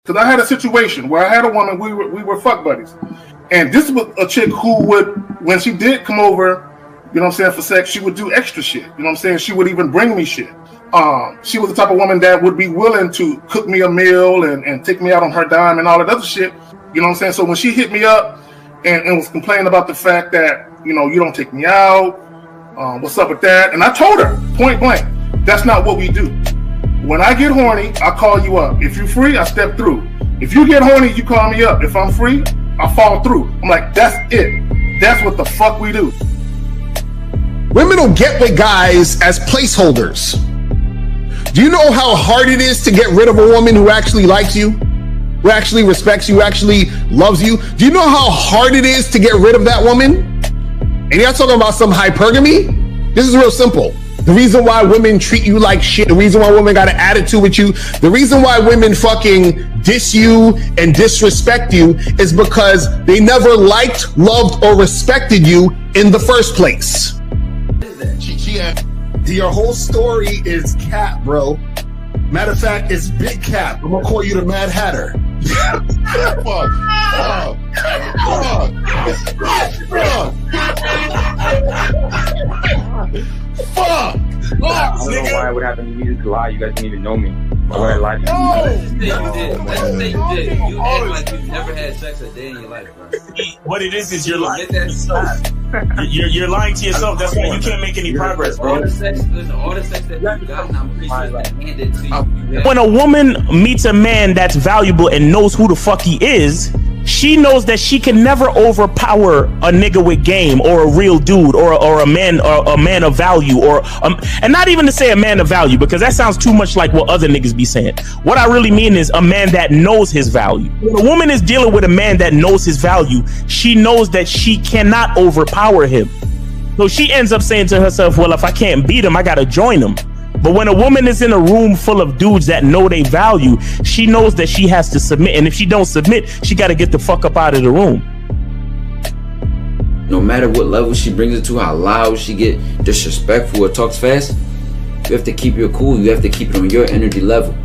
Because I had a situation where I had a woman, we were fuck buddies. And this was a chick who would, when she did come over, you know what I'm saying, for sex, she would do extra shit. You know what I'm saying? She would even bring me shit. She was the type of woman that would be willing to cook me a meal and take me out on her dime and all that other shit. You know what I'm saying? So when she hit me up and was complaining about the fact that, you know, you don't take me out, what's up with that? And I told her, point blank, that's not what we do. When I get horny, I call you up. If you're free, I step through. If you get horny, you call me up. If I'm free, I fall through. I'm like, that's it. That's what the fuck we do. Women don't get with guys as placeholders. Do you know how hard it is to get rid of a woman who actually likes you, who actually respects you, who actually loves you? Do you know how hard it is to get rid of that woman? And you're not talking about some hypergamy? This is real simple. The reason why women treat you like shit, the reason why women got an attitude with you, the reason why women fucking diss you and disrespect you is because they never liked, loved, or respected you in the first place. Your whole story is cap, bro. Matter of fact, it's big cap. I'm gonna call you the Mad Hatter. Fuck! I don't know why it would happen to me to lie. You guys didn't even know me. Why would I lie to you? Let's say you did. You act like you've never had sex a day in your life, bro. What it is you're lying to yourself. You're lying to yourself. That's why you can't make any progress, bro. All the sex that you got, I'm pretty sure it's been handed to you. When a woman meets a man that's valuable and knows who the fuck he is, she knows that she can never overpower a nigga with game or a real dude or a man of value and not even to say a man of value, because that sounds too much like what other niggas be saying. What I really mean is a man that knows his value. When a woman is dealing with a man that knows his value, she knows that she cannot overpower him. So she ends up saying to herself, well, if I can't beat him, I gotta join him. But when a woman is in a room full of dudes that know they value, she knows that she has to submit. And if she don't submit, she got to get the fuck up out of the room. No matter what level she brings it to, how loud she get disrespectful or talks fast, you have to keep your cool. You have to keep it on your energy level.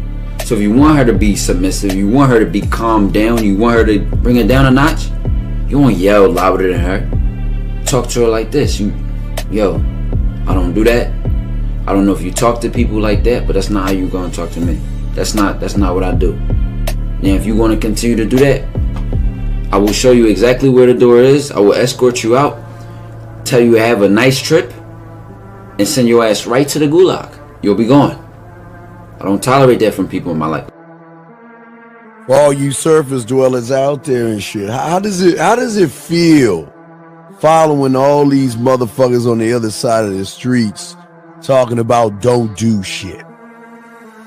So if you want her to be submissive, you want her to be calmed down, you want her to bring it down a notch, you won't yell louder than her. Talk to her like this. Yo, I don't do that. I don't know if you talk to people like that, but that's not how you're gonna talk to me. That's not what I do. Now, if you want to continue to do that, I will show you exactly where the door is. I will escort you out, tell you have a nice trip, and send your ass right to the gulag. You'll be gone. I don't tolerate that from people in my life. For all you surface dwellers out there and shit, how does it feel following all these motherfuckers on the other side of the streets talking about don't do shit?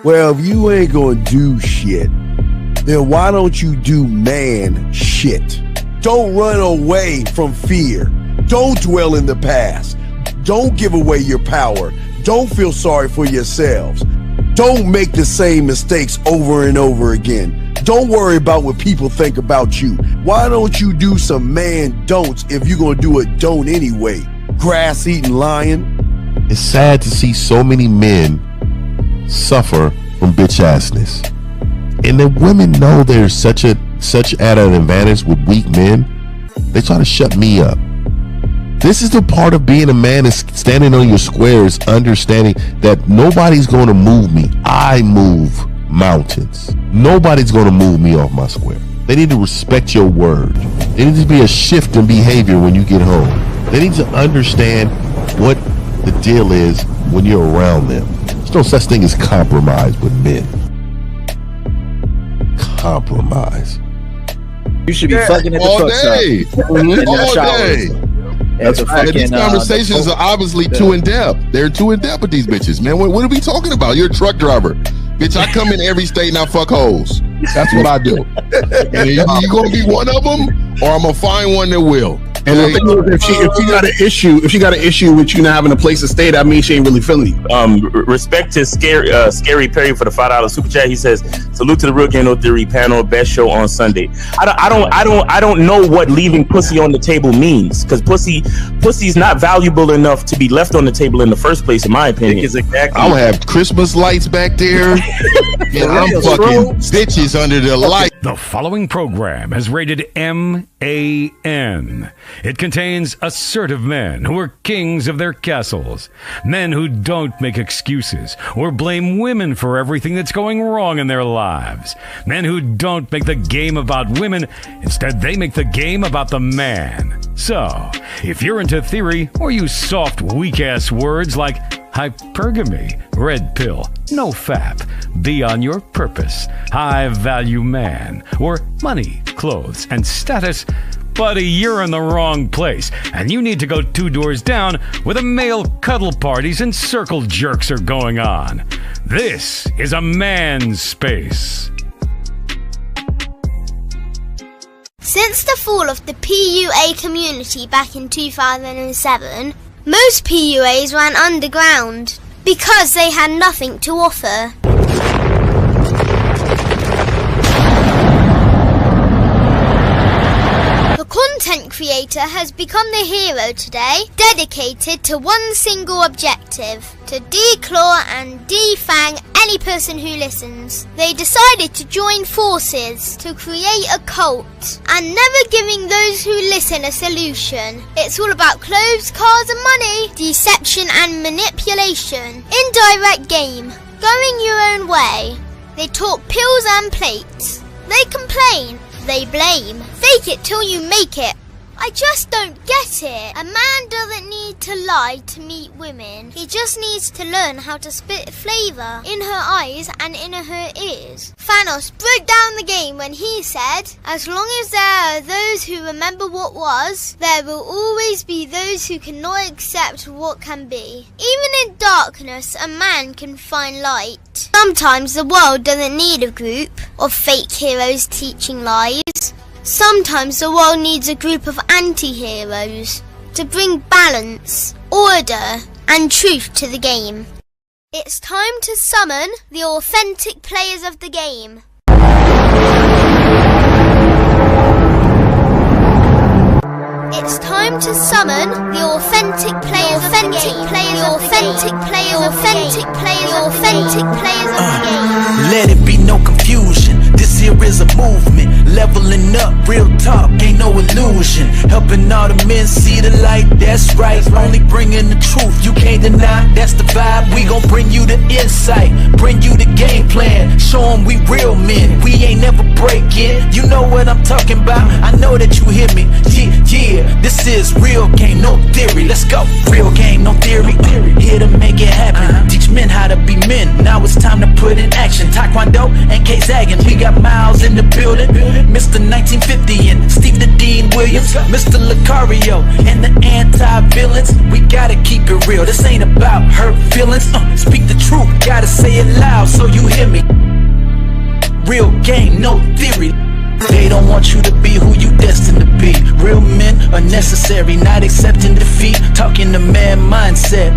Well, if you ain't gonna do shit, then why don't you do man shit? Don't run away from fear. Don't dwell in the past. Don't give away your power. Don't feel sorry for yourselves. Don't make the same mistakes over and over again. Don't worry about what people think about you. Why don't you do some man don'ts if you're gonna do a don't anyway? Grass eating lion. It's sad to see so many men suffer from bitch assness, and the women know there's such at an advantage with weak men. They try to shut me up. This is the part of being a man, is standing on your squares, understanding that nobody's going to move me. I move mountains. Nobody's going to move me off my square. They need to respect your word. There needs to be a shift in behavior when you get home. They need to understand what the deal is when you're around them. There's no such thing as compromise with men. Compromise. You should be fucking at the truck stop. All day. That's right. These conversations are obviously too in depth. They're too in depth with these bitches, man. What are we talking about? You're a truck driver, bitch. I come in every state and I fuck hoes. That's what I do. And you gonna be one of them, or I'm gonna find one that will. And the thing is, if she got an issue with you not having a place to stay, that means she ain't really feeling you. Respect to Scary Perry for the $5 super chat. He says, "Salute to the Real Game No Theory panel, best show on Sunday." I don't know what leaving pussy on the table means, because pussy's not valuable enough to be left on the table in the first place, in my opinion. I'm gonna have Christmas lights back there, and I'm fucking bitches under the light. The following program is rated MAN. It contains assertive men who are kings of their castles, men who don't make excuses or blame women for everything that's going wrong in their lives, men who don't make the game about women, instead they make the game about the man. So, if you're into theory or use soft, weak-ass words like hypergamy, red pill, no fap, be on your purpose, high value man, or money, clothes, and status, buddy, you're in the wrong place, and you need to go 2 doors down where the male cuddle parties and circle jerks are going on. This is a man's space. Since the fall of the PUA community back in 2007, most PUAs ran underground because they had nothing to offer. The content creator has become the hero today, dedicated to one single objective: to declaw and defang any person who listens. They decided to join forces to create a cult, and never giving those who listen a solution. It's all about clothes, cars and money, deception and manipulation, indirect game, going your own way. They talk pills and plates. They complain. They blame. Fake it till you make it. I just don't get it. A man doesn't need to lie to meet women. He just needs to learn how to spit flavour in her eyes and in her ears. Thanos broke down the game when he said, "As long as there are those who remember what was, there will always be those who cannot accept what can be." Even in darkness, a man can find light. Sometimes the world doesn't need a group of fake heroes teaching lies. Sometimes the world needs a group of anti-heroes to bring balance, order, and truth to the game. It's time to summon the authentic players of the game. It's time to summon the authentic players of the game. The authentic players of the game. Let it be no confusion. This here is a movement, leveling up, real talk, ain't no illusion. Helping all the men see the light, that's right. Only bringing the truth, you can't deny, that's the vibe. We gon' bring you the insight, bring you the game plan. Show 'em we real men, we ain't never breaking. You know what I'm talking about, I know that you hear me. Yeah, this is real game, no theory. Let's go, real game, no theory. Here to make it happen, teach men how to be men. Now it's time to put in action. Taekwondo and K-Zagging, we got Miles in the building, Mr. 1950 and Steve the Dean Williams, Mr. Lucario and the anti-villains. We gotta keep it real, this ain't about hurt feelings. Speak the truth, gotta say it loud so you hear me. Real game, no theory. They don't want you to be who you destined to be. Real men are necessary, not accepting defeat. Talking the man mindset,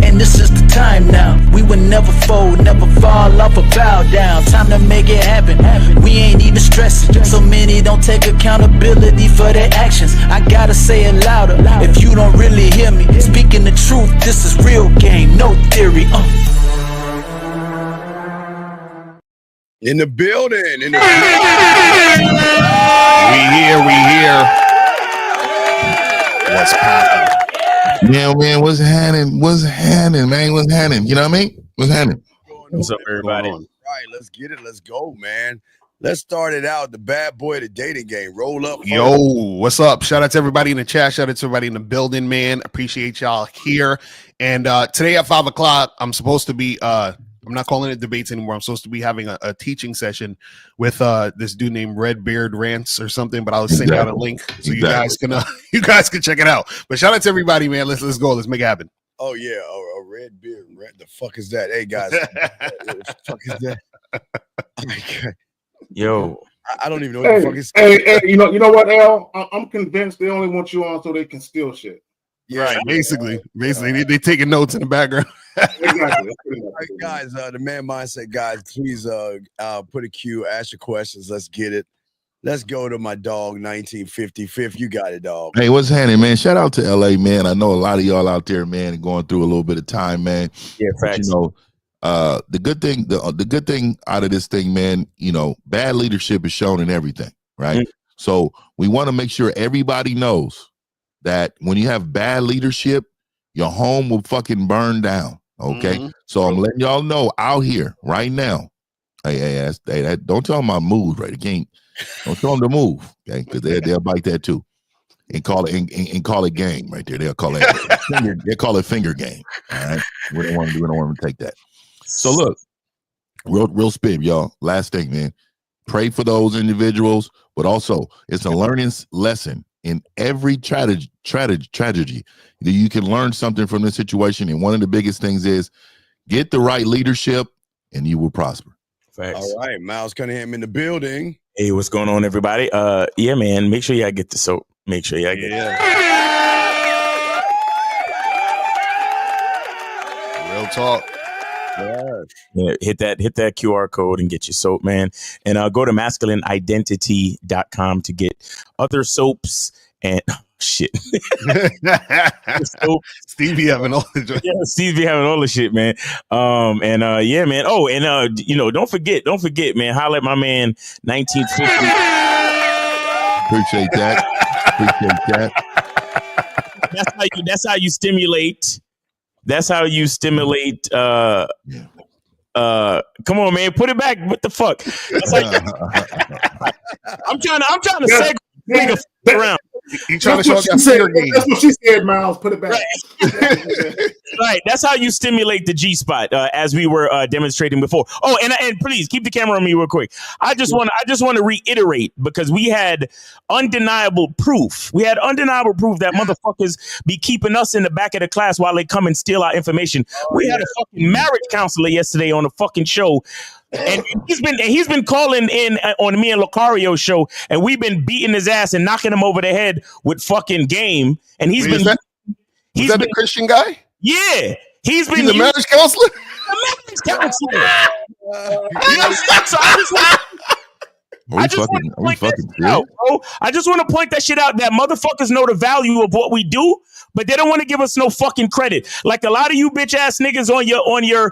and this is the time now. We will never fold, never fall off or bow down. Time to make it happen. We ain't even stressing. So many don't take accountability for their actions. I gotta say it louder if you don't really hear me. Speaking the truth, this is real game, no theory. In the building. We here. What's poppin'? Man, what's happening, man? What's happening? You know what I mean? What's happening? What's up, everybody? Right, let's get it. Let's go, man. Let's start it out. The bad boy of the dating game. Roll up. Yo, what's up? Shout out to everybody in the chat. Shout out to everybody in the building, man. Appreciate y'all here. And today at 5 o'clock, I'm supposed to be I'm not calling it debates anymore. I'm supposed to be having a teaching session with this dude named Redbeard Rants or something, but I'll send out a link so you guys can check it out. But shout out to everybody, man. Let's go. Let's make it happen. Oh yeah, a Redbeard. The fuck is that? Hey guys, what the fuck is that? Yo, I don't even know what the fuck is. Hey, you know what, Al? I'm convinced they only want you on so they can steal shit. Yeah, right, basically, they taking notes in the background. Exactly. Guys, the man mindset guys, please put a cue, ask your questions. Let's get it. Let's go to my dog, 1950. Fifth, you got it, dog. Hey, what's happening, man? Shout out to LA, man. I know a lot of y'all out there, man, going through a little bit of time, man. Yeah, facts. But, you know, the good thing out of this thing, man, you know, bad leadership is shown in everything, right? Mm-hmm. So we want to make sure everybody knows that when you have bad leadership, your home will fucking burn down. Okay. Mm-hmm. So I'm letting y'all know out here right now. Hey, don't tell them my mood, right? Don't tell them to move, okay? Because they'll bite that too, and call it game right there. They'll call it they call it finger game. All right, we don't want to take that. So look, real spit, y'all. Last thing, man. Pray for those individuals, but also it's a learning lesson in every tragedy. You can learn something from this situation, and one of the biggest things is get the right leadership, and you will prosper. Facts. All right, Miles Cunningham in the building. Hey, what's going on, everybody? Yeah, man. Make sure y'all get the soap. Make sure y'all get it. Real talk. Yeah, hit that QR code and get your soap, man. And go to masculineidentity.com to get other soaps and shit. Steve be having all the joy. Yeah, Steve be having all the shit, man. Yeah, man. Oh, and you know, don't forget, man. Holla at my man 1950. Appreciate that. That's how you stimulate. That's how you stimulate. Come on, man. Put it back. What the fuck? I'm trying to segue around. You trying to show that's what she said, Miles. Put it back. Right. That's how you stimulate the G spot, as we were demonstrating before. Oh, and please keep the camera on me real quick. I just want to reiterate, because we had undeniable proof. That motherfuckers be keeping us in the back of the class while they come and steal our information. We had a fucking marriage counselor yesterday on the fucking show. And he's been calling in on me and Lucario's show, and we've been beating his ass and knocking him over the head with fucking game. And he's been the Christian guy? Yeah, he's a marriage counselor. A marriage counselor. I just want to point that shit out. That motherfuckers know the value of what we do, but they don't want to give us no fucking credit. Like a lot of you bitch ass niggas on your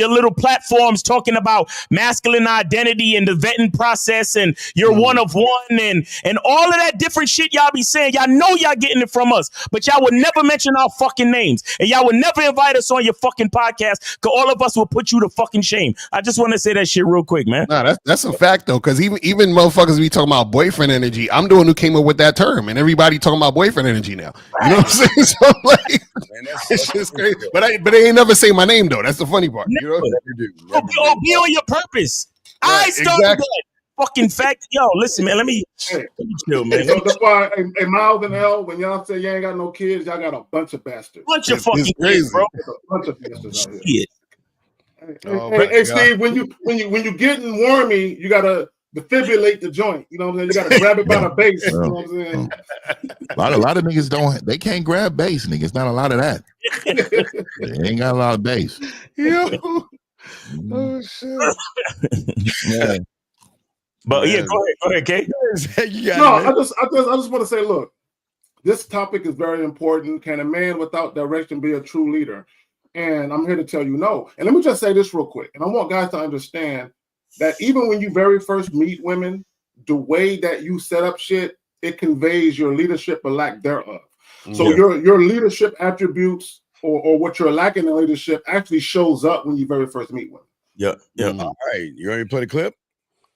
little platforms talking about masculine identity and the vetting process and you're one of one and all of that different shit y'all be saying. Y'all know y'all getting it from us, but y'all would never mention our fucking names, and y'all would never invite us on your fucking podcast, because all of us will put you to fucking shame. I just want to say that shit real quick, man. Nah, that's a fact though, because even motherfuckers be talking about boyfriend energy. I'm the one who came up with that term, and everybody talking about boyfriend energy now. You know what I'm saying? So like, it's just crazy. But they ain't never say my name though. That's the funny part. You know? Be on your purpose. Right, I started that fucking fact. Yo, listen, man. Let me chill, man. So that's why, hey, Miles and L, when y'all say you ain't got no kids, y'all got a bunch of bastards. Bunch of fucking kids, bro. A bunch of bastards out here. Hey, Steve, when you getting wormy, you gotta defibrillate the joint. You know what I'm saying? You gotta grab it by the base. You know what I'm saying? A lot of niggas they can't grab base, niggas. Not a lot of that. They ain't got a lot of base. Oh shit. Yeah. But yeah, go ahead, Kay. I just want to say, look, this topic is very important. Can a man without direction be a true leader? And I'm here to tell you no. And let me just say this real quick. And I want guys to understand that even when you very first meet women, the way that you set up shit, it conveys your leadership or lack thereof. So your leadership attributes or what you're lacking in leadership actually shows up when you very first meet women. Yeah. All right, you ready to play the clip?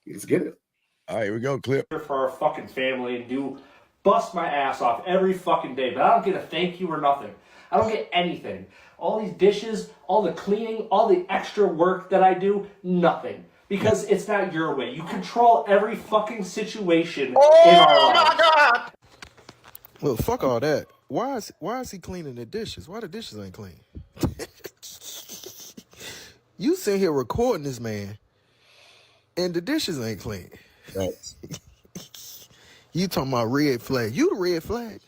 Let's get it. All right, here we go. Clip. For our fucking family and bust my ass off every fucking day, but I don't get a thank you or nothing. I don't get anything. All these dishes, all the cleaning, all the extra work that I do, nothing. Because it's not your way. You control every fucking situation in our life. My God! Well, fuck all that. Why is he cleaning the dishes? Why the dishes ain't clean? You sitting here recording this man, and the dishes ain't clean. Right. You talking about red flag? You the red flag?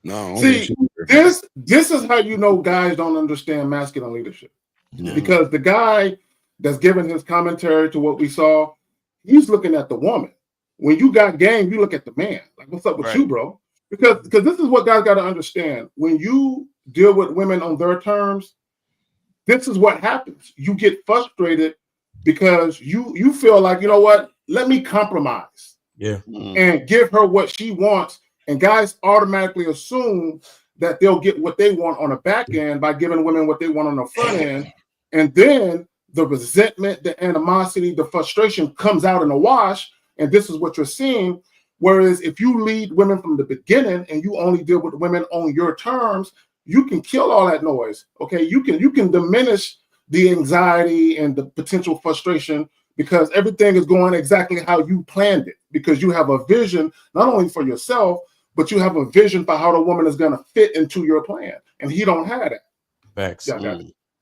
No. See, this is how you know guys don't understand masculine leadership. Yeah. Because the guy that's giving his commentary to what we saw, he's looking at the woman. When you got game, you look at the man. Like, what's up with you, bro? Because this is what guys got to understand. When you deal with women on their terms, this is what happens. You get frustrated because you feel like, you know what? Let me compromise. Yeah. And give her what she wants. And guys automatically assume that they'll get what they want on the back end by giving women what they want on the front end. And then the resentment, the animosity, the frustration comes out in the wash. And this is what you're seeing. Whereas if you lead women from the beginning and you only deal with women on your terms, you can kill all that noise. Okay, you can diminish the anxiety and the potential frustration because everything is going exactly how you planned it. Because you have a vision not only for yourself, but you have a vision for how the woman is going to fit into your plan, and he don't have that. Facts.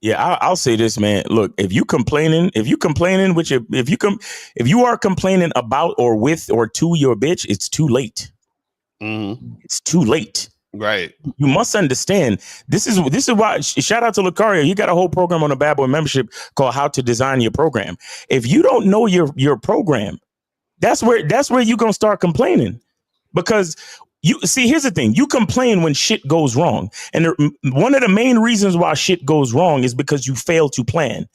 Yeah, I'll say this, man. Look, if you complaining with your, if you are complaining about or with or to your bitch, it's too late. It's too late. Right. You must understand. This is why. Shout out to Lucario. He got a whole program on the Bad Boy membership called "How to Design Your Program." If you don't know your program, that's where you gonna start complaining, because you see. Here's the thing: you complain when shit goes wrong, and one of the main reasons why shit goes wrong is because you fail to plan.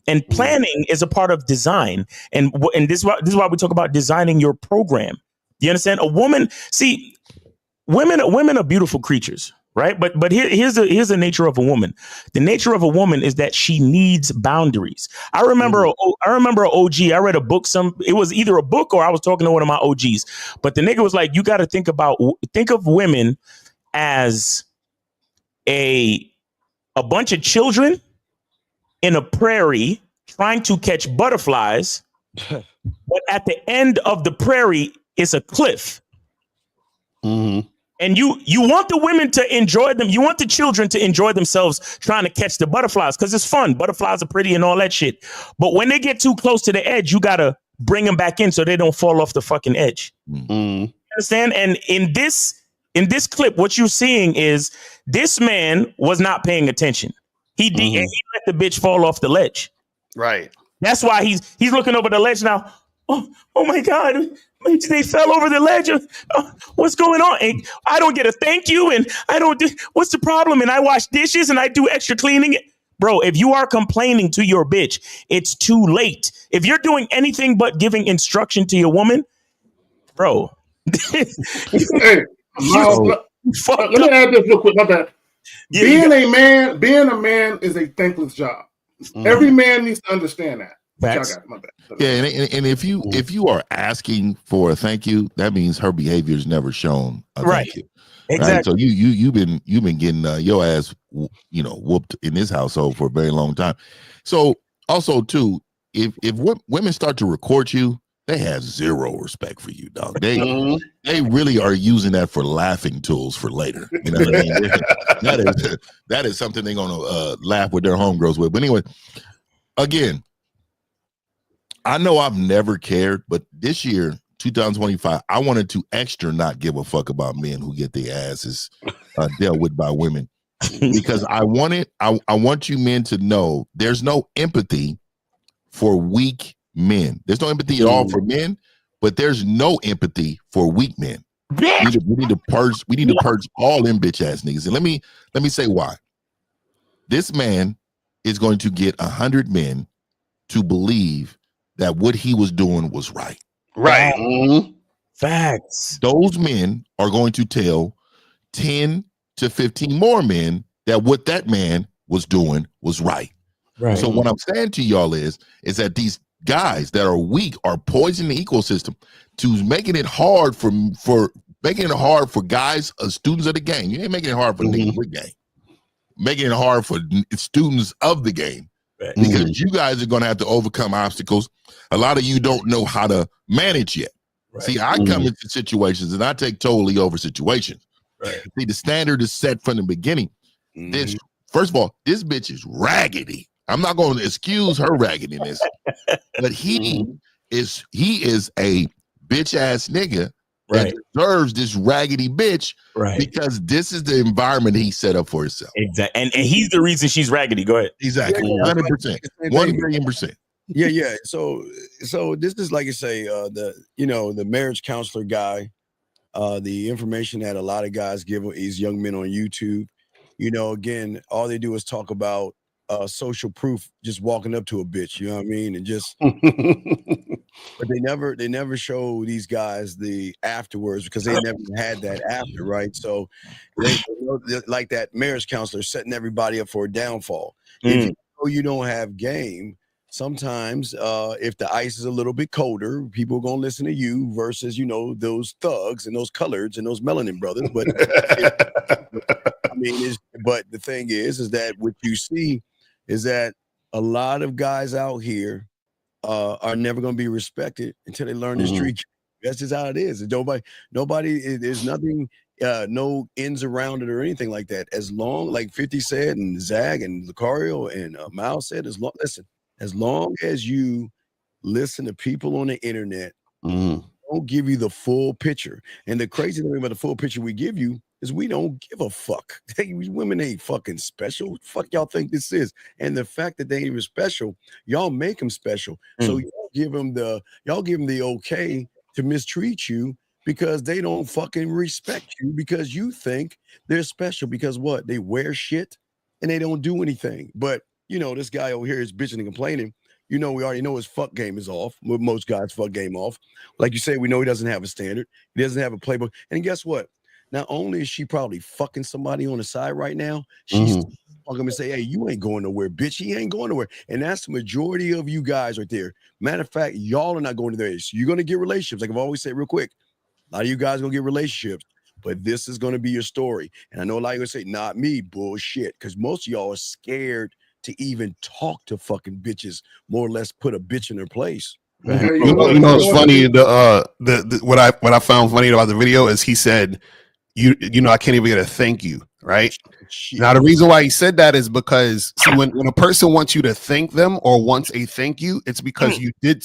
And planning is a part of design, and this is why we talk about designing your program. You understand? A woman, see. Women are beautiful creatures, right? But here's the nature of a woman. The nature of a woman is that she needs boundaries. I remember an OG. I read a book. It was either a book or I was talking to one of my OGs. But the nigga was like, you got to think of women as a bunch of children in a prairie trying to catch butterflies, but at the end of the prairie is a cliff. And you want the women to enjoy them. You want the children to enjoy themselves trying to catch the butterflies because it's fun. Butterflies are pretty and all that shit. But when they get too close to the edge, you got to bring them back in so they don't fall off the fucking edge. You understand? And in this clip, what you're seeing is this man was not paying attention. He let the bitch fall off the ledge. Right. That's why he's looking over the ledge now. Oh my God. They fell over the ledge. What's going on? And I don't get a thank you. And I don't do, what's the problem? And I wash dishes and I do extra cleaning. Bro, if you are complaining to your bitch, it's too late. If you're doing anything but giving instruction to your woman, bro. Hey, Miles, let me add this real quick. My bad. Being a man is a thankless job. Every man needs to understand that. My bad. Yeah, and if you are asking for a thank you, that means her behavior is never shown a thank you. Exactly. Right? So you've been getting your ass whooped in this household for a very long time. So also too, if women start to record you, they have zero respect for you, dog. They really are using that for laughing tools for later. You know what I mean? that is something they're gonna laugh with their homegirls with. But anyway, again, I know I've never cared, but this year, 2025, I wanted to extra not give a fuck about men who get their asses dealt with by women, because I want you men to know there's no empathy for weak men. There's no empathy at all for men, but there's no empathy for weak men. We need to purge all them bitch ass niggas. And let me say why. This man is going to get 100 men to believe that what he was doing was right. Right. Facts. Those men are going to tell 10 to 15 more men that what that man was doing was right. Right. So what I'm saying to y'all is that these guys that are weak are poisoning the ecosystem to making it hard for guys, students of the game. You ain't making it hard for niggas with game. Making it hard for students of the game. Because you guys are going to have to overcome obstacles. A lot of you don't know how to manage yet. Right. See, I come into situations and I take totally over situations. Right. See, the standard is set from the beginning. First of all, this bitch is raggedy. I'm not going to excuse her raggediness, but he is a bitch ass nigga Right. and deserves this raggedy bitch Right. because this is the environment he set up for himself. Exactly. And he's the reason she's raggedy. Go ahead. Exactly. 100%. 1,000,000%. Yeah. So this is like you say, the marriage counselor guy, the information that a lot of guys give these young men on YouTube. Again, all they do is talk about social proof, just walking up to a bitch, you know what I mean? And just but they never show these guys the afterwards because they never had that after, right? So they like that marriage counselor setting everybody up for a downfall. If you know you don't have game, sometimes if the ice is a little bit colder, people are gonna listen to you versus those thugs and those coloreds and those melanin brothers. But but the thing is that what you see is that a lot of guys out here are never going to be respected until they learn the street. That's just how it is. Nobody. There's nothing, no ends around it or anything like that. As long, like 50 said, and Zag and Lucario and Miles said, as long as you listen to people on the internet, don't give you the full picture. And the crazy thing about the full picture we give you is we don't give a fuck. Women ain't fucking special. Fuck y'all think this is. And the fact that they ain't even special, y'all make them special. So y'all give them the okay to mistreat you because they don't fucking respect you because you think they're special because what? They wear shit and they don't do anything. But this guy over here is bitching and complaining. We already know his fuck game is off. Most guys' fuck game off. Like you say, we know he doesn't have a standard. He doesn't have a playbook. And guess what? Not only is she probably fucking somebody on the side right now, she's fucking and say, hey, you ain't going nowhere, bitch. He ain't going nowhere. And that's the majority of you guys right there. Matter of fact, y'all are not going to there. So you're going to get relationships. Like I've always said real quick, a lot of you guys are going to get relationships, but this is going to be your story. And I know a lot of you going to say, not me, bullshit. Because most of y'all are scared to even talk to fucking bitches, more or less put a bitch in their place. Right. It's funny. What I found funny about the video is he said, I can't even get a thank you, right? Shit. Now, the reason why he said that is because when a person wants you to thank them or wants a thank you, it's because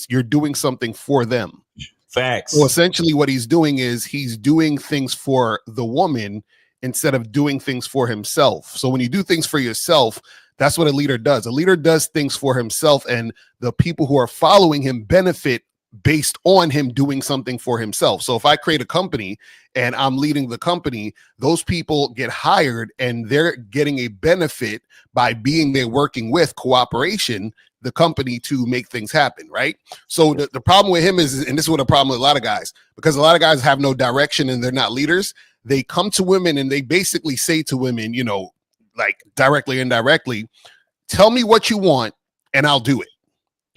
you're doing something for them. Facts. So essentially what he's doing is he's doing things for the woman instead of doing things for himself. So when you do things for yourself, that's what a leader does. A leader does things for himself, and the people who are following him benefit based on him doing something for himself. So if I create a company and I'm leading the company, those people get hired and they're getting a benefit by being there working with cooperation, the company to make things happen, right? So the problem with him is, and this is what a problem with a lot of guys, because a lot of guys have no direction and they're not leaders. They come to women and they basically say to women, like directly, indirectly, tell me what you want and I'll do it.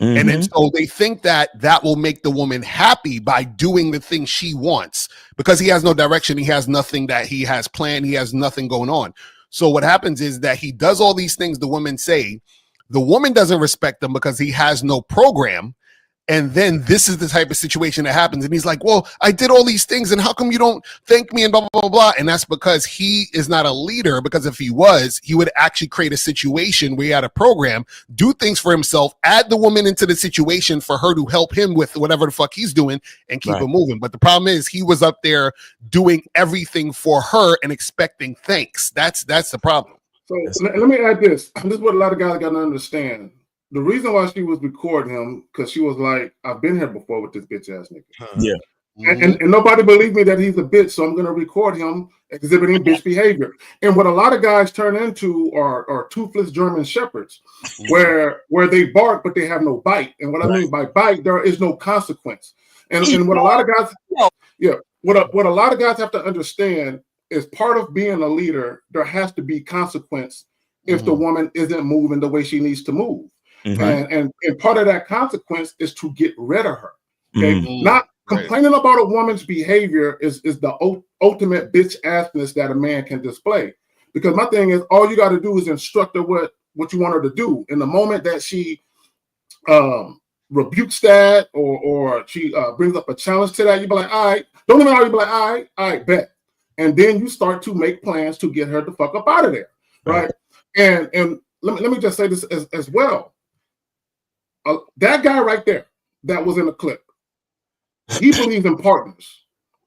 And then so they think that will make the woman happy by doing the thing she wants because he has no direction. He has nothing that he has planned. He has nothing going on. So what happens is that he does all these things the women say. The woman doesn't respect them because he has no program. And then this is the type of situation that happens. And he's like, well, I did all these things and how come you don't thank me and blah, blah, blah, blah. And that's because he is not a leader, because if he was, he would actually create a situation where he had a program, do things for himself, add the woman into the situation for her to help him with whatever the fuck he's doing and keep it moving. But the problem is he was up there doing everything for her and expecting thanks. That's the problem. So let me add this. This is what a lot of guys got to understand. The reason why she was recording him, because she was like, I've been here before with this bitch ass nigga. Yeah. And nobody believed me that he's a bitch, so I'm going to record him exhibiting bitch behavior. And what a lot of guys turn into are toothless German shepherds, where they bark, but they have no bite. And what I mean by bite, there is no consequence. And what a lot of guys, what a lot of guys have to understand is part of being a leader, there has to be consequence if the woman isn't moving the way she needs to move. And part of that consequence is to get rid of her. Okay, not complaining about a woman's behavior is the ultimate bitch assness that a man can display. Because my thing is, all you got to do is instruct her what you want her to do. In the moment that she rebukes that or she brings up a challenge to that, you be like, all right, don't even argue, be like, all right, bet. And then you start to make plans to get her the fuck up out of there, right? And let me just say this as well. That guy right there, that was in the clip. He believes in partners.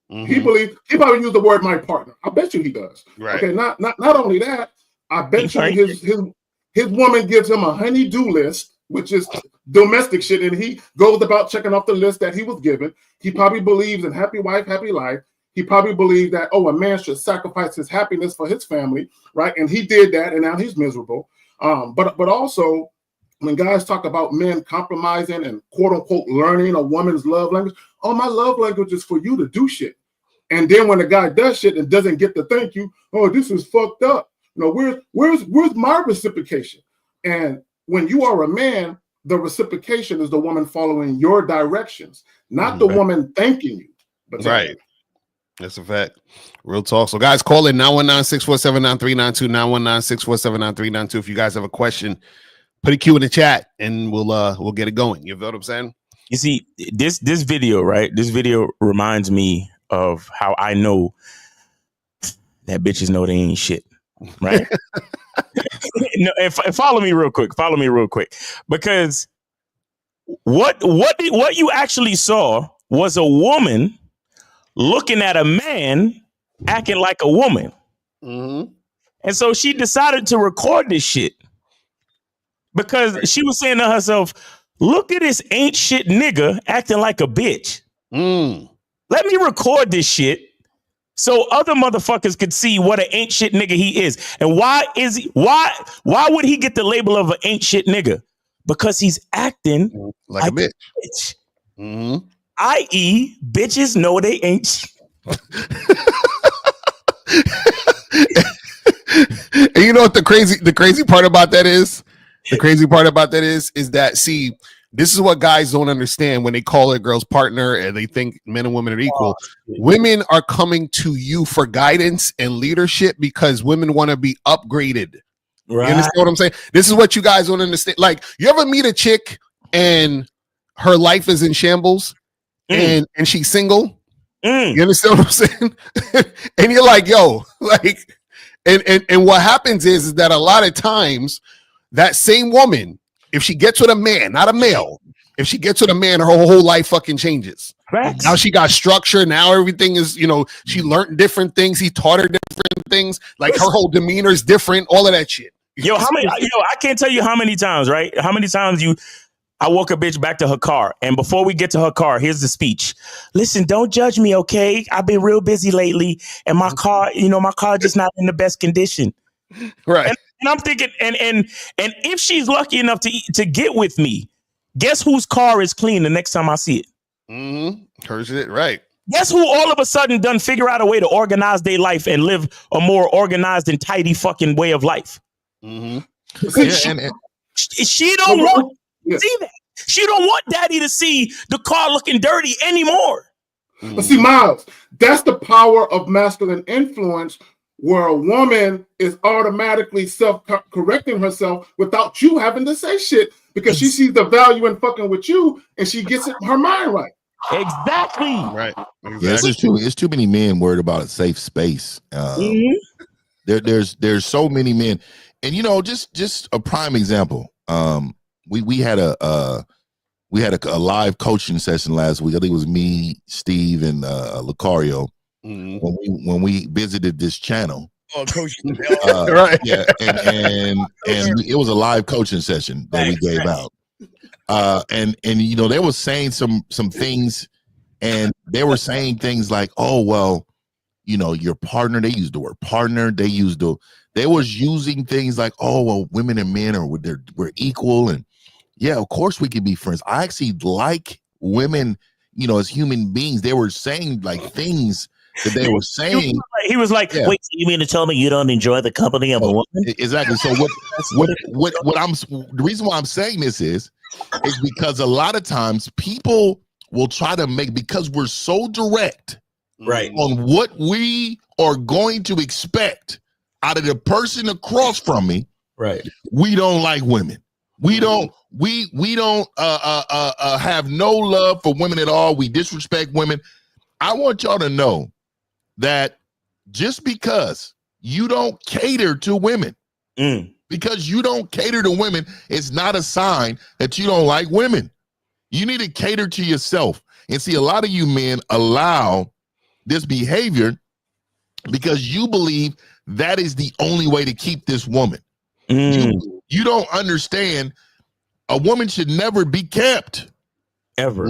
He probably used the word "my partner." I bet you he does. Right. Okay. Not only that, I bet you his woman gives him a honey-do list, which is domestic shit, and he goes about checking off the list that he was given. He probably believes in happy wife, happy life. He probably believes that, a man should sacrifice his happiness for his family, right? And he did that, and now he's miserable. But also, when guys talk about men compromising and quote unquote learning a woman's love language, my love language is for you to do shit. And then when the guy does shit and doesn't get the thank you, this is fucked up. Where's my reciprocation? And when you are a man, the reciprocation is the woman following your directions, not the woman thanking you. But right. That's a fact. Real talk. So guys, call in 919-647-9392, 919-647-9392. If you guys have a question, put a Q in the chat and we'll get it going. You feel what I'm saying? You see, this video, right? This video reminds me of how I know that bitches know they ain't shit, right? No, and follow me real quick. Because what you actually saw was a woman looking at a man acting like a woman. And so she decided to record this shit because she was saying to herself, look at this ain't shit nigga acting like a bitch. Let me record this shit so other motherfuckers could see what an ain't shit nigga he is. And why would he get the label of an ain't shit nigga? Because he's acting like a bitch. I.e., bitches know they ain't shit. And you know what the crazy part about that is? The crazy part about that is that, see, this is what guys don't understand when they call their girl's partner and they think men and women are equal. Women are coming to you for guidance and leadership because women want to be upgraded. Right. You understand what I'm saying? This is what you guys don't understand. Like, you ever meet a chick and her life is in shambles and she's single? You understand what I'm saying? And you're like, yo, like, and what happens is that a lot of times that same woman, if she gets with a man, not a male, if she gets with a man, her whole life fucking changes. Facts. Now she got structure. Now everything is, she learned different things. He taught her different things. Like her whole demeanor is different. All of that shit. I can't tell you how many times, right? How many times I walk a bitch back to her car, and before we get to her car, here's the speech. Listen, don't judge me, okay? I've been real busy lately, and my car, my car just not in the best condition. Right. And I'm thinking, and if she's lucky enough to get with me, guess whose car is clean the next time I see it? Her shit, right. Guess who all of a sudden done figure out a way to organize their life and live a more organized and tidy fucking way of life? She don't want to see that. She don't want daddy to see the car looking dirty anymore. But see, Miles, that's the power of masculine influence, where a woman is automatically self-correcting herself without you having to say shit, because she sees the value in fucking with you and she gets her mind right. Exactly. Right. Exactly. Yeah, it's too many men worried about a safe space. There's so many men, and just a prime example. We had a live coaching session last week. I think it was me, Steve, and Lucario when we visited this channel. Oh, Coach, right? Yeah, and it was a live coaching session that we gave out. And they were saying some things, and they were saying things like, "Oh, well, your partner." They used the word partner. They was using things like, "Oh, well, women and men we're equal," and yeah, of course we can be friends. I actually like women, as human beings. They were saying like things that they were saying. He was like, yeah. "Wait, so you mean to tell me you don't enjoy the company of a woman?" Exactly. So the reason why I'm saying this is because a lot of times people will try to because we're so direct on what we are going to expect out of the person across from me. Right. We don't like women. We don't have no love for women at all. We disrespect women. I want y'all to know that just because you don't cater to women, it's not a sign that you don't like women. You need to cater to yourself. And see, a lot of you men allow this behavior because you believe that is the only way to keep this woman. You don't understand. A woman should never be kept. Ever.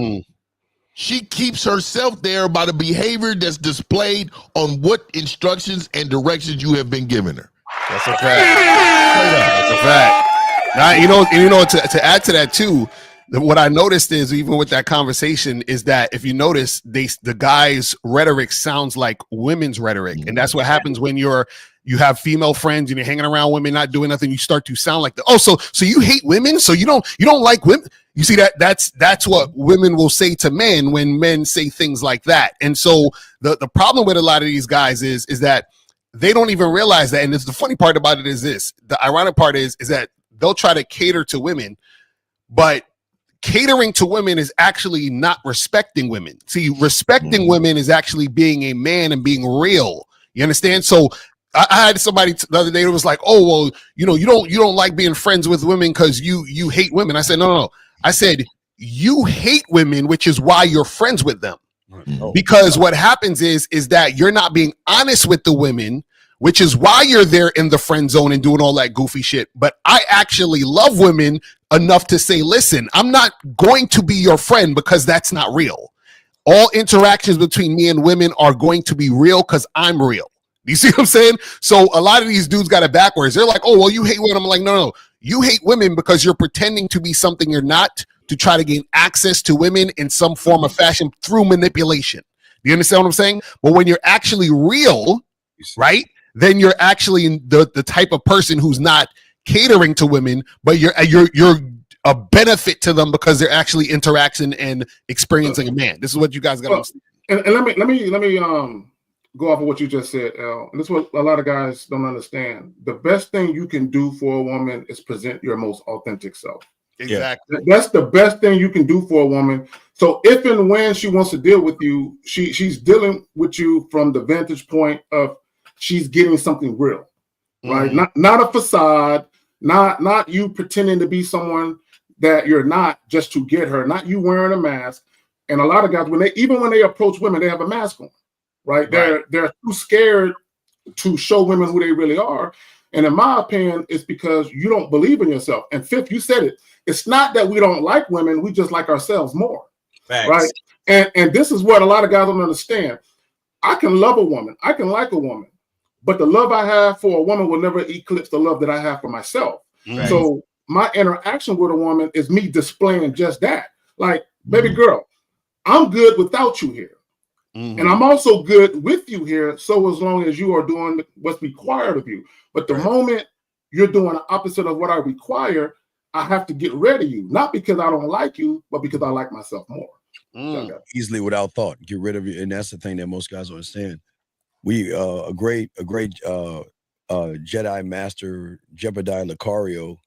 She keeps herself there by the behavior that's displayed on what instructions and directions you have been giving her. That's a fact. That's a fact. Now, to add to that too, what I noticed is even with that conversation is that if you notice, the guy's rhetoric sounds like women's rhetoric, and that's what happens when you have female friends and you're hanging around women not doing nothing. You start to sound like so you hate women, so you don't like women. You see that's what women will say to men when men say things like that. And so the problem with a lot of these guys is that they don't even realize that. And it's the funny part about it is this. The ironic part is that they'll try to cater to women, but catering to women is actually not respecting women. See, respecting women is actually being a man and being real. You understand? So I had somebody the other day that was like, "Oh, well, you don't like being friends with women because you hate women." I said, no. I said, you hate women, which is why you're friends with them. Because what happens is that you're not being honest with the women, which is why you're there in the friend zone and doing all that goofy shit. But I actually love women enough to say, listen, I'm not going to be your friend because that's not real. All interactions between me and women are going to be real because I'm real. You see what I'm saying? So a lot of these dudes got it backwards. They're like, oh, well, you hate women. I'm like, no. You hate women because you're pretending to be something you're not to try to gain access to women in some form of fashion through manipulation. Do you understand what I'm saying? But when you're actually real, right, then you're actually the type of person who's not catering to women, but you're a benefit to them because they're actually interacting and experiencing a man. This is what you guys got to understand. And let me go off of what you just said, Al. And this is what a lot of guys don't understand. The best thing you can do for a woman is present your most authentic self. Exactly. That's the best thing you can do for a woman. So if and when she wants to deal with you, she's dealing with you from the vantage point of she's getting something real, right? Not a facade, not you pretending to be someone that you're not just to get her, not you wearing a mask. And a lot of guys, when they approach women, they have a mask on. Right? They're too scared to show women who they really are. And in my opinion, it's because you don't believe in yourself. And fifth, you said it. It's not that we don't like women, we just like ourselves more. Facts. Right? And this is what a lot of guys don't understand. I can love a woman, I can like a woman, but the love I have for a woman will never eclipse the love that I have for myself. Right. So my interaction with a woman is me displaying just that. Like, baby girl, I'm good without you here. And I'm also good with you here, so as long as you are doing what's required of you. But the moment you're doing the opposite of what I require, I have to get rid of you. Not because I don't like you, but because I like myself more. Easily without thought. Get rid of you. And that's the thing that most guys don't understand. We a great Jedi master, Jebediah Lucario,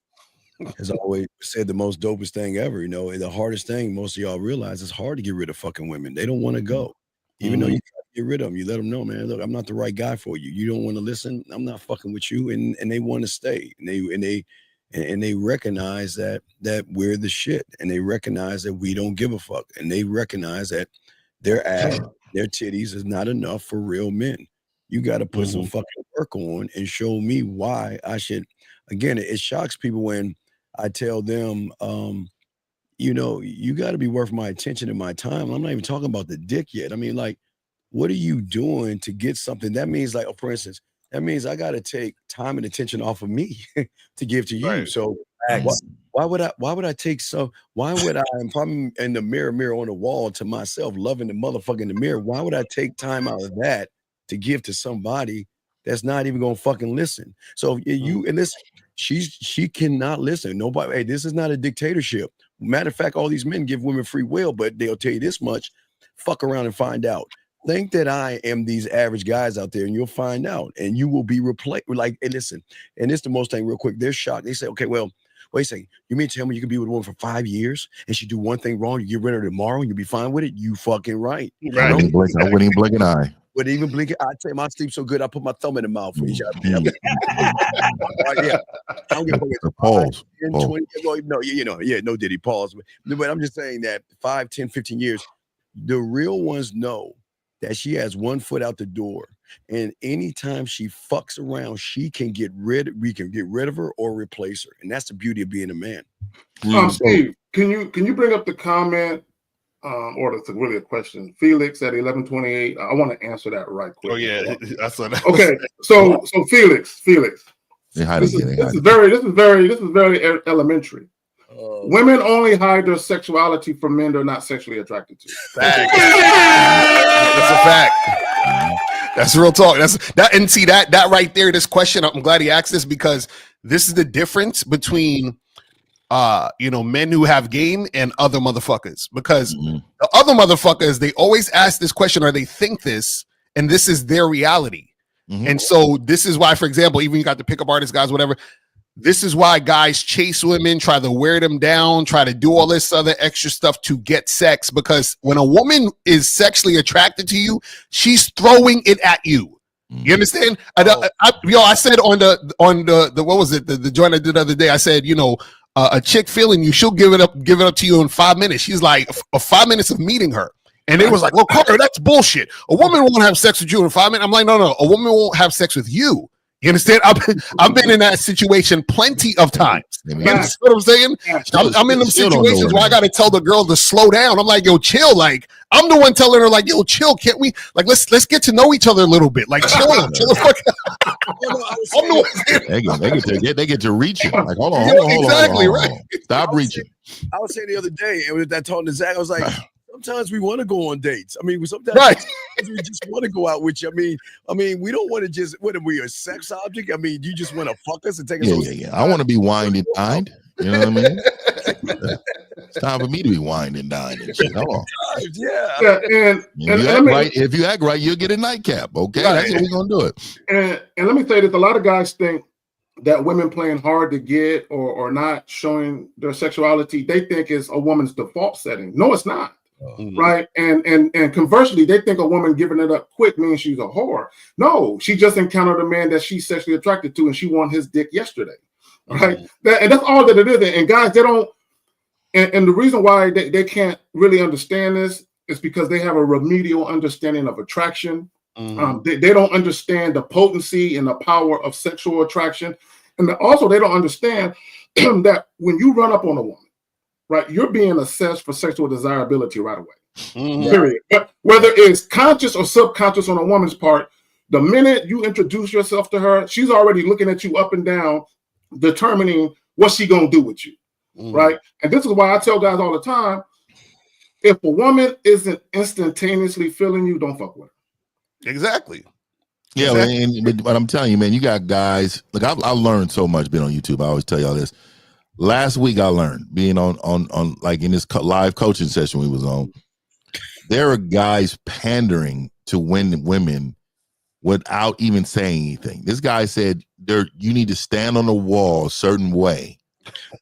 has always said the most dopest thing ever. The hardest thing most of y'all realize is hard to get rid of fucking women. They don't want to go. Even though you try to get rid of them, you let them know, man, look, I'm not the right guy for you. You don't want to listen. I'm not fucking with you. And they want to stay. And they recognize that we're the shit. And they recognize that we don't give a fuck. And they recognize that their ass, their titties is not enough for real men. You got to put some fucking work on and show me why I should. Again, it shocks people when I tell them, you got to be worth my attention and my time. I'm not even talking about the dick yet. I mean, like, what are you doing to get something? That means, like, for instance, that means I got to take time and attention off of me to give to you. Right. So why would I take some? Why would I? If I'm in the mirror on the wall to myself, loving the motherfucker in the mirror, why would I take time out of that to give to somebody that's not even gonna fucking listen? So and this, she cannot listen. Nobody. Hey, this is not a dictatorship. Matter of fact, all these men give women free will, but they'll tell you this much: fuck around and find out. Think that I am these average guys out there, and you'll find out, and you will be replaced. Like, hey, listen, and it's the most thing real quick. They're shocked. They say, okay, well, wait a second. You mean tell me you can be with a woman for 5 years and she do one thing wrong, you get rid of her tomorrow and you'll be fine with it? You fucking right. I wouldn't even blink an eye. But even blinking, I tell you, my sleep so good, I put my thumb in the mouth for each other. Yeah. I don't give a fuck. Pause. 10, 20, well, no, no Diddy, pause. But I'm just saying that 5, 10, 15 years, the real ones know that she has one foot out the door. And anytime she fucks around, we can get rid of her or replace her. And that's the beauty of being a man. Steve, can you bring up the comment? Or it's really a question. Felix at 1128. I want to answer that right quick. Oh yeah, that's what. Okay, so Felix. This is very elementary. Women only hide their sexuality from men they're not sexually attracted to. That's a fact. That's real talk. And see that right there. This question, I'm glad he asked this because this is the difference between men who have game and other motherfuckers, because the other motherfuckers, they always ask this question or they think this, and this is their reality. And so this is why, for example, even you got the pickup artist guys, whatever, this is why guys chase women, try to wear them down, try to do all this other extra stuff to get sex, because when a woman is sexually attracted to you, she's throwing it at you. You understand? I said on the what was it, the joint I did the other day, I said, a chick feeling you, she'll give it up to you in 5 minutes. She's like, 5 minutes of meeting her. And it was like, well, Carter, that's bullshit. A woman won't have sex with you in 5 minutes. I'm like, no. A woman won't have sex with you. You understand? I've been in that situation plenty of times. You understand what I'm saying? I'm in them situations where I got to tell the girl to slow down. I'm like, yo, chill. Like, I'm the one telling her, like, yo, chill. Can't we? Like, let's get to know each other a little bit. Like, chill out. Chill the fuck out. I'm the one. They get to reaching. Like, hold on. Exactly right. Stop reaching. I was saying the other day, and with that talking to Zach, I was like, sometimes we want to go on dates. I mean, sometimes we just want to go out with you. I mean, we don't want to just, what are we, a sex object? I mean, you just want to fuck us and take us. Yeah. I want to be wined and dined. You know what I mean? It's time for me to be wined and dined and shit. Hold on. Yeah. If you act right, you'll get a nightcap. Okay, that's what we're gonna do it. And let me say this: a lot of guys think that women playing hard to get or not showing their sexuality, they think is a woman's default setting. No, it's not. Right. And conversely, they think a woman giving it up quick means she's a whore. No, she just encountered a man that she's sexually attracted to and she won his dick yesterday. Right. And that's all that it is. And guys, they don't, and the reason why they can't really understand this is because they have a remedial understanding of attraction. They don't understand the potency and the power of sexual attraction. And also they don't understand that when you run up on a woman, right, you're being assessed for sexual desirability right away. Period. But whether it's conscious or subconscious on a woman's part, the minute you introduce yourself to her, she's already looking at you up and down, determining what she gonna do with you. Right. And this is why I tell guys all the time, if a woman isn't instantaneously feeling you, don't fuck with her. Exactly. Yeah, but I'm telling you, man, you got guys. Look, I've learned so much being on YouTube. I always tell y'all this. Last week I learned being on like in this live coaching session we was on. There are guys pandering to win women without even saying anything. This guy said, you need to stand on the wall a certain way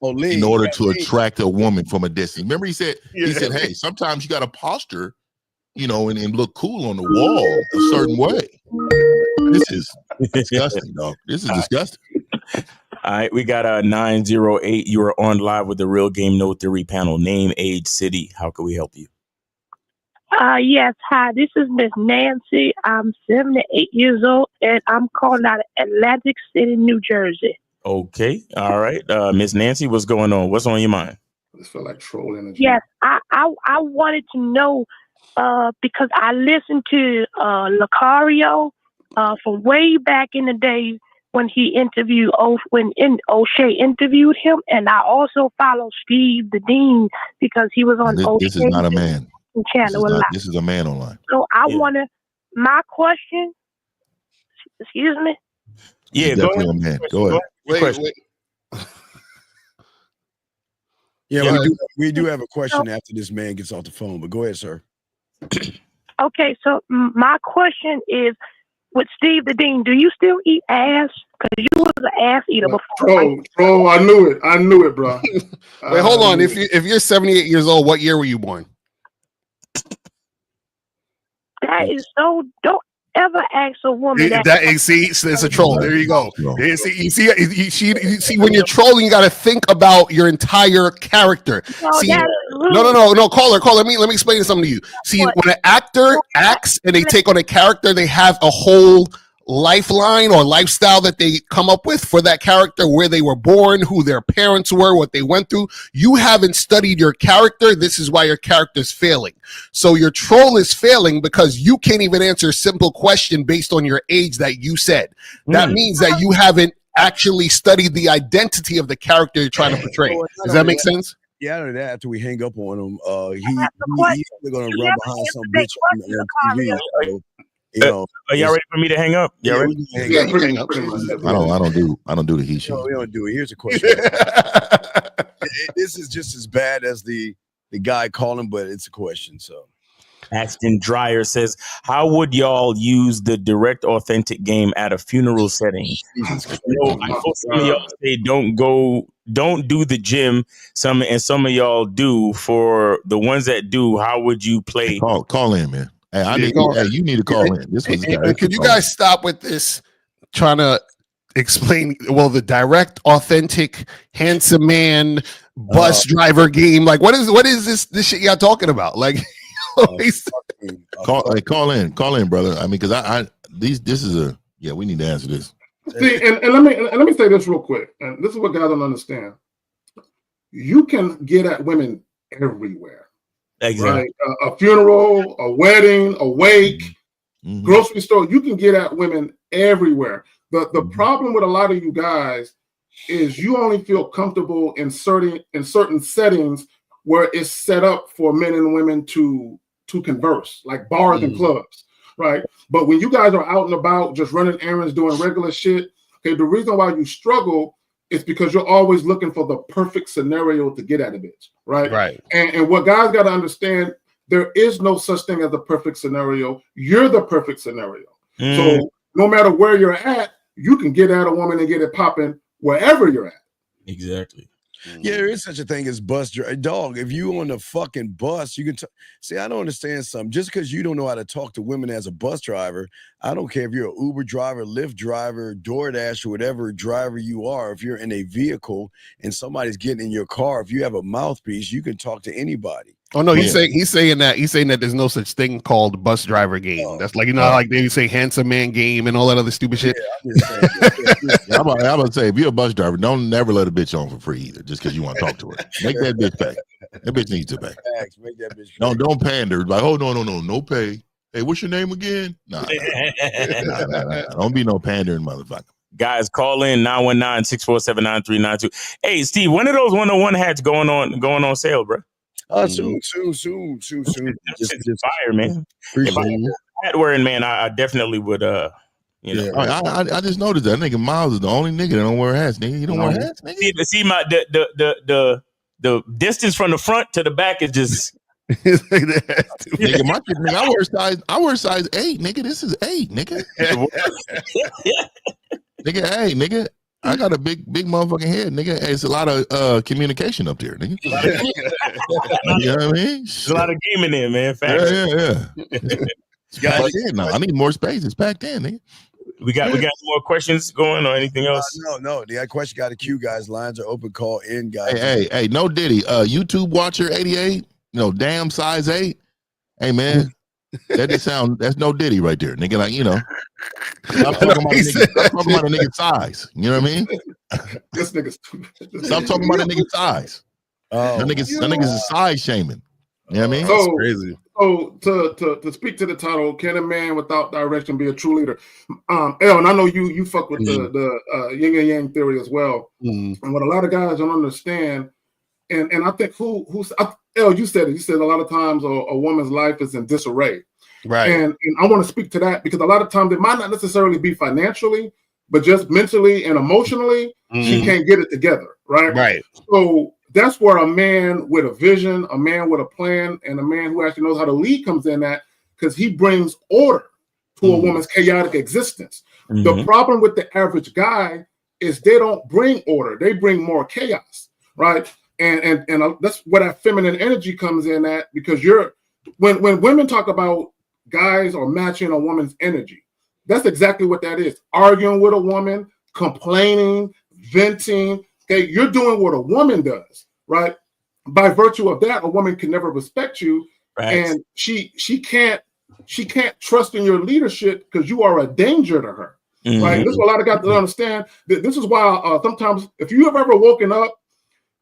in order to attract a woman from a distance. Remember, he said, hey, sometimes you got to posture, and look cool on the wall a certain way. This is disgusting, dog. This is disgusting. All right, we got 908. You are on live with the Real Game No Theory panel. Name, age, city. How can we help you? Yes, hi. This is Miss Nancy. I'm 78 years old, and I'm calling out of Atlantic City, New Jersey. Okay, all right. Miss Nancy, what's going on? What's on your mind? I just feel like trolling. Yes, I wanted to know because I listened to Lucario from way back in the day when he interviewed when O'Shea interviewed him, and I also follow Steve the Dean because he was on O'Shea. This is not a man. Channel this is a man online. So I want to. My question. Excuse me. Yeah, go ahead. Man. Go ahead. Wait. Yeah, we do have a question after this man gets off the phone, but go ahead, sir. Okay, so my question is, with Steve the Dean, do you still eat ass? Because you was an ass eater before. Bro, I knew it, bro. Wait, hold on. If you're 78 years old, what year were you born? That is so dope. ever asked a woman It's a troll. There you go. You see, when you're trolling, you got to think about your entire character. No. Caller. Let me explain something to you. See, when an actor acts and they take on a character, they have a whole lifeline or lifestyle that they come up with for that character, where they were born, who their parents were, what they went through. You haven't studied your character. This is why your character's failing. So your troll is failing because you can't even answer a simple question based on your age that you said. That means that you haven't actually studied the identity of the character you're trying to portray. Does that make sense? Yeah, after that, after we hang up on him, he's gonna run behind some bitch on TV. So, you know, are y'all ready for me to hang up? Yeah, Ready? you can hang up. I don't do the he she. No, we don't do it. Here's a question. This is just as bad as the guy calling, but it's a question. So, Ashton Dreyer says, "How would y'all use the direct, authentic game at a funeral setting?" I know some of y'all say don't do the gym. Some of y'all do. For the ones that do, how would you play? Call in, man. Hey, you need to call in. This was could you guys stop with this trying to explain the direct, authentic, handsome man bus driver game? Like, what is this shit y'all talking about? Like, call in, brother. I mean, because this is we need to answer this. See, and let me say this real quick, and this is what guys don't understand. You can get at women everywhere. Exactly. Right? A funeral, a wedding, a wake, grocery store. You can get at women everywhere. The problem with a lot of you guys is you only feel comfortable in certain settings where it's set up for men and women to converse, like bars and clubs, right? But when you guys are out and about, just running errands, doing regular shit, okay, the reason why you struggle is because you're always looking for the perfect scenario to get at a bitch, right? Right. And what guys got to understand, there is no such thing as a perfect scenario. You're the perfect scenario. So no matter where you're at, you can get at a woman and get it popping wherever you're at. Exactly. Yeah, there is such a thing as bus driver. Dog, if you on the fucking bus, you can see. I don't understand something. Just because you don't know how to talk to women as a bus driver, I don't care if you're an Uber driver, Lyft driver, DoorDash, or whatever driver you are. If you're in a vehicle and somebody's getting in your car, if you have a mouthpiece, you can talk to anybody. Oh no, he's saying that there's no such thing called bus driver game. That's like, like they say handsome man game and all that other stupid shit. I'm about to say, if you're a bus driver, don't never let a bitch on for free either, just because you want to talk to her. Make that bitch pay. That bitch needs to pay. Make that bitch pay. Don't pander. Like, oh no pay. Hey, what's your name again? Nah. Don't be no pandering motherfucker. Guys, call in 919-647-9392. Hey, Steve, when are those 101 hats going on sale, bro? Soon. Just fire, man. If I had a hat wearing, man, I definitely would. I just noticed that nigga Miles is the only nigga that don't wear hats. Nigga, you don't wear hats. Nigga? See my the distance from the front to the back is just. Nigga, my kid, nigga, I wear size 8, nigga. This is 8, nigga. Nigga, hey, nigga. I got a big motherfucking head, nigga. Hey, it's a lot of communication up there, nigga. You know what I mean? There's a lot of game in there, man. Facts. Yeah. I need more space. It's packed in, nigga. We got some more questions going or anything else? No. The question got a queue, guys. Lines are open. Call in, guys. Hey, no Diddy. YouTube watcher 88. Damn size 8. Hey, man. That's no Diddy right there, nigga. Like, I'm talking about a nigga's size. You know what I mean? This nigga's Stop talking about a nigga's size. That nigga's a size shaming. You know what I mean? That's crazy. So to speak to the title, can a man without direction be a true leader? El, and I know you fuck with the yin and yang theory as well. And what a lot of guys don't understand, and I think El, you said it. You said a lot of times a woman's life is in disarray. Right. And I want to speak to that because a lot of times it might not necessarily be financially, but just mentally and emotionally, she can't get it together. Right. Right. So that's where a man with a vision, a man with a plan, and a man who actually knows how to lead comes in at, because he brings order to a woman's chaotic existence. The problem with the average guy is they don't bring order. They bring more chaos. Right. And that's where that feminine energy comes in at, because when women talk about guys are matching a woman's energy, That's exactly what that is. Arguing with a woman, complaining, venting. Okay, you're doing what a woman does, right? By virtue of that, a woman can never respect you, and she can't trust in your leadership because you are a danger to her. Right? This is what a lot of guys don't understand. This is why sometimes if you have ever woken up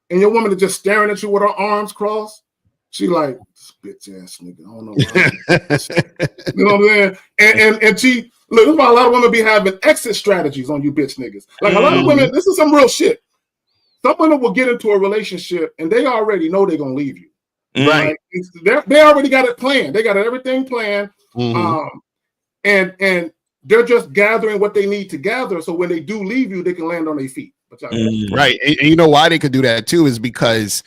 and your woman is just staring at you with her arms crossed, she like, this bitch ass nigga. I don't know. You know what I'm saying? And she look. This is why a lot of women be having exit strategies on you bitch niggas. Like a lot of women, this is some real shit. Some women will get into a relationship and they already know they're gonna leave you. Right? They already got it planned. They got everything planned. And they're just gathering what they need to gather. So when they do leave you, they can land on their feet. Right. And you know why they could do that too is because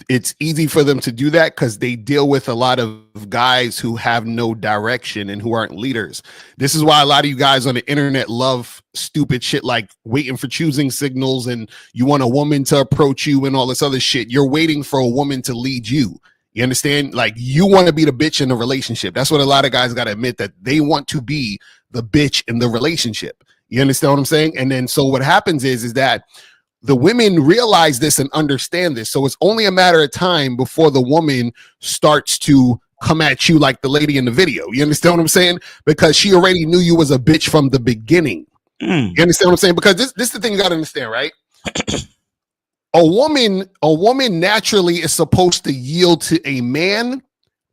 it's easy for them to do that because they deal with a lot of guys who have no direction and who aren't leaders. This is why a lot of you guys on the internet love stupid shit like waiting for choosing signals and you want a woman to approach you and all this other shit. You're waiting for a woman to lead you. You understand? Like you want to be the bitch in the relationship. That's what a lot of guys got to admit, that they want to be the bitch in the relationship. You understand what I'm saying? And then so what happens is that the women realize this and understand this. So it's only a matter of time before the woman starts to come at you like the lady in the video. You understand what I'm saying? Because she already knew you was a bitch from the beginning. You understand what I'm saying? Because this is the thing you got to understand, right? A woman naturally is supposed to yield to a man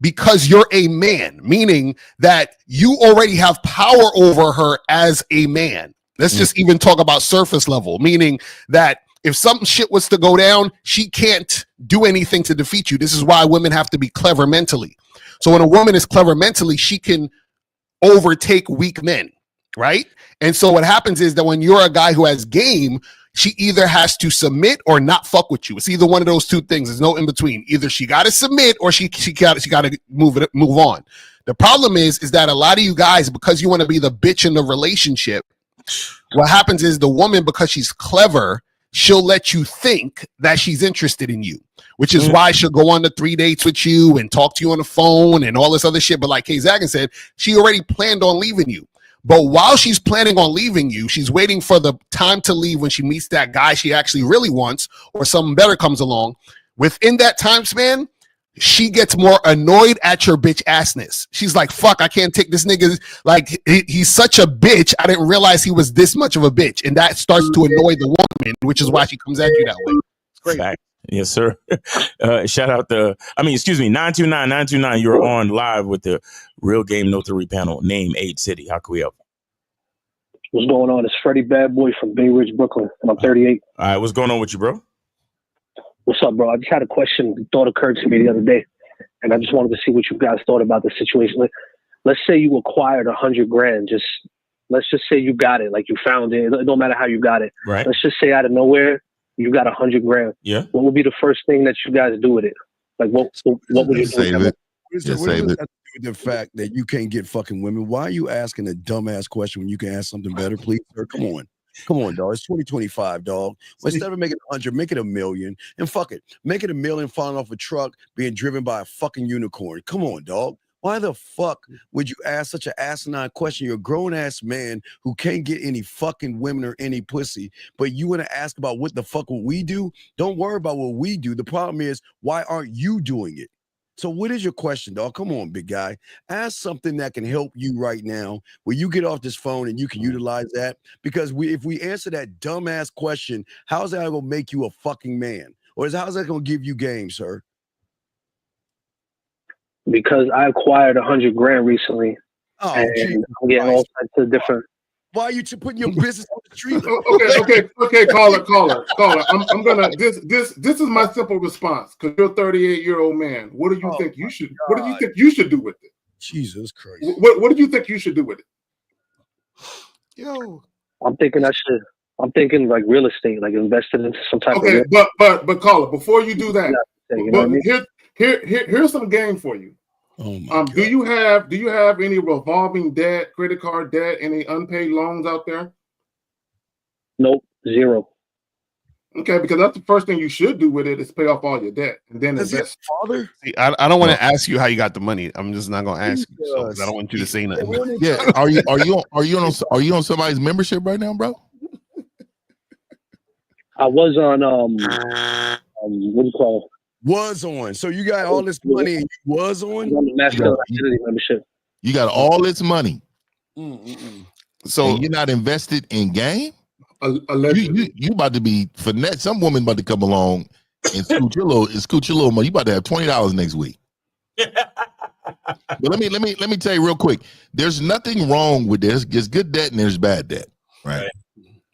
because you're a man, meaning that you already have power over her as a man. Let's just even talk about surface level, meaning that if some shit was to go down, she can't do anything to defeat you. This is why women have to be clever mentally. So when a woman is clever mentally, she can overtake weak men, right? And so what happens is that when you're a guy who has game, she either has to submit or not fuck with you. It's either one of those two things. There's no in between. Either she got to submit or she got to move on. The problem is that a lot of you guys, because you want to be the bitch in the relationship, what happens is the woman, because she's clever, she'll let you think that she's interested in you, which is why she'll go on the 3 dates with you and talk to you on the phone and all this other shit. But like K Zagan said, she already planned on leaving you. But while she's planning on leaving you, she's waiting for the time to leave when she meets that guy she actually really wants or something better comes along. Within that time span, she gets more annoyed at your bitch assness. She's like, fuck, I can't take this nigga. Like, he's such a bitch. I didn't realize he was this much of a bitch. And that starts to annoy the woman, which is why she comes at you that way. It's great. Fact. Yes, sir. Shout out 929. You're on live with the Real Game No 3 panel. Name, age, city. How can we help? What's going on? It's Freddie Bad Boy from Bay Ridge, Brooklyn, and I'm 38. All right, what's going on with you, bro? What's up, bro? I just had a question. The thought occurred to me the other day, and I just wanted to see what you guys thought about the situation. Let's say you acquired $100,000. Let's just say you got it, like you found it. It don't matter how you got it. Right. Let's just say out of nowhere you got $100,000. Yeah. What would be the first thing that you guys do with it? Like what would you do? Save it. What does that have to do with the fact that you can't get fucking women? Why are you asking a dumbass question when you can ask something better, please, sir? Come on, dog. It's 2025, dog. Well, instead of making 100, make it 1 million, and fuck it, make it 1 million falling off a truck being driven by a fucking unicorn. Come on, dog. Why the fuck would you ask such an asinine question? You're a grown-ass man who can't get any fucking women or any pussy, but you want to ask about what the fuck would we do? Don't worry about what we do. The problem is, why aren't you doing it? So what is your question, dog? Come on, big guy. Ask something that can help you right now where you get off this phone and you can utilize that. Because if we answer that dumbass question, how's that going to make you a fucking man? Or how's that going to give you game, sir? Because I acquired $100,000 recently. Oh, and I'm getting all types of different. Why are you putting your business on the street? Okay, caller. I'm gonna. This is my simple response because you're a 38-year-old man. What do you think you should? What do you think you should do with it? Jesus Christ. What do you think you should do with it? Yo, I'm thinking like real estate, like invested into some type of. Okay, but caller, before you do that, here's some game for you. Oh my God. Do you have any revolving debt, credit card debt, any unpaid loans out there? Nope, zero. Okay, because that's the first thing you should do with it is pay off all your debt and then invest. Father? See, I don't want to ask you how you got the money. I'm just not gonna ask you, so 'cause I don't want you to say nothing. Yeah, are you on somebody's membership right now, bro? I was on what do you call it? Was on. So you got all this money and you was on? On the masculine identity membership. You got all this money. So and you're not invested in game? Allegedly. You about to be finesse. Some woman about to come along and scoot your little money. You about to have $20 next week. But let me tell you real quick. There's nothing wrong with this. There's good debt and there's bad debt, right?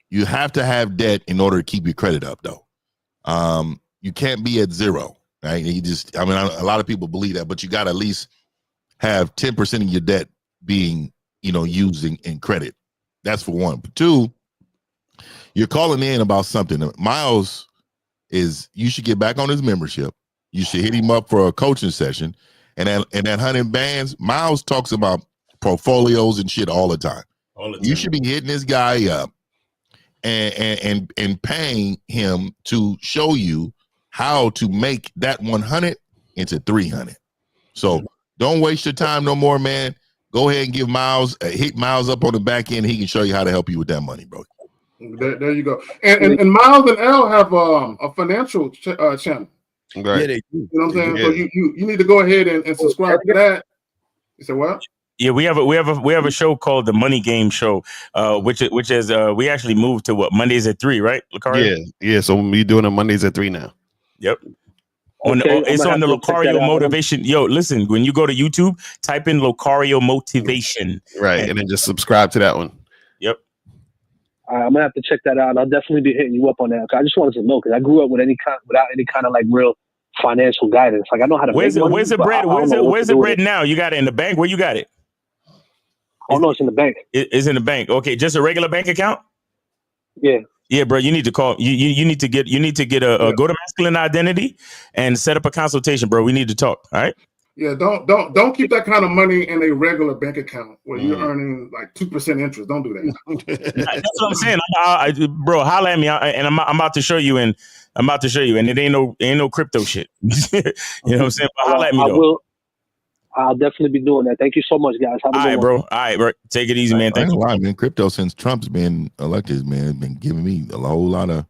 You have to have debt in order to keep your credit up, though. You can't be at zero, right? A lot of people believe that, but you got to at least have 10% of your debt being, used in credit. That's for one. But two, you're calling in about something. Miles you should get back on his membership. You should hit him up for a coaching session. And at 100 bands, Miles talks about portfolios and shit all the time. You should be hitting this guy up and paying him to show you how to make that 100 into 300. So don't waste your time no more, man. Go ahead and give Miles hit Miles up on the back end. He can show you how to help you with that money, bro. There you go. And Miles and L have a financial channel. Right. Yeah, they do. You know what I'm saying? So you need to go ahead and subscribe to that. You said what? Yeah, we have a show called the Money Game Show, which is we actually moved to Mondays at 3, right, Lucario? Yeah. So we doing it Mondays at 3 now. Yep. Okay, It's on the check that Lucario out. Motivation. Yo, listen, when you go to YouTube, type in Lucario Motivation. Right, and then just subscribe to that one. Yep. I'm gonna have to check that out. I'll definitely be hitting you up on that. I just wanted to know because I grew up without any kind of like real financial guidance. Like I know how to. Where's the bread? Where's the bread now? now? You got it in the bank? Where you got it? Oh no, it's in the bank. It's in the bank. Okay, just a regular bank account? Yeah. Yeah, bro. You need to call. You need to get a go to masculine identity and set up a consultation, bro. We need to talk. All right. Yeah, don't keep that kind of money in a regular bank account where you're earning like 2% interest. Don't do that. That's what I'm saying, bro. Holla at me, and I'm about to show you, and it ain't no crypto shit. You know what I'm saying? But holla at me though. I'll definitely be doing that. Thank you so much, guys. Have a good one. Bro. All right, bro. Take it easy, man. Thank you. Lie, man. Crypto since Trump's been elected, man, has been giving me a whole lot of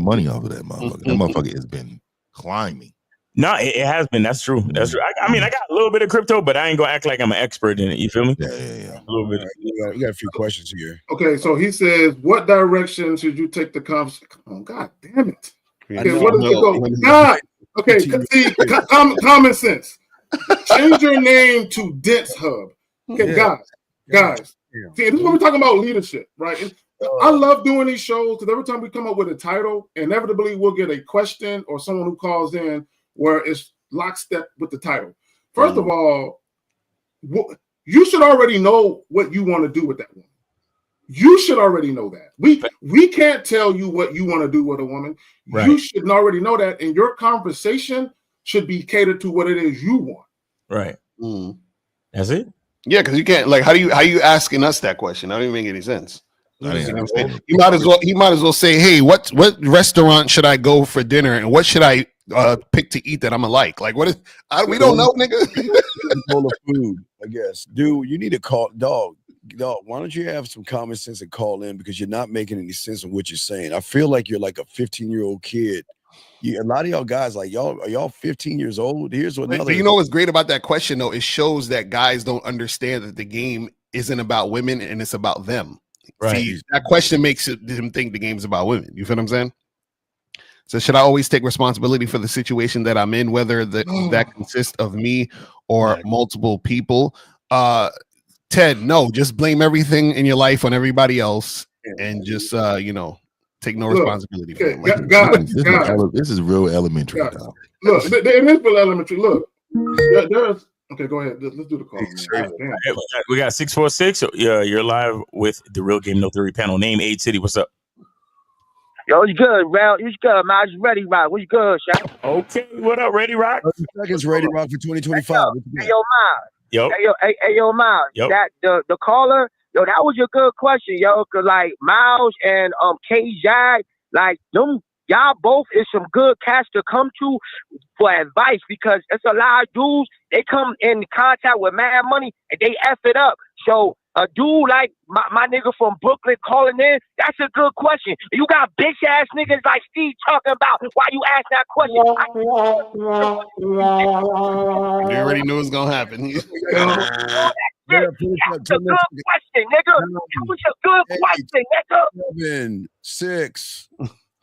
money off of that motherfucker. That motherfucker has been climbing. No, it has been. That's true. That's true. I mean, I got a little bit of crypto, but I ain't gonna act like I'm an expert in it. You feel me? Yeah. A little bit. We got a few questions here. Okay, so he says, what direction should you take the conversation? Oh, God damn it. Okay, what does it go? God. Okay, see, common sense. Change your name to Dense Hub. Okay, guys. See, this is what we're talking about leadership, right? And I love doing these shows because every time we come up with a title, inevitably we'll get a question or someone who calls in where it's lockstep with the title. First of all, you should already know what you want to do with that woman. You should already know that. We can't tell you what you want to do with a woman. Right. You should already know that, and your conversation should be catered to what it is you want. Right. That's it. Yeah, because you can't how you asking us that question? That don't even make any sense. You might as well say, hey, what restaurant should I go for dinner, and what should I pick to eat that I'm like? Like what is we don't know, nigga. Full of food, I guess. Dude, you need to call dog. Why don't you have some common sense and call in because you're not making any sense of what you're saying. I feel like you're like a 15-year-old kid. A lot of y'all guys are y'all 15 years old? Here's what another. You know what's great about that question though? It shows that guys don't understand that the game isn't about women and it's about them. Right. See, that question makes them think the game's about women. You feel what I'm saying? So should I always take responsibility for the situation that I'm in, whether that consists of me or multiple people? Ted, no, just blame everything in your life on everybody else and just take no responsibility for it. This is real elementary. Look, it is real elementary. Look, there's okay. Go ahead. Let's do the call. We got 646. You're live with the Real Game No Theory panel. Name, age, city. What's up? Yo, you good, Ralph? You good, man? You ready, Rock? What you good, Shaq? Okay, what up, Ready Rock? 30 seconds, Ready Rock for 2025. Hey, yo, Miles. Yo. Hey, yo, Miles. Yep. That the caller, yo, that was a good question, yo. Cause like Miles and K Jack, Like them, y'all both is some good cats to come to for advice, because it's a lot of dudes, they come in contact with mad money and they F it up. So a dude like my nigga from Brooklyn calling in, that's a good question. You got bitch ass niggas like Steve talking about why you ask that question. You already knew it was gonna happen. That's a good question, nigga. That was a good question, nigga. 7, 6,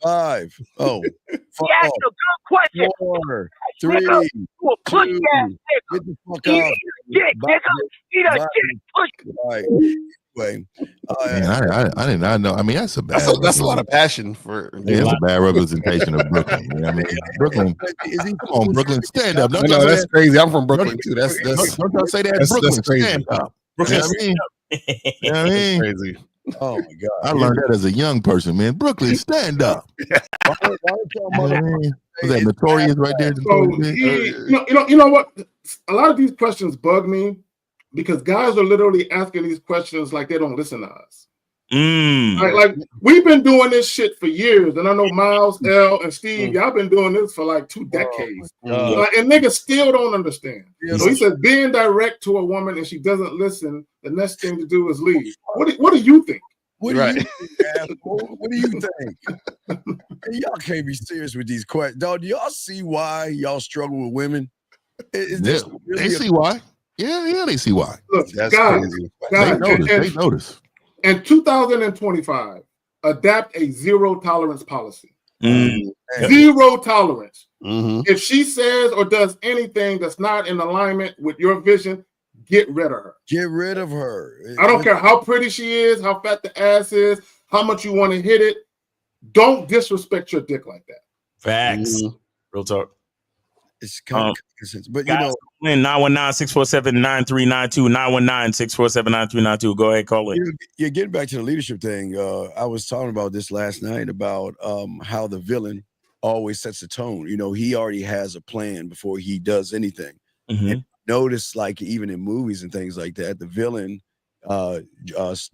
5. Oh, He asked a good question. 4, 3, nigga, you a pussy 2. ass nigga. Get the fuck Eat off. dick, nigga. Eat a dick, pussy. Right. Anyway, Man, I did not know. I mean, that's a bad. That's a lot of passion for. Yeah, that's a bad representation of Brooklyn. You know what I mean, Brooklyn. Come on, Brooklyn, stand up. Don't No, y'all that's say crazy. I'm from Brooklyn too. Don't y'all say that. Brooklyn, crazy. stand up. You know what I mean? You know what I mean? Crazy. Oh my God! I learned that as a young person, man. Brooklyn, stand up. Why Was that Notorious right there? So you know what? A lot of these questions bug me because guys are literally asking these questions like they don't listen to us. Like we've been doing this shit for years, and I know Miles, L, and Steve, y'all been doing this for like 2 decades, and niggas still don't understand. So he said, being direct to a woman and she doesn't listen, the next thing to do is leave. What do you think? What do you think, asshole? What do you think? Hey, y'all can't be serious with these questions. Dog, do y'all see why y'all struggle with women? They see why. Yeah, they see why. Look, That's guys, crazy. They notice. In 2025, adapt a zero tolerance policy. Zero tolerance. If she says or does anything that's not in alignment with your vision, get rid of her. Get rid of her. I don't care how pretty she is, how fat the ass is, how much you want to hit it. Don't disrespect your dick like that. Facts. Real talk. It's kind of but you guys, know, 919-647-9392, 919-647-9392. Go ahead, call it. You're getting back to the leadership thing. I was talking about this last night about how the villain always sets the tone. You know, he already has a plan before he does anything. And notice, like even in movies and things like that, the villain drives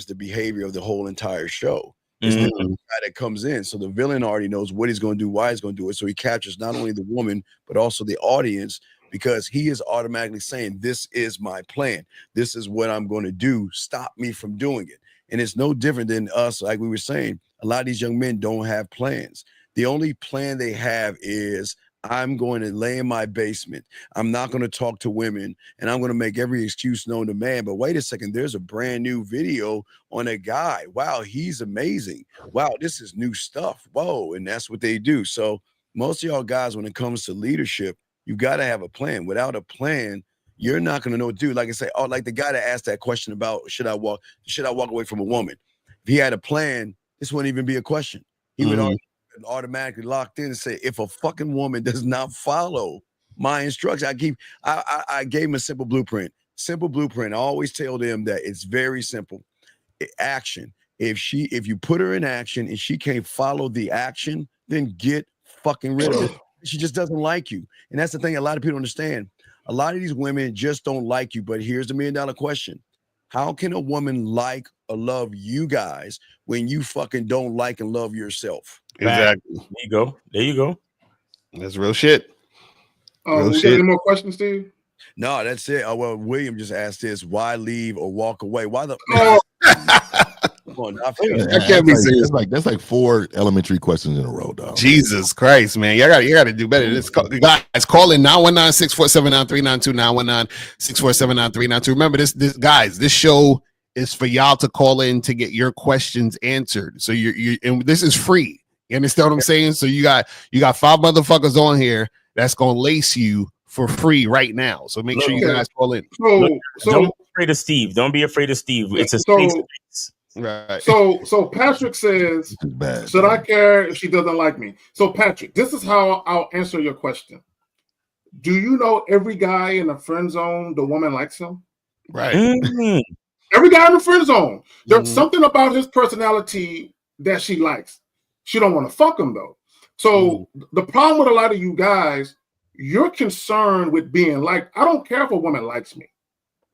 the behavior of the whole entire show. It's the guy that comes in. So the villain already knows what he's going to do, why he's going to do it. So he captures not only the woman, but also the audience, because he is automatically saying, this is my plan. This is what I'm going to do. Stop me from doing it. And it's no different than us. Like we were saying, a lot of these young men don't have plans. The only plan they have is, I'm going to lay in my basement. I'm not going to talk to women, and I'm going to make every excuse known to man. But wait a second, there's a brand new video on a guy. Wow, he's amazing. Wow, this is new stuff. Whoa, and that's what they do. So most of y'all guys, when it comes to leadership, you got to have a plan. Without a plan, you're not going to know what to do. Like I say, like the guy that asked that question about should I walk away from a woman? If he had a plan, this wouldn't even be a question. He would automatically locked in and say, if a fucking woman does not follow my instructions, I gave him a simple blueprint. I always tell them that it's very simple. Action. If you put her in action and she can't follow the action, then get fucking rid of her. She just doesn't like you. And that's the thing a lot of people understand. A lot of these women just don't like you. But here's the $1 million question. How can a woman like or love you guys when you fucking don't like and love yourself? Exactly. There you go. That's real shit. We got any more questions, Steve? No, that's it. Oh, well, William just asked this: why leave or walk away? Why the? Come on, I can't be serious. That's like 4 elementary questions in a row, dog. Jesus Christ, man. You got to do better. This guys, call in 919-647-9392, 919-647-9392. Remember this show is for y'all to call in to get your questions answered. So and this is free. You understand what I'm saying? So you got 5 motherfuckers on here that's gonna lace you for free right now. So make sure you guys call in. So don't be afraid of Steve. Don't be afraid of Steve. It's a space. Right. So Patrick says, should I care if she doesn't like me? So Patrick, this is how I'll answer your question. Do you know every guy in the friend zone, the woman likes him? Right. Every guy in the friend zone. There's something about his personality that she likes. She don't want to fuck him though. So the problem with a lot of you guys, you're concerned with being liked. I don't care if a woman likes me.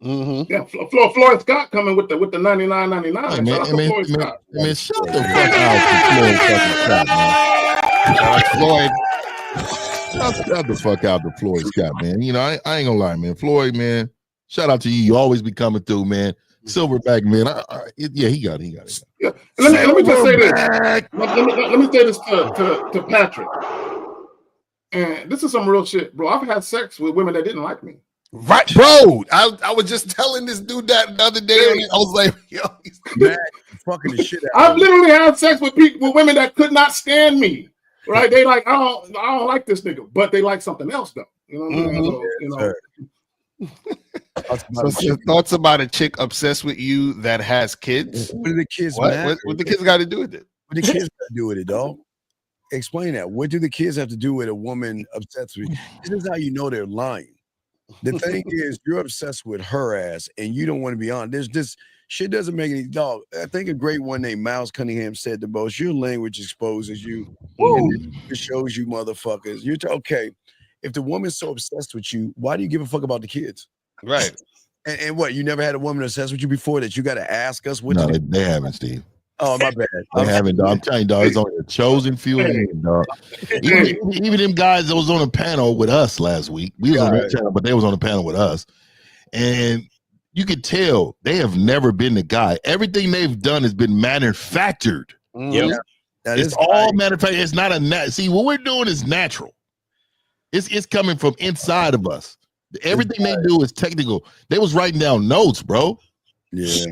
Mm-hmm. Yeah, Floyd Scott coming with the 99.99. Hey, Shout out to Floyd Scott. Man, shut the fuck out to Floyd fucking Scott, man. Shout out to Floyd. Shout the fuck out to Floyd Scott, man. You know, I ain't gonna lie, man. Floyd, man, shout out to you. You always be coming through, man. Silverback, man. Yeah, he got it. Yeah. Let me just say this. Let me say this to Patrick. And this is some real shit, bro. I've had sex with women that didn't like me. Right, bro. I was just telling this dude that the other day. I was like, yo, he's fucking the shit out. I've literally had sex with women that could not stand me. Right? They like, I don't like this nigga, but they like something else though. You know what I mean? So your thoughts about a chick obsessed with you that has kids? What do the kids What the kids got to do with it? What do the kids got to do with it, dog? Explain that. What do the kids have to do with a woman obsessed with you? This is how you know they're lying. The thing is, you're obsessed with her ass, and you don't want to be on. There's this shit doesn't make any dog. I think a great one named Miles Cunningham said the most. Your language exposes you. And it shows you motherfuckers. You're okay. If the woman's so obsessed with you, why do you give a fuck about the kids? Right. And what? You never had a woman obsessed with you before that you got to ask us what? No, they haven't, Steve. Oh, my bad. They haven't, dog. I'm telling you, dog. It's only a chosen few of them, dog. Even them guys that was on a panel with us last week. We was on their channel, but they was on a panel with us. And you could tell they have never been the guy. Everything they've done has been manufactured. Yep. It's all manufactured. It's not a see, what we're doing is natural. It's coming from inside of us. Everything they do is technical. They was writing down notes, bro. Yeah,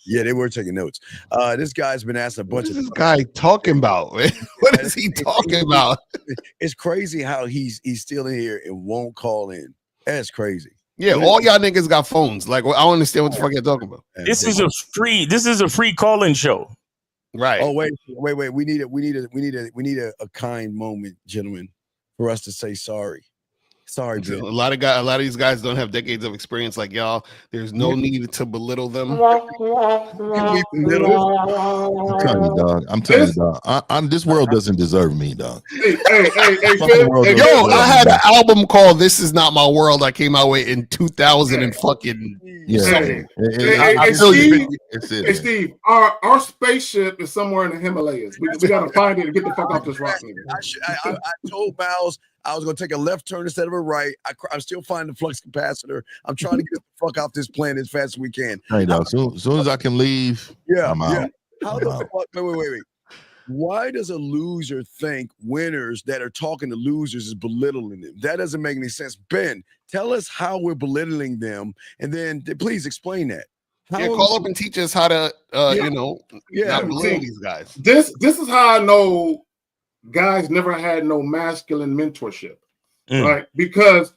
they were taking notes. This guy's been asked a bunch of this guy talking about, man? What is he talking about? It's crazy how he's still in here and won't call in. That's crazy. Yeah, all y'all niggas got phones. Like, I don't understand what the fuck you're talking about. This is a free call-in show. Right. Oh, wait. We need a kind moment, gentlemen, for us to say sorry. Sorry, Bill. A lot of these guys don't have decades of experience like y'all. There's no need to belittle them. I'm telling you, dog. This world doesn't deserve me, dog. Yo, I had an album called "This Is Not My World." I came out with in 2000 and fucking. Hey, Steve, our spaceship is somewhere in the Himalayas. We gotta find it and get the fuck off this rock. I told Miles I was gonna take a left turn instead of a right. I'm still finding the flux capacitor. I'm trying to get the fuck off this planet as fast as we can. Hey, dog. As soon as I can leave, I'm out. How the fuck? Wait. Why does a loser think winners that are talking to losers is belittling them? That doesn't make any sense. Ben, tell us how we're belittling them, and then please explain that. Call up and teach us how to, not belittle these guys. This is how I know guys never had no masculine mentorship, right? Because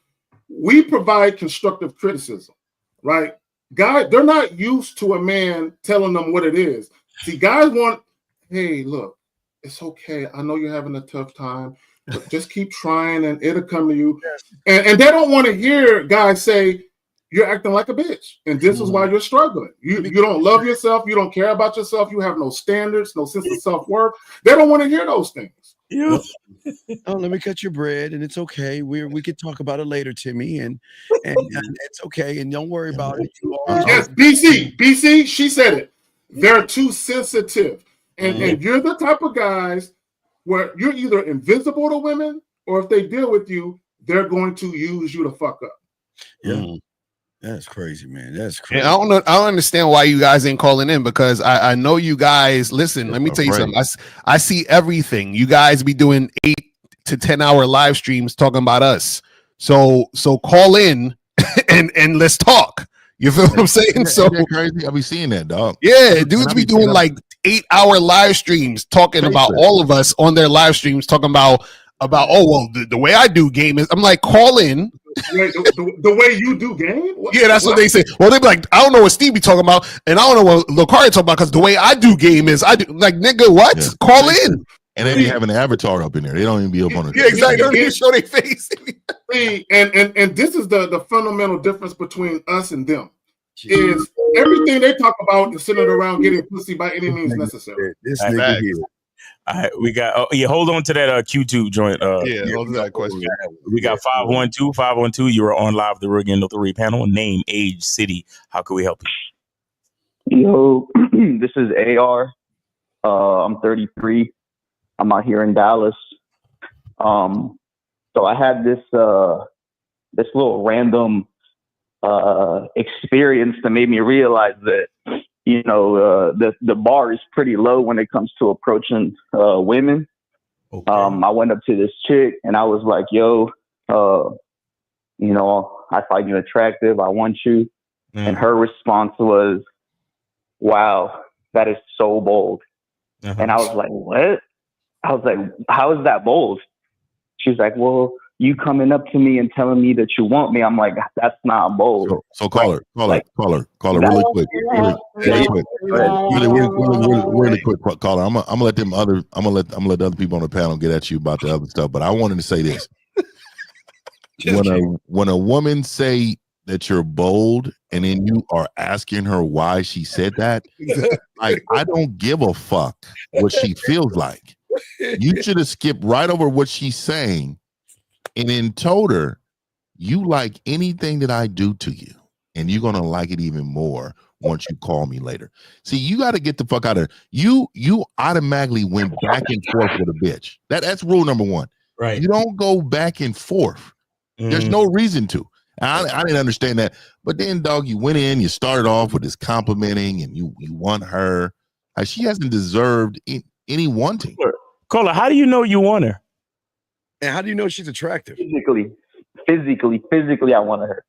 we provide constructive criticism, right? Guys, they're not used to a man telling them what it is. See, guys want, hey, look, it's okay. I know you're having a tough time, but just keep trying and it'll come to you. And they don't want to hear guys say, you're acting like a bitch. And this is why you're struggling. You don't love yourself. You don't care about yourself. You have no standards, no sense of self-worth. They don't want to hear those things. Oh, let me cut your bread, and it's okay. We could talk about it later, Timmy, and it's okay, and don't worry about it. Yes, BC, she said it. They're too sensitive, and you're the type of guys where you're either invisible to women, or if they deal with you, they're going to use you to fuck up. Yeah. That's crazy, man. That's crazy. And I don't understand why you guys ain't calling in, because I know you guys. Listen, let me tell you something. I see everything. You guys be doing 8 to 10 hour live streams talking about us. So call in and let's talk. You feel what I'm saying? So crazy. I be seeing that, dog. Yeah, dudes be doing like 8 hour live streams talking about all of us on their live streams, talking about the way I do game is. I'm like, call in. The way you do game? Yeah, that's what they say. Well, they be like, I don't know what Steve be talking about, and I don't know what Lucari talking about, because the way I do game is, I do like, nigga, what? Yeah. Call in. And they be having an avatar up in there. They don't even be up on it. Yeah, exactly. They don't even show their face. See, and this is the fundamental difference between us and them. Is everything they talk about is centered around getting pussy by any means necessary. This nigga here. All right, we got. Oh, yeah, hold on to that Q2 joint. Yeah, hold on to that question. We got 512. You are on live the Rugged No 3 panel. Name, age, city. How can we help you? Yo, this is AR. I'm 33. I'm out here in Dallas. So I had this little random experience that made me realize that the bar is pretty low when it comes to approaching women. Okay. I went up to this chick and I was like, "Yo, I find you attractive. I want you." And her response was, "Wow, that is so bold." And I was like, "What?" I was like, "How is that bold?" She's like, "Well, you coming up to me and telling me that you want me." I'm like, "That's not bold." So call her really quick. Really quick, caller. I'm gonna let the other people on the panel get at you about the other stuff. But I wanted to say this: when a woman say that you're bold, and then you are asking her why she said that, like, I don't give a fuck what she feels like. You should have skipped right over what she's saying and then told her, you like anything that I do to you, and you're gonna like it even more once you call me later. See, you got to get the fuck out of you. You automatically went back and forth with a bitch. That's rule number one. Right. You don't go back and forth. There's no reason to. I didn't understand that. But then, dog, you went in, you started off with this complimenting, and you want her. She hasn't deserved any wanting. Cola, how do you know you want her? And how do you know she's attractive? Physically, I wanted her.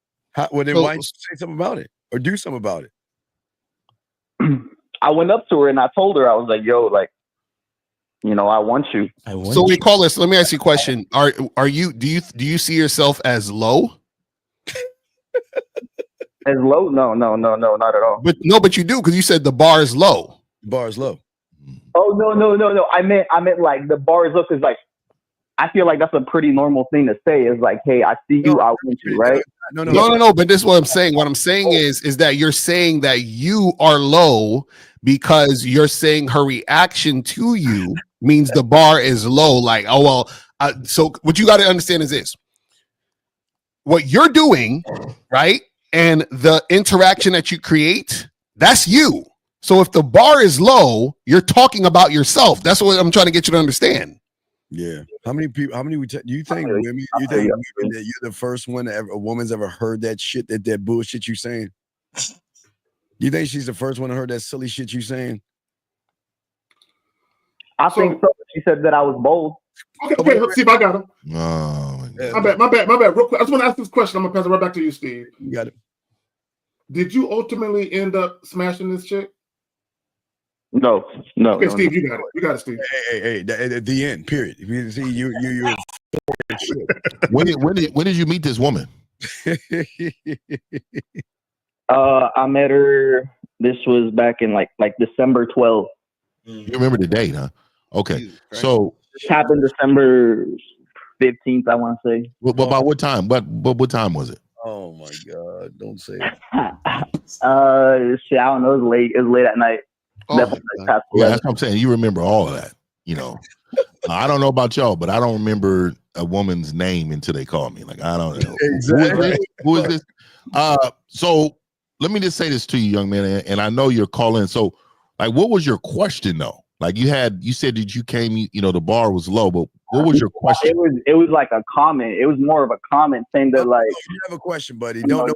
Well, then why didn't you say something about it or do something about it? I went up to her and I told her, I was like, "Yo, like, I want you." So we call this. Let me ask you a question. Are you? Do you see yourself as low? As low? No, not at all. But you do, because you said the bar is low. The bar is low. Oh no. I meant like the bar is low, because like I feel like that's a pretty normal thing to say. Is like, "Hey, I see you, I want you," right? No. But this is what I'm saying. What I'm saying is that you're saying that you are low because you're saying her reaction to you means the bar is low. Like, oh well. So what you got to understand is this: what you're doing, right, and the interaction that you create, that's you. So if the bar is low, you're talking about yourself. That's what I'm trying to get you to understand. Yeah. How many people? Do you think women? You think women that you're the first one that a woman's ever heard that shit, that bullshit you saying? You think she's the first one to heard that silly shit you saying? I think so. She said that I was bold. Okay, let's see if I got him. Oh, my bad. Real quick, I just want to ask this question. I'm gonna pass it right back to you, Steve. You got it. Did you ultimately end up smashing this chick? No. Okay, Steve, you got it. You got it, Steve. Hey, at the end, period. If you see you when did you meet this woman? I met her. This was back in like December 12th. You remember the date, huh? Okay, so this happened December 15th, I want to say. Well, by what time? What time was it? Oh my God! Don't say it. Shit, I don't know. It was late at night. Yeah, that's what I'm saying. You remember all of that, I don't know about y'all, but I don't remember a woman's name until they call me. Like, I don't know. Exactly. Who is this? So let me just say this to you, young man, and I know you're calling. So, like, what was your question though? Like, you said that you came, the bar was low, but what was your question? It was like a comment. It was more of a comment saying that, like, you have a question, buddy. Don't worry.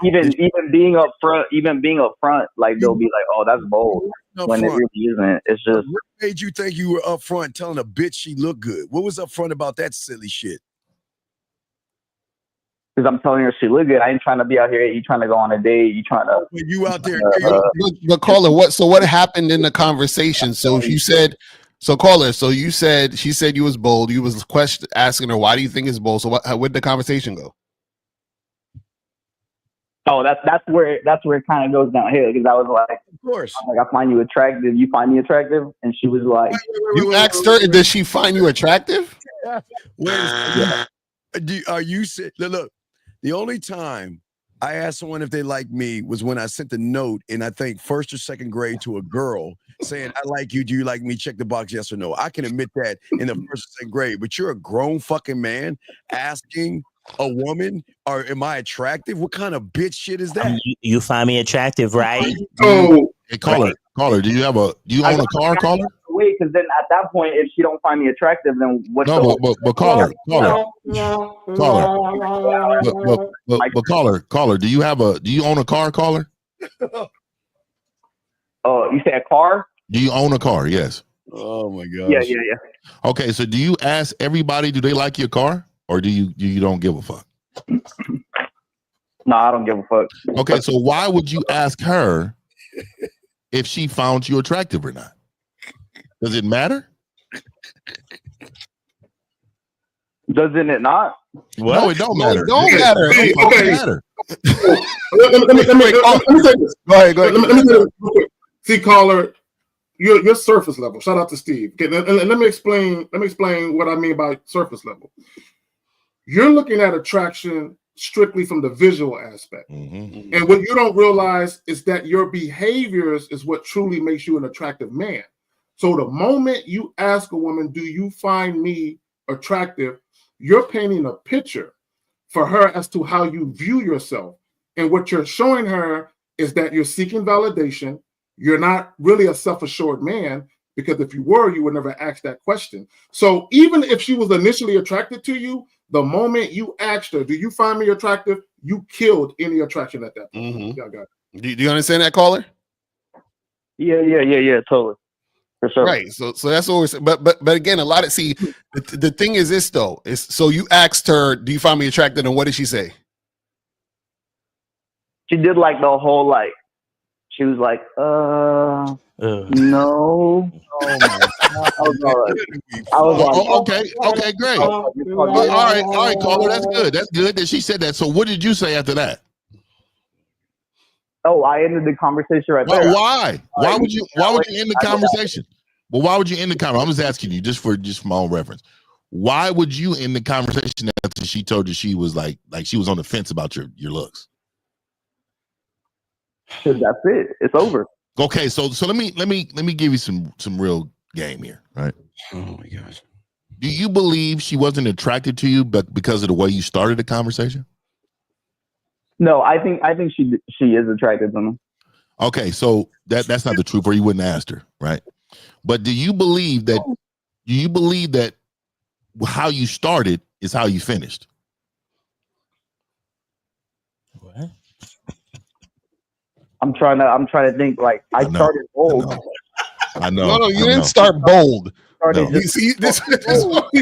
Even being up front, like, they'll be like, "Oh, that's bold," when it really isn't. It's just, what made you think you were up front telling a bitch she looked good? What was up front about that silly shit? Because I'm telling her she look good. I ain't trying to be out here. You trying to go on a date? You trying to? You out there? But caller, what happened in the conversation? So if you said, caller, so you said she said you was bold. You was asking her, why do you think it's bold? So where'd the conversation go? Oh, that's where it kind of goes downhill, because I was like, of course, I find you attractive. You find me attractive, and she was like, you asked her, does she find you attractive? Are you look? The only time I asked someone if they like me was when I sent a note in, I think, 1st or 2nd grade to a girl saying, I like you. Do you like me? Check the box, yes or no. I can admit that in the 1st or 2nd grade, but you're a grown fucking man asking a woman, or am I attractive? What kind of bitch shit is that? You find me attractive, right? Hey, caller, do you own a car, caller? Wait, because then at that point, if she don't find me attractive, then what's No, but caller, do you own a car, caller? Oh, you say a car? Do you own a car? Yes. Oh my gosh. Yeah. Okay, so do you ask everybody, do they like your car, or do you don't give a fuck? No, I don't give a fuck. Okay, so why would you ask her if she found you attractive or not? Does it matter? Doesn't it not? What? No, it don't matter. It don't matter. It don't matter. Let me say this. Go ahead. Let me say this real quick. See, caller, you're surface level. Shout out to Steve. Okay, let me explain what I mean by surface level. You're looking at attraction strictly from the visual aspect. Mm-hmm. And what you don't realize is that your behaviors is what truly makes you an attractive man. So the moment you ask a woman, do you find me attractive? You're painting a picture for her as to how you view yourself. And what you're showing her is that you're seeking validation. You're not really a self-assured man, because if you were, you would never ask that question. So even if she was initially attracted to you, the moment you asked her, do you find me attractive? You killed any attraction at that point. Mm-hmm. Y'all got it. Do you understand that, caller? Yeah, totally. For sure. Right. So that's what we're saying. But again, a lot of the thing is this though, is so you asked her, do you find me attractive? And what did she say? She did like the whole she was like, no. Oh my God. I was like, okay, great. All right, caller, that's good. That's good that she said that. So what did you say after that? Oh, I ended the conversation right there. Well, why? Why would you end the conversation? Well, why would you end the conversation? I'm just asking you, just for my own reference. Why would you end the conversation after she told you she was like she was on the fence about your looks? That's it. It's over. Okay, so let me give you some real game here, right? Oh my gosh. Do you believe she wasn't attracted to you, but because of the way you started the conversation? No, I think she is attracted to me. Okay, so that's not the truth, or you wouldn't ask her, right? But do you believe that? Do you believe that how you started is how you finished? What? I'm trying to think. Like I started bold. I know. No, you didn't start bold. No. You see this. let me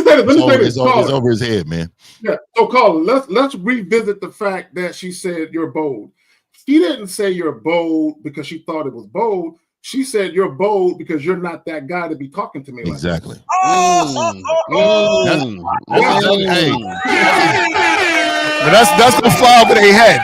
say this. It's over his head, man. Yeah. So, Carl, let's revisit the fact that she said you're bold. She didn't say you're bold because she thought it was bold. She said you're bold because you're not that guy to be talking to me. Exactly. Like But that's gonna fly over their head.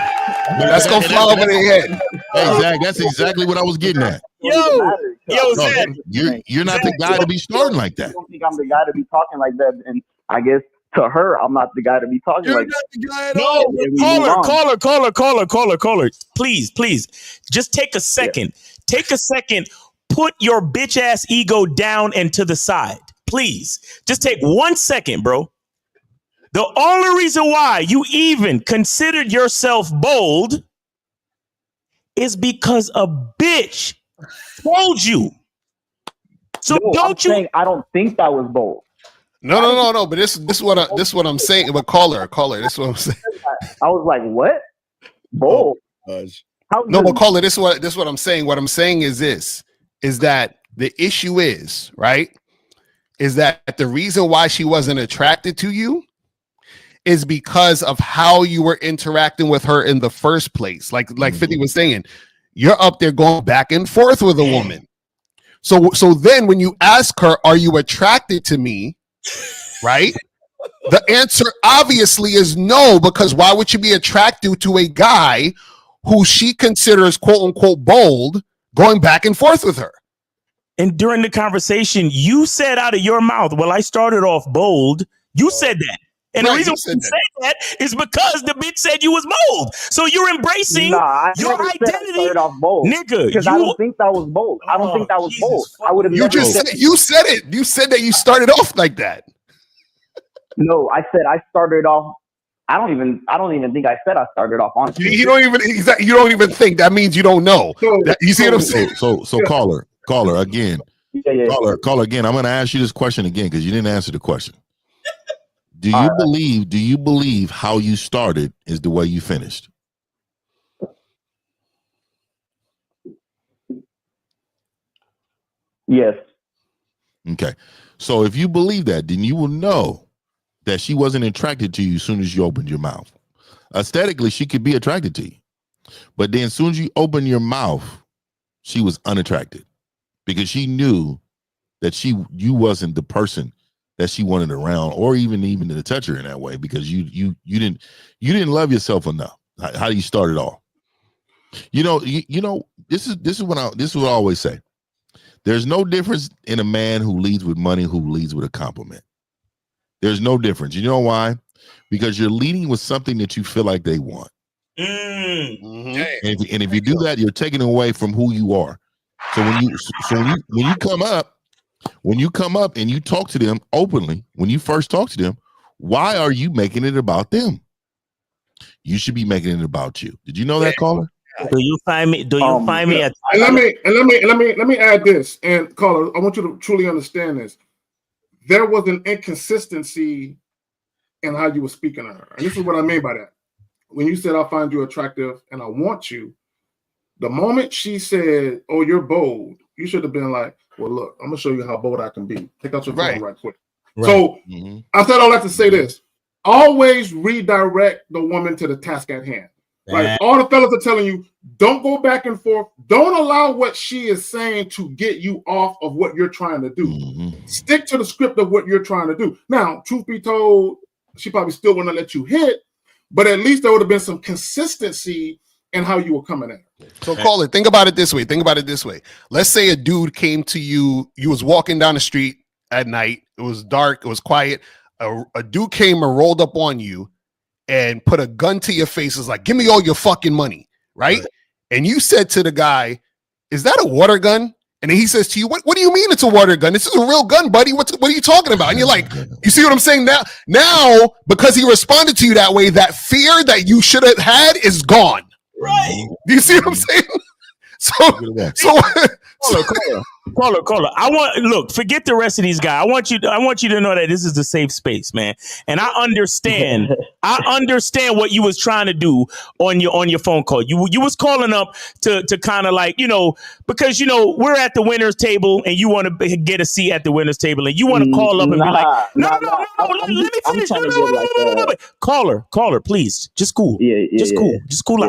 That's gonna fly over their head. Hey, Zach, that's exactly what I was getting at. Zach. You're not the guy to be starting like that. I don't think I'm the guy to be talking like that, and I guess to her, I'm not the guy to be talking like that. No, caller. Please, just take a second. Yeah. Take a second. Put your bitch ass ego down and to the side. Please, just take 1 second, bro. The only reason why you even considered yourself bold is because a bitch told you. So I don't think that was bold. No. But this is what I'm saying. But caller. This is what I'm saying. I was like, what? Bold. No, but caller. This is what I'm saying. What I'm saying is that the issue is that the reason why she wasn't attracted to you is because of how you were interacting with her in the first place. Like 50 was saying, you're up there going back and forth with a woman. So then when you ask her, are you attracted to me? Right? The answer obviously is no, because why would you be attracted to a guy who she considers quote unquote bold going back and forth with her? And during the conversation, you said out of your mouth, well, I started off bold. You said that. And the reason you said that is because the bitch said you was bold. So you're embracing your identity. Started off bold, nigga. Because I don't think that was bold. I don't think that was bold. I would have. You just said you said it. You said that you started off like that. No, I said I started off. I don't even think I said I started off honestly. You don't even think. That means you don't know. You see what I'm saying? So caller again. Caller again. I'm going to ask you this question again because you didn't answer the question. Do you believe how you started is the way you finished? Yes. Okay. So if you believe that, then you will know that she wasn't attracted to you as soon as you opened your mouth. Aesthetically, she could be attracted to you. But then as soon as you open your mouth, she was unattracted because she knew that you wasn't the person that she wanted around or even to touch her in that way because you didn't love yourself enough. How you started off. This is what I always say. There's no difference in a man who leads with money who leads with a compliment. There's no difference. You know why? Because you're leading with something that you feel like they want. And if you do that, you're taking away from who you are. So when you come up and you talk to them openly, when you first talk to them, why are you making it about them? You should be making it about you. Did you know that, caller? Do you find me? And let me add this. And caller, I want you to truly understand this. There was an inconsistency in how you were speaking to her. And this is what I mean by that. When you said, I find you attractive and I want you, the moment she said, oh, you're bold, you should have been like, well, look, I'm going to show you how bold I can be. Take out your phone right quick. Right. So I said all that to say this. Always redirect the woman to the task at hand. Like all the fellas are telling you, don't go back and forth. Don't allow what she is saying to get you off of what you're trying to do. Stick to the script of what you're trying to do. Now, truth be told, she probably still wouldn't let you hit, but at least there would have been some consistency in how you were coming at her. So caller, think about it this way. Let's say a dude came to you. You was walking down the street at night. It was dark. It was quiet. A dude came and rolled up on you and put a gun to your face, is like, give me all your fucking money, right? And you said to the guy, is that a water gun? And then he says to you, what do you mean it's a water gun? This is a real gun, buddy. What are you talking about? And you're like, you see what I'm saying? Now, because he responded to you that way, that fear that you should have had is gone. Right. Do you see what I'm saying? Caller. Forget the rest of these guys. I want you to know that this is a safe space, man. And I understand what you was trying to do on your phone call. You was calling up to kind of like, because we're at the winner's table and you want to get a seat at the winner's table and you want to call up and be like, no, let me finish. Caller, please, just cool. Just cool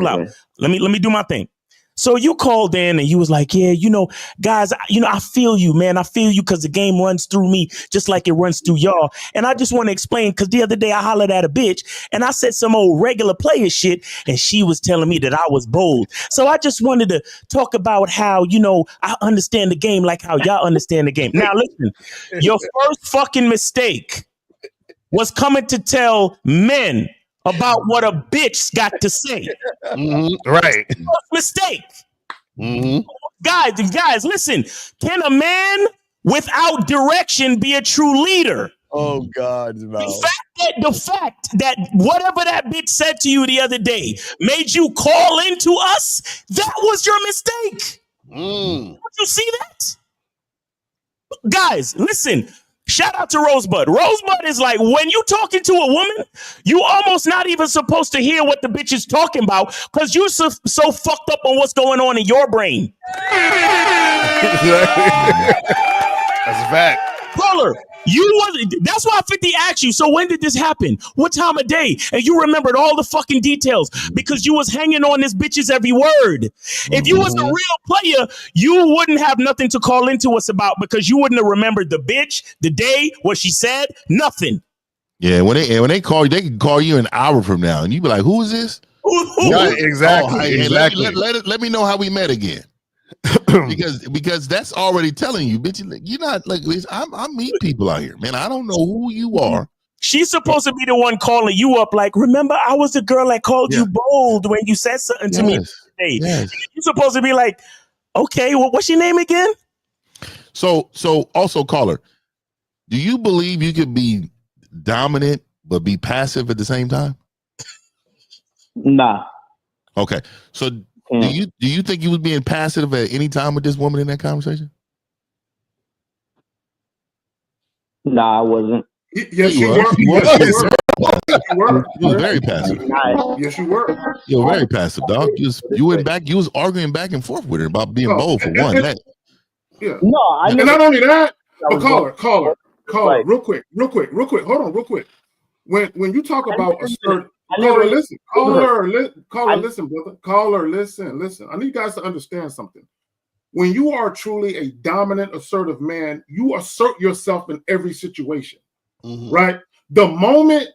out. Let me do my thing. So you called in and you was like, yeah, guys, I feel you, man. I feel you because the game runs through me just like it runs through y'all. And I just want to explain because the other day I hollered at a bitch and I said some old regular player shit and she was telling me that I was bold. So I just wanted to talk about how, I understand the game like how y'all understand the game. Now, listen, your first fucking mistake was coming to tell men about what a bitch got to say. Right. Mistake. Guys, listen. Can a man without direction be a true leader? Oh God, the fact that whatever that bitch said to you the other day made you call into us, that was your mistake. Don't you see that? Guys, listen. Shout out to Rosebud. Rosebud is like, when you talking to a woman, you almost not even supposed to hear what the bitch is talking about because you're so fucked up on what's going on in your brain. That's a fact. Caller, that's why 50 asked you, so when did this happen? What time of day? And you remembered all the fucking details because you was hanging on this bitch's every word. If you was a real player, you wouldn't have nothing to call into us about because you wouldn't have remembered the bitch, the day, what she said, nothing. Yeah, when they call you, they can call you an hour from now and you be like, who is this? Right, exactly. Hey, exactly. Let me know how we met again. because that's already telling you, bitch, you're not like I meet people out here, man. I don't know who you are. She's supposed to be the one calling you up, like, remember, I was the girl that called you bold when you said something to me today. Yes. You're supposed to be like, okay, well, what's your name again? So also, caller, do you believe you could be dominant but be passive at the same time? Nah. Okay. So do you think you was being passive at any time with this woman in that conversation? Nah, I wasn't. Yes, you were. Yes, You were. You was very passive. Yes, you were. You were very passive, dog. You went back. You was arguing back and forth with her about being bold for one. Yeah. No, and not only that, but caller, Like- real quick. Hold on, real quick. When you talk about a certain never- caller, listen, brother. Caller, listen. I need you guys to understand something. When you are truly a dominant, assertive man, you assert yourself in every situation, right? The moment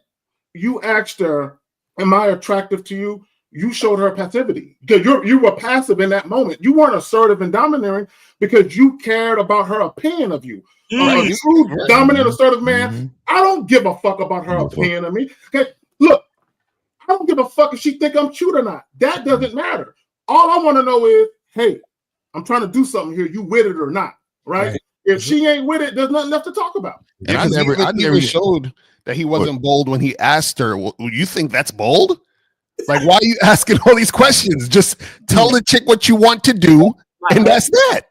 you asked her, "Am I attractive to you?" you showed her passivity because you were passive in that moment. You weren't assertive and domineering because you cared about her opinion of you. A true dominant, assertive man, I don't give a fuck about her opinion of me. Okay, look, I don't give a fuck if she think I'm cute or not. That doesn't matter. All I want to know is, hey, I'm trying to do something here. You with it or not, right? If she ain't with it, there's nothing left to talk about. And I never showed that he wasn't bold when he asked her, well, you think that's bold? Like, why are you asking all these questions? Just tell the chick what you want to do, and that's that.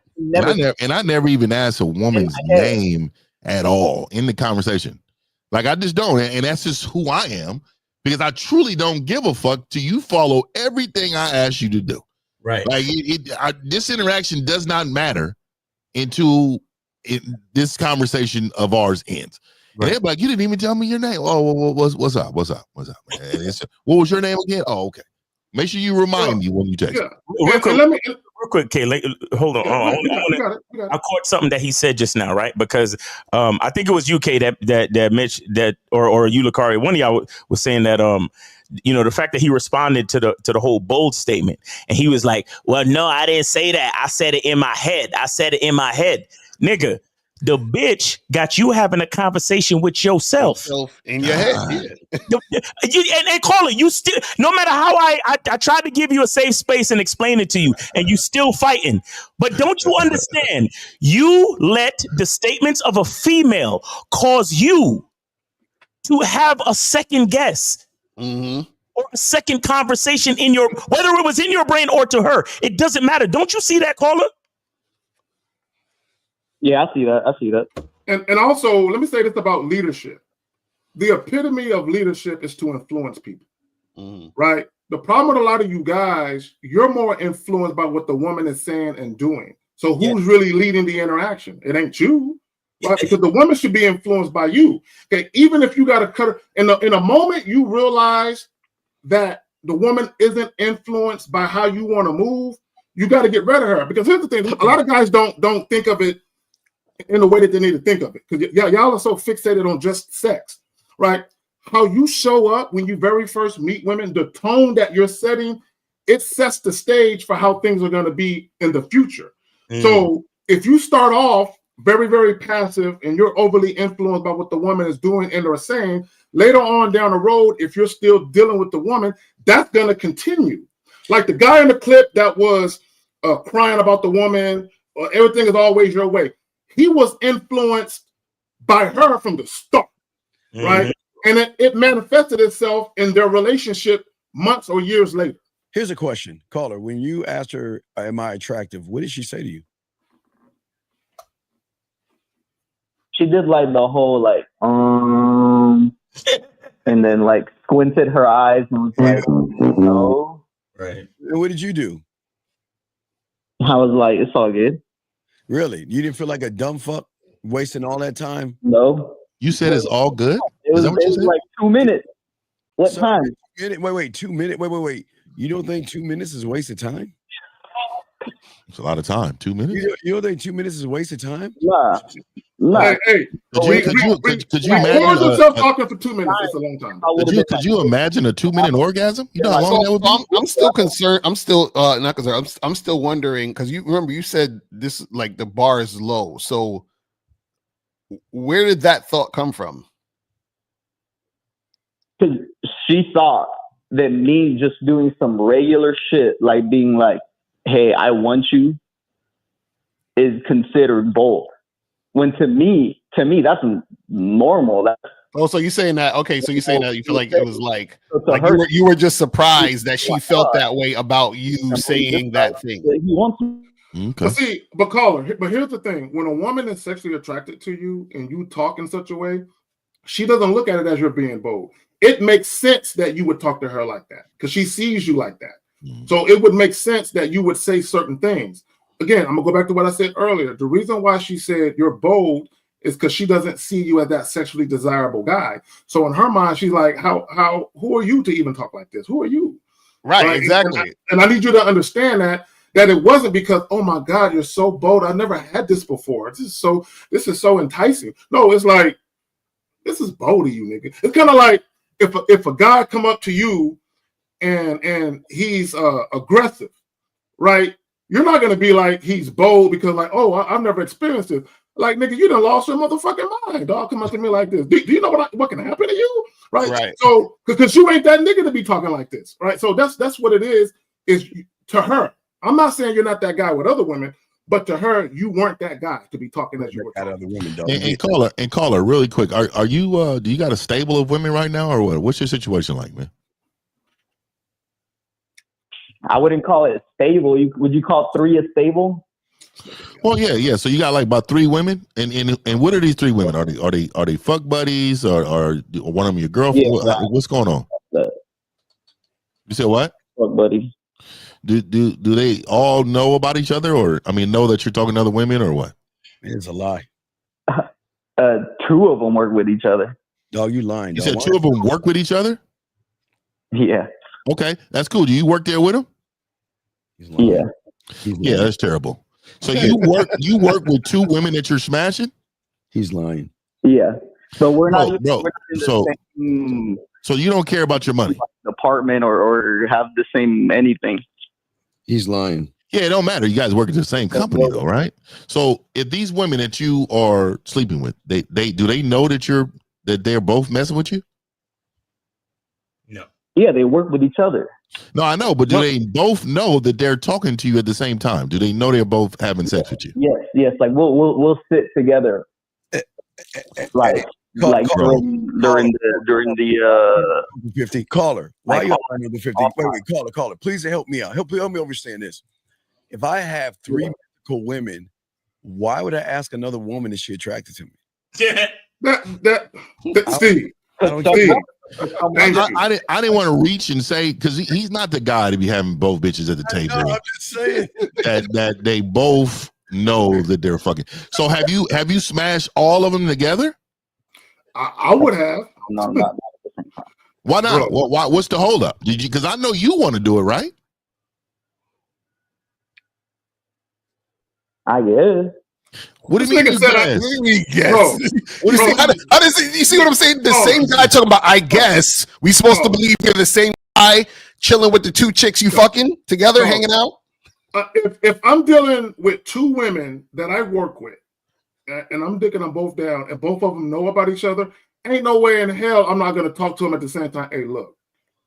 And I never even asked a woman's name at all in the conversation. Like, I just don't. And that's just who I am, because I truly don't give a fuck till you follow everything I ask you to do. Right. Like, this interaction does not matter until this conversation of ours ends. Right. And they're like, you didn't even tell me your name. Oh, what's up? What's up, man? What was your name again? Oh, okay. Make sure you remind me when you text. Real quick, Kay, hold on. I caught something that he said just now, right? Because I think it was UK that Mitch or you, Lakari, one of y'all was saying that the fact that he responded to the whole bold statement, and he was like, well, no, I didn't say that. I said it in my head. Nigga. The bitch got you having a conversation with yourself in your head. And call it. You still, no matter how I tried to give you a safe space and explain it to you, and you still fighting. But don't you understand? You let the statements of a female cause you to have a second guess. Or a second conversation whether it was in your brain or to her. It doesn't matter. Don't you see that, caller? Yeah, I see that. And also, let me say this about leadership. The epitome of leadership is to influence people, right? The problem with a lot of you guys, you're more influenced by what the woman is saying and doing. So who's really leading the interaction? It ain't you, right? Because the woman should be influenced by you. Okay, even if you got to cut her in a moment, you realize that the woman isn't influenced by how you want to move. You got to get rid of her, because here's the thing: a lot of guys don't think of it in the way that they need to think of it, because y'all are so fixated on just sex, right? How you show up when you very first meet women, the tone that you're setting, it sets the stage for how things are going to be in the future. So if you start off very, very passive and you're overly influenced by what the woman is doing and or saying, later on down the road, if you're still dealing with the woman, that's going to continue. Like the guy in the clip that was crying about the woman, everything is always your way. He was influenced by her from the start, right? And it manifested itself in their relationship months or years later. Here's a question, caller. When you asked her, am I attractive? What did she say to you? She did like the whole and then like squinted her eyes and was like, no. Right. And what did you do? I was like, it's all good. Really? You didn't feel like a dumb fuck wasting all that time? No. You said it's all good? It was like 2 minutes. What time? Wait, 2 minutes. Wait. You don't think 2 minutes is a waste of time? It's a lot of time. 2 minutes? You don't think 2 minutes is a waste of time? Nah. Hey, could you imagine yourself talking for 2 minutes? It's a long time. Could you imagine a 2 minute orgasm? You know how long that would be? I'm still concerned. I'm still not concerned. I'm still wondering, because you remember you said this, like the bar is low. So where did that thought come from? Because she thought that me just doing some regular shit, like being like, hey, I want you, is considered bold. When to me, that's normal. That's so you're saying that? Okay, so you're saying that you feel like it was like her, you were just surprised that she felt that way about you saying that thing. He wants me. Okay. But caller, but here's the thing: when a woman is sexually attracted to you and you talk in such a way, she doesn't look at it as you're being bold. It makes sense that you would talk to her like that because she sees you like that. So it would make sense that you would say certain things. Again, I'm gonna go back to what I said earlier. The reason why she said you're bold is because she doesn't see you as that sexually desirable guy. So in her mind, she's like, who are you to even talk like this? Who are you? Right? Exactly. And I need you to understand that it wasn't because, oh my God, you're so bold. I never had this before. This is so enticing. No, it's like, this is bold of you, nigga. It's kind of like if a guy come up to you and he's aggressive, right? You're not gonna be like he's bold because like, oh, I've never experienced it. Like, nigga, you done lost your motherfucking mind, dog. Come up to me like this. Do you know what can happen to you? Right. So because you ain't that nigga to be talking like this, right? So that's what it is to her. I'm not saying you're not that guy with other women, but to her, you weren't that guy to be talking as you were talking. Other women, dog. And caller, really quick. Are you do you got a stable of women right now or what? What's your situation like, man? I wouldn't call it stable. Would you call 3 a stable? Well, yeah. So you got like about 3 women, and what are these 3 women? Are they fuck buddies or one of them your girlfriend? Yeah, What's going on? You said what? Fuck buddies. Do they all know about each other, or know that you're talking to other women, or what? It's a lie. 2 of them work with each other. Dog, you lying. You said 2 of them work with each other? Yeah. Okay, that's cool. Do you work there with them? Yeah. Yeah, that's terrible. So you work with 2 women that you're smashing? He's lying. Yeah. So we're not even bro. we're not in the same So you don't care about your money? Department or have the same anything. He's lying. Yeah, it don't matter. You guys work at the same company though, right? So if these women that you are sleeping with, they do they know that they're both messing with you? No. Yeah, they work with each other. No, I know, but do they both know that they're talking to you at the same time? Do they know they're both having sex with you? Yes. Like we'll sit together. Like during the 50 caller. Why you on number 50? Wait, caller. Please help me out. Help me understand this. If I have 3 mythical women, why would I ask another woman if she attracted to me? Steve. I didn't want to reach and say because he's not the guy to be having both bitches at the table. I'm just saying that they both know that they're fucking. So have you smashed all of them together? I would have. No, not at the same time. Why not? What's the holdup? Did you? Because I know you want to do it, right? I guess. What do you mean? You see what I'm saying? The same guy talking about. I guess we supposed to believe you're the same guy chilling with the 2 chicks you fucking together, hanging out. If I'm dealing with 2 women that I work with, and I'm dicking them both down, and both of them know about each other, ain't no way in hell I'm not going to talk to them at the same time. Hey, look,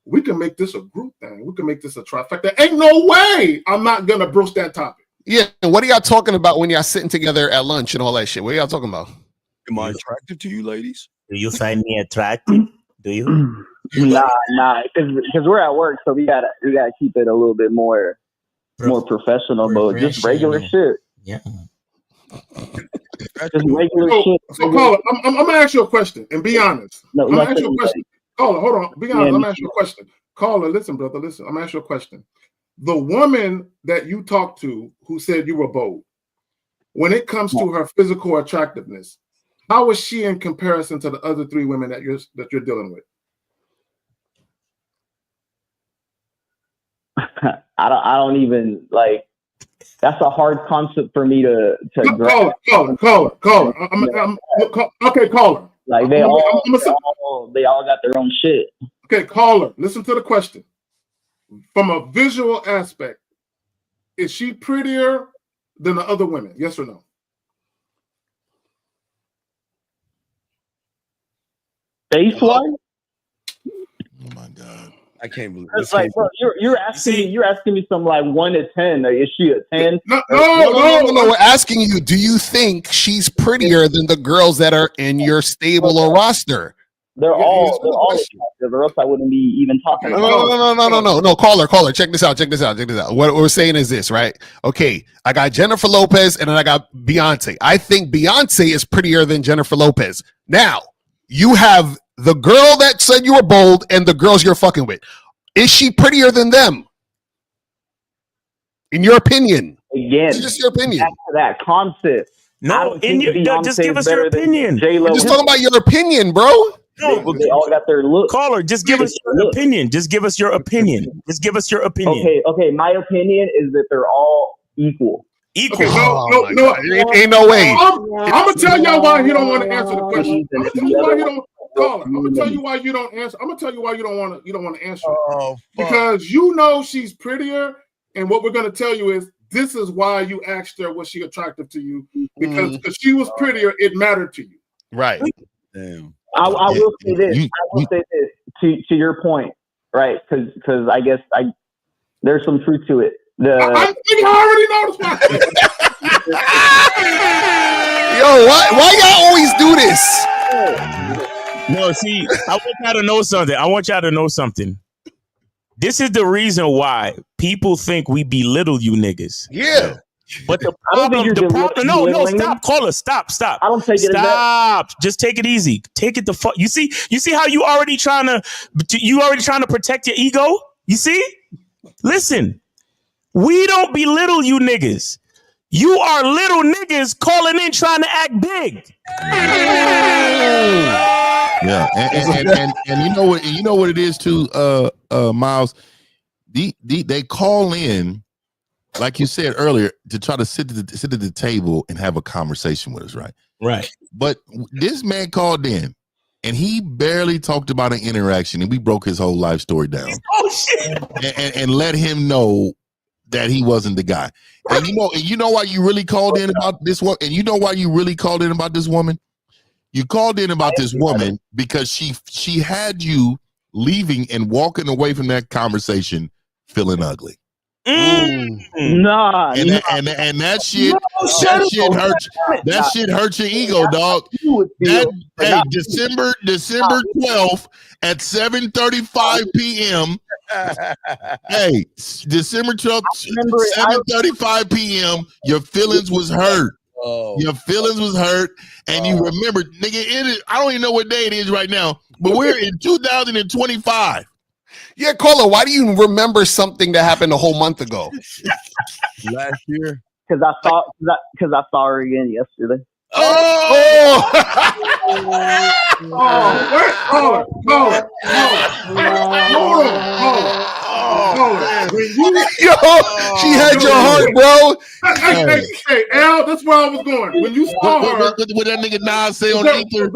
we can make this a group thing. We can make this a trifecta. Ain't no way I'm not going to broach that topic. Yeah, what are y'all talking about when y'all sitting together at lunch and all that shit? What are y'all talking about? Am I attractive to you, ladies? Do you find me attractive? Do you? Nah, because we're at work, so we gotta keep it a little bit more professional, but just regular shit. Yeah. Just regular shit. So caller, I'm gonna ask you a question and be honest. I'm gonna ask you a question. Caller, hold on. Be honest. I'm gonna ask you a question. Caller, listen, brother, listen. I'm gonna ask you a question. The woman that you talked to who said you were bold, when it comes to her physical attractiveness, how is she in comparison to the other 3 women that you're dealing with? I don't even like. That's a hard concept for me to grasp. Caller. Okay, caller. Like they all got their own shit. Okay, caller. Listen to the question. From a visual aspect, is she prettier than the other women? Yes or no? Face-wise? Oh my God. I can't believe It's like, bro, you're asking me some like 1 to 10. Like, is she a 10? No. We're asking you, do you think she's prettier than the girls that are in your stable or roster? They're all attractive, or else I wouldn't be even talking about it. No. Caller. Check this out. What we're saying is this, right? Okay, I got Jennifer Lopez and then I got Beyonce. I think Beyonce is prettier than Jennifer Lopez. Now, you have the girl that said you were bold and the girls you're fucking with. Is she prettier than them? In your opinion? Again, it's just your opinion. Back to that concept. No, just give us your opinion. We're just talking about your opinion, bro. No, they all got their look. Caller, just give us your opinion. Just give us your opinion. Okay. My opinion is that they're all equal. Okay, no, ain't no way. I'm gonna tell y'all why he don't want to answer the question. I'm gonna tell you why he don't. I'm gonna tell you why you don't answer. I'm gonna tell you why you don't want to answer. Because you know she's prettier, and what we're gonna tell you is this is why you asked her was she attractive to you because she was prettier. It mattered to you. Right. Damn. I will say this. To your point, right? Because I guess there's some truth to it. I think I already noticed that. Yo, why y'all always do this? No, see, I want y'all to know something. This is the reason why people think we belittle you niggas. Yeah. But the problem, no, stop, caller, stop. I don't take it as that. Just take it easy. Take it the fuck. You see how you already trying to protect your ego? You see? Listen, we don't belittle you niggas. You are little niggas calling in trying to act big. Yeah, and you know what it is too, Miles. They call in, like you said earlier, to try to sit at the table and have a conversation with us, right? Right. But this man called in, and he barely talked about an interaction, and we broke his whole life story down. Oh shit! And let him know that he wasn't the guy. And you know why you really called in about this one. And you know why you really called in about this woman. You called in about this woman because she had you leaving and walking away from that conversation feeling ugly. Nah, and that shit hurt your ego, dog. Hey, December 12th at 7:35 p.m. Hey, December 12th, 7:35 p.m. Your feelings was hurt. Your feelings was hurt, and you remember, nigga. I don't even know what day it is right now, but we're in 2025. Yeah, caller, why do you remember something that happened a whole month ago? Last year? Because I saw her again yesterday. Yo, she had your heart, bro. Hey, Al, that's where I was going. When you saw her, what that nigga Nas say on Ether?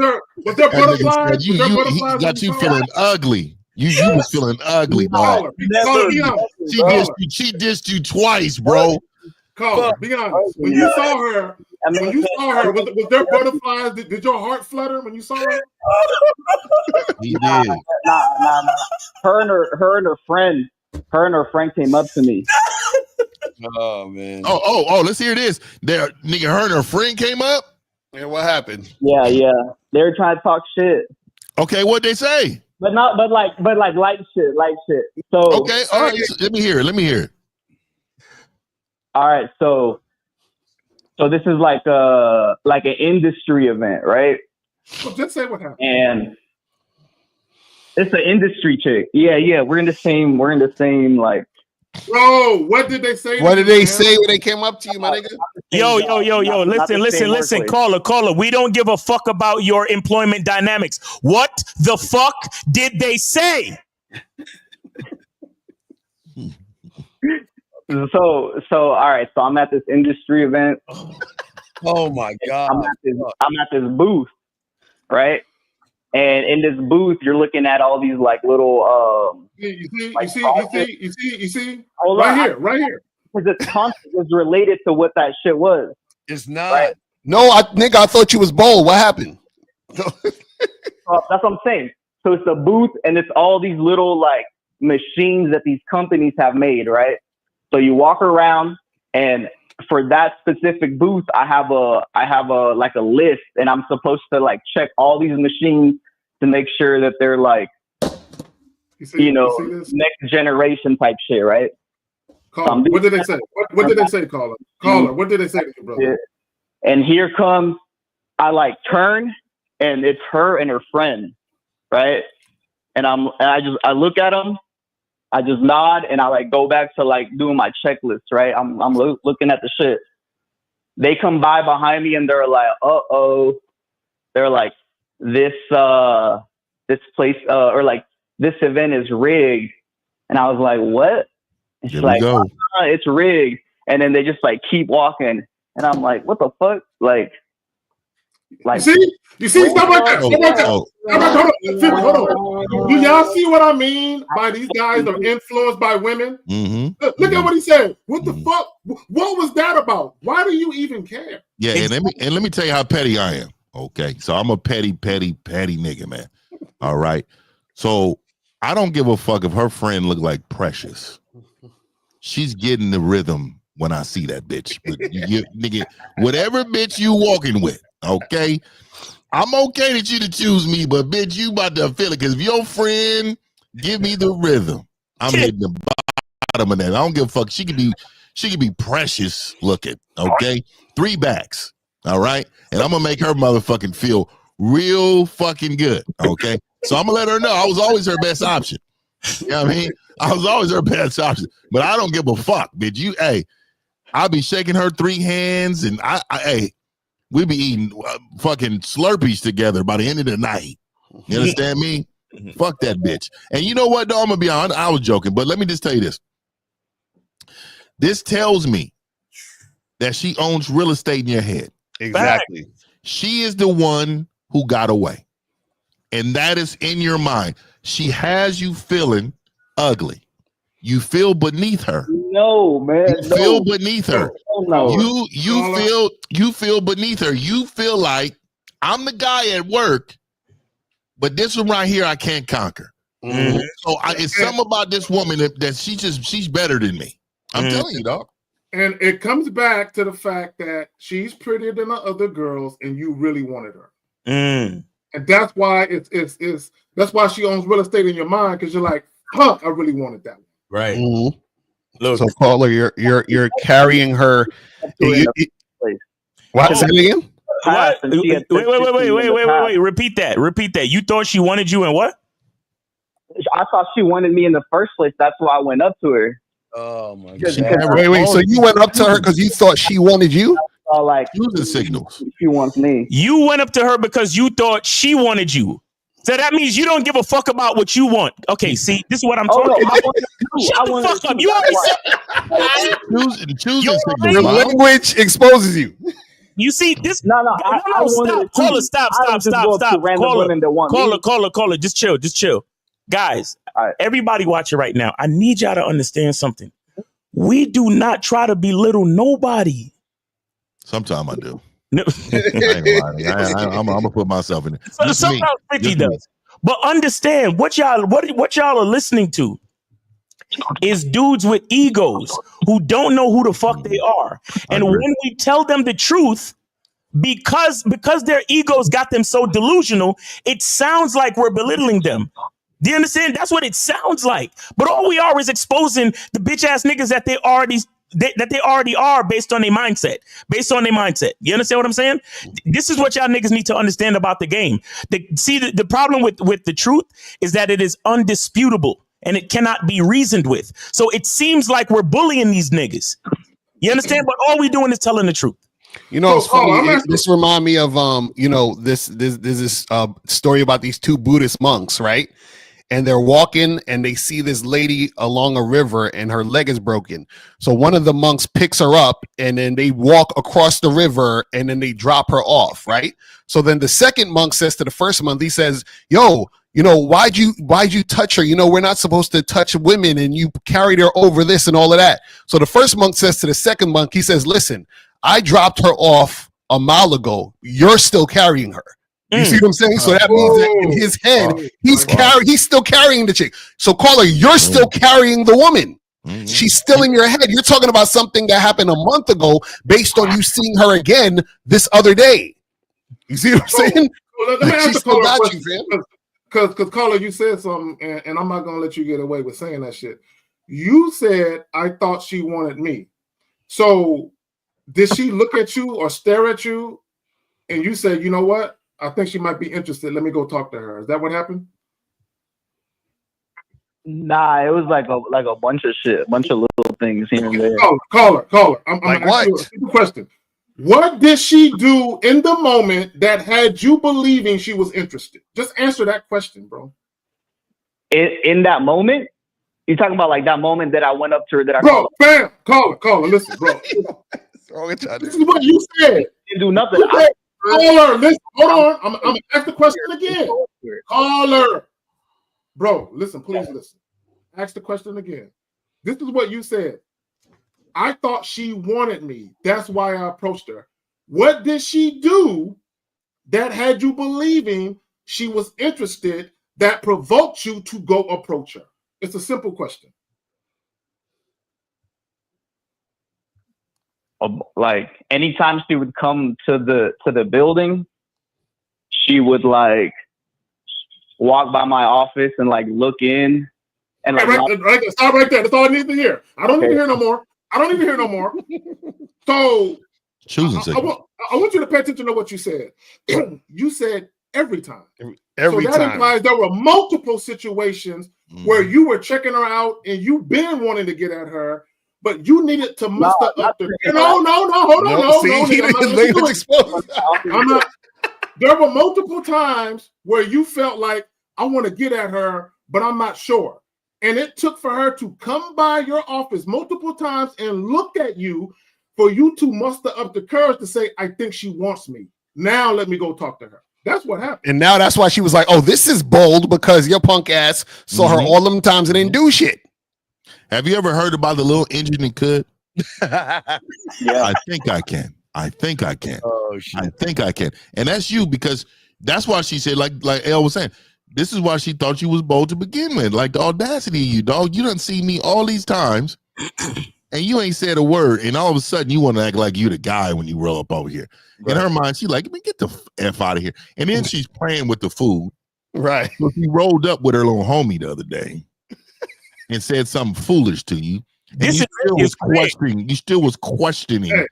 Was there butterflies? He got you feeling ugly. You was feeling ugly, dog. She dissed you twice, bro. Caller, be honest. When you saw her, was there butterflies? Did your heart flutter when you saw her? He did. Nah. Her and her friend came up to me. Oh man. Oh, let's hear this. Her and her friend came up. And what happened? Yeah. They were trying to talk shit. Okay, what'd they say? But light shit. So okay, all right. Let me hear it. All right, so this is like an industry event, right? Well, just say what happened. And it's an industry chick. Yeah. We're in the same like. Bro, what did they say? What did they say when they came up to you, my nigga? Yo. Listen. Caller. We don't give a fuck about your employment dynamics. What the fuck did they say? So all right. So I'm at this industry event. Oh my god! I'm at this booth, right? And in this booth, you're looking at all these like little. You see. Right here. Because this concept is related to what that shit was. It's not. Right? No, I thought you was bold. What happened? That's what I'm saying. So it's a booth, and it's all these little like machines that these companies have made, right? So you walk around, and for that specific booth, I have a like a list, and I'm supposed to like check all these machines to make sure that they're like, next generation type shit, right? Caller, what did they say? What did they say, caller? Caller, what did they say to you, brother? And here comes, I like turn, and it's her and her friend, right? And I look at them, I just nod, and I like go back to like doing my checklist, right? I'm looking at the shit. They come by behind me, and they're like, uh-oh. They're like, this place, or like, this event is rigged. And I was like, what? It's like, it's rigged. And then they just like keep walking. And I'm like, what the fuck? Like, you see, stop right there. Hold on. Do y'all see what I mean by these guys are influenced by women? Mm-hmm. Look at what he said. What the fuck? What was that about? Why do you even care? Yeah, and let me tell you how petty I am. Okay, so I'm a petty nigga, man. All right, so I don't give a fuck if her friend look like Precious. She's getting the rhythm when I see that bitch. But nigga, whatever bitch you walking with, okay? I'm okay that you to choose me, but bitch, you about to feel it. Because if your friend give me the rhythm, I'm hitting the bottom of that. I don't give a fuck. She could be Precious looking, okay? 3 backs, all right? And I'm gonna make her motherfucking feel real fucking good, okay? So I'm gonna let her know I was always her best option. You know what I mean? I was always her best option, but I don't give a fuck, bitch. I'll be shaking her 3 hands, and we be eating fucking Slurpees together by the end of the night. You understand me? Fuck that bitch. And you know what, though? I'm gonna be honest. I was joking, but let me just tell you this. This tells me that she owns real estate in your head. Exactly. She is the one who got away, and that is in your mind. She has you feeling ugly. You feel beneath her. No, man. You feel beneath her. No. You feel beneath her. You feel like I'm the guy at work, but this one right here I can't conquer. Mm-hmm. So it's something about this woman that she's better than me. I'm telling you, dog. And it comes back to the fact that she's prettier than the other girls, and you really wanted her. And that's why that's why she owns real estate in your mind, because you're like, fuck, I really wanted that one. Right. Mm-hmm. Look, so caller, you're carrying her. What is that again? What? Wait. Repeat that. You thought she wanted you and what? I thought she wanted me in the first place. That's why I went up to her. Oh my god! Wait. So you went up to her because you thought she wanted you? Like using signals. She wants me. You went up to her because you thought she wanted you. So that means you don't give a fuck about what you want. Okay, see, this is what I'm talking about. Shut the fuck up. You already said choosing signals. Your language exposes you. You see this? No. Stop. Caller. Just chill. Guys, everybody watching right now, I need y'all to understand something. We do not try to belittle nobody. Sometimes I do. No. I'm gonna put myself in it. Sometimes 50 does. But understand what y'all are listening to is dudes with egos who don't know who the fuck they are. And when we tell them the truth, because their egos got them so delusional, it sounds like we're belittling them. Do you understand? That's what it sounds like. But all we are is exposing the bitch ass niggas that they already are based on their mindset. You understand what I'm saying? This is what y'all niggas need to understand about the game. The problem with the truth is that it is undisputable and it cannot be reasoned with. So it seems like we're bullying these niggas. You understand? But all we doing is telling the truth. You know, it's funny. This remind me of this story about these 2 Buddhist monks, right? And they're walking and they see this lady along a river and her leg is broken. So one of the monks picks her up and then they walk across the river and then they drop her off, right? So then the second monk says to the first monk, he says, yo, why'd you touch her? We're not supposed to touch women and you carried her over this and all of that. So the first monk says to the second monk, he says, listen, I dropped her off a mile ago. You're still carrying her. You see what I'm saying? So that means that in his head, he's still carrying the chick. So caller, you're still carrying the woman. She's still in your head. You're talking about something that happened a month ago based on you seeing her again this other day. You see what I'm saying? Let me ask the caller a question. Because caller, you said something, and I'm not gonna let you get away with saying that shit. You said I thought she wanted me. So did she look at you or stare at you, and you said, you know what? I think she might be interested. Let me go talk to her. Is that what happened? Nah, it was like a bunch of shit, a bunch of little things here and there. Caller. I'm like, gonna ask you a simple question. What did she do in the moment that had you believing she was interested? Just answer that question, bro. In that moment, you talking about like that moment that I went up to her that I bro, fam, caller, listen, bro. This is what you said. Didn't do nothing. Caller, listen, hold on. I'm gonna ask the question again. Caller, bro, listen, please listen. Ask the question again. This is what you said. I thought she wanted me. That's why I approached her. What did she do that had you believing she was interested that provoked you to go approach her? It's a simple question. Like anytime she would come to the building, she would like walk by my office and like look in and like right, stop right there. That's all I need to hear. I don't need to hear no more. So I want you to pay attention to what you said. You said every time. Every so that time. implies there were multiple situations where you were checking her out and you've been wanting to get at her, but you needed to muster up the. No, hold on. There were multiple times where you felt like I want to get at her, but I'm not sure. And it took for her to come by your office multiple times and look at you for you to muster up the courage to say, I think she wants me. Now let me go talk to her. That's what happened. And now that's why she was like, oh, this is bold because your punk ass saw her all them times and didn't do shit. Have you ever heard about the little engine it could? Yeah. I think I can. Oh, shit. I think I can. And that's you because that's why she said, like Elle was saying, this is why she thought you was bold to begin with. Like the audacity of you, dog. You done see me all these times and you ain't said a word. And all of a sudden you want to act like you the guy when you roll up over here. Right. In her mind, she like, get the F out of here. And then she's playing with the food. Right. So she rolled up with her little homie the other day and said something foolish to you. And you still was questioning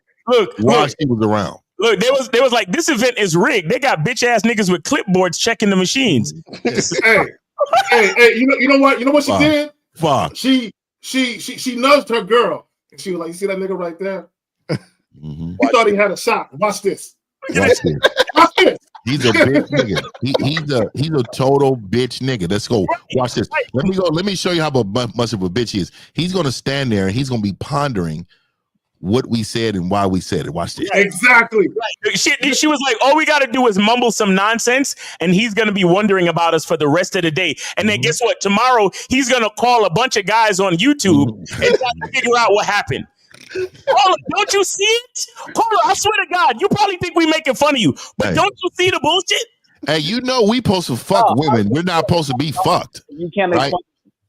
why she was around. Look, they was like, this event is rigged. They got bitch ass niggas with clipboards checking the machines. hey, you know what? You know what she did? Fuck. She nudged her girl. And she was like, you see that nigga right there? He thought he had a shot. Watch this. Watch this. He's a bitch nigga. He's a total bitch nigga. Let's go. Watch this. Let me show you how much of a bitch he is. He's gonna stand there and he's gonna be pondering what we said and why we said it. Watch this. Exactly. Right. She was like, all we got to do is mumble some nonsense and he's going to be wondering about us for the rest of the day. And then guess what? Tomorrow, he's going to call a bunch of guys on YouTube and try to figure out what happened. Paula, don't you see it? Paula, I swear to God, you probably think we making fun of you, but don't you see the bullshit? Hey, you know we supposed to fuck women. We're not supposed to be fucked. You can't make fun.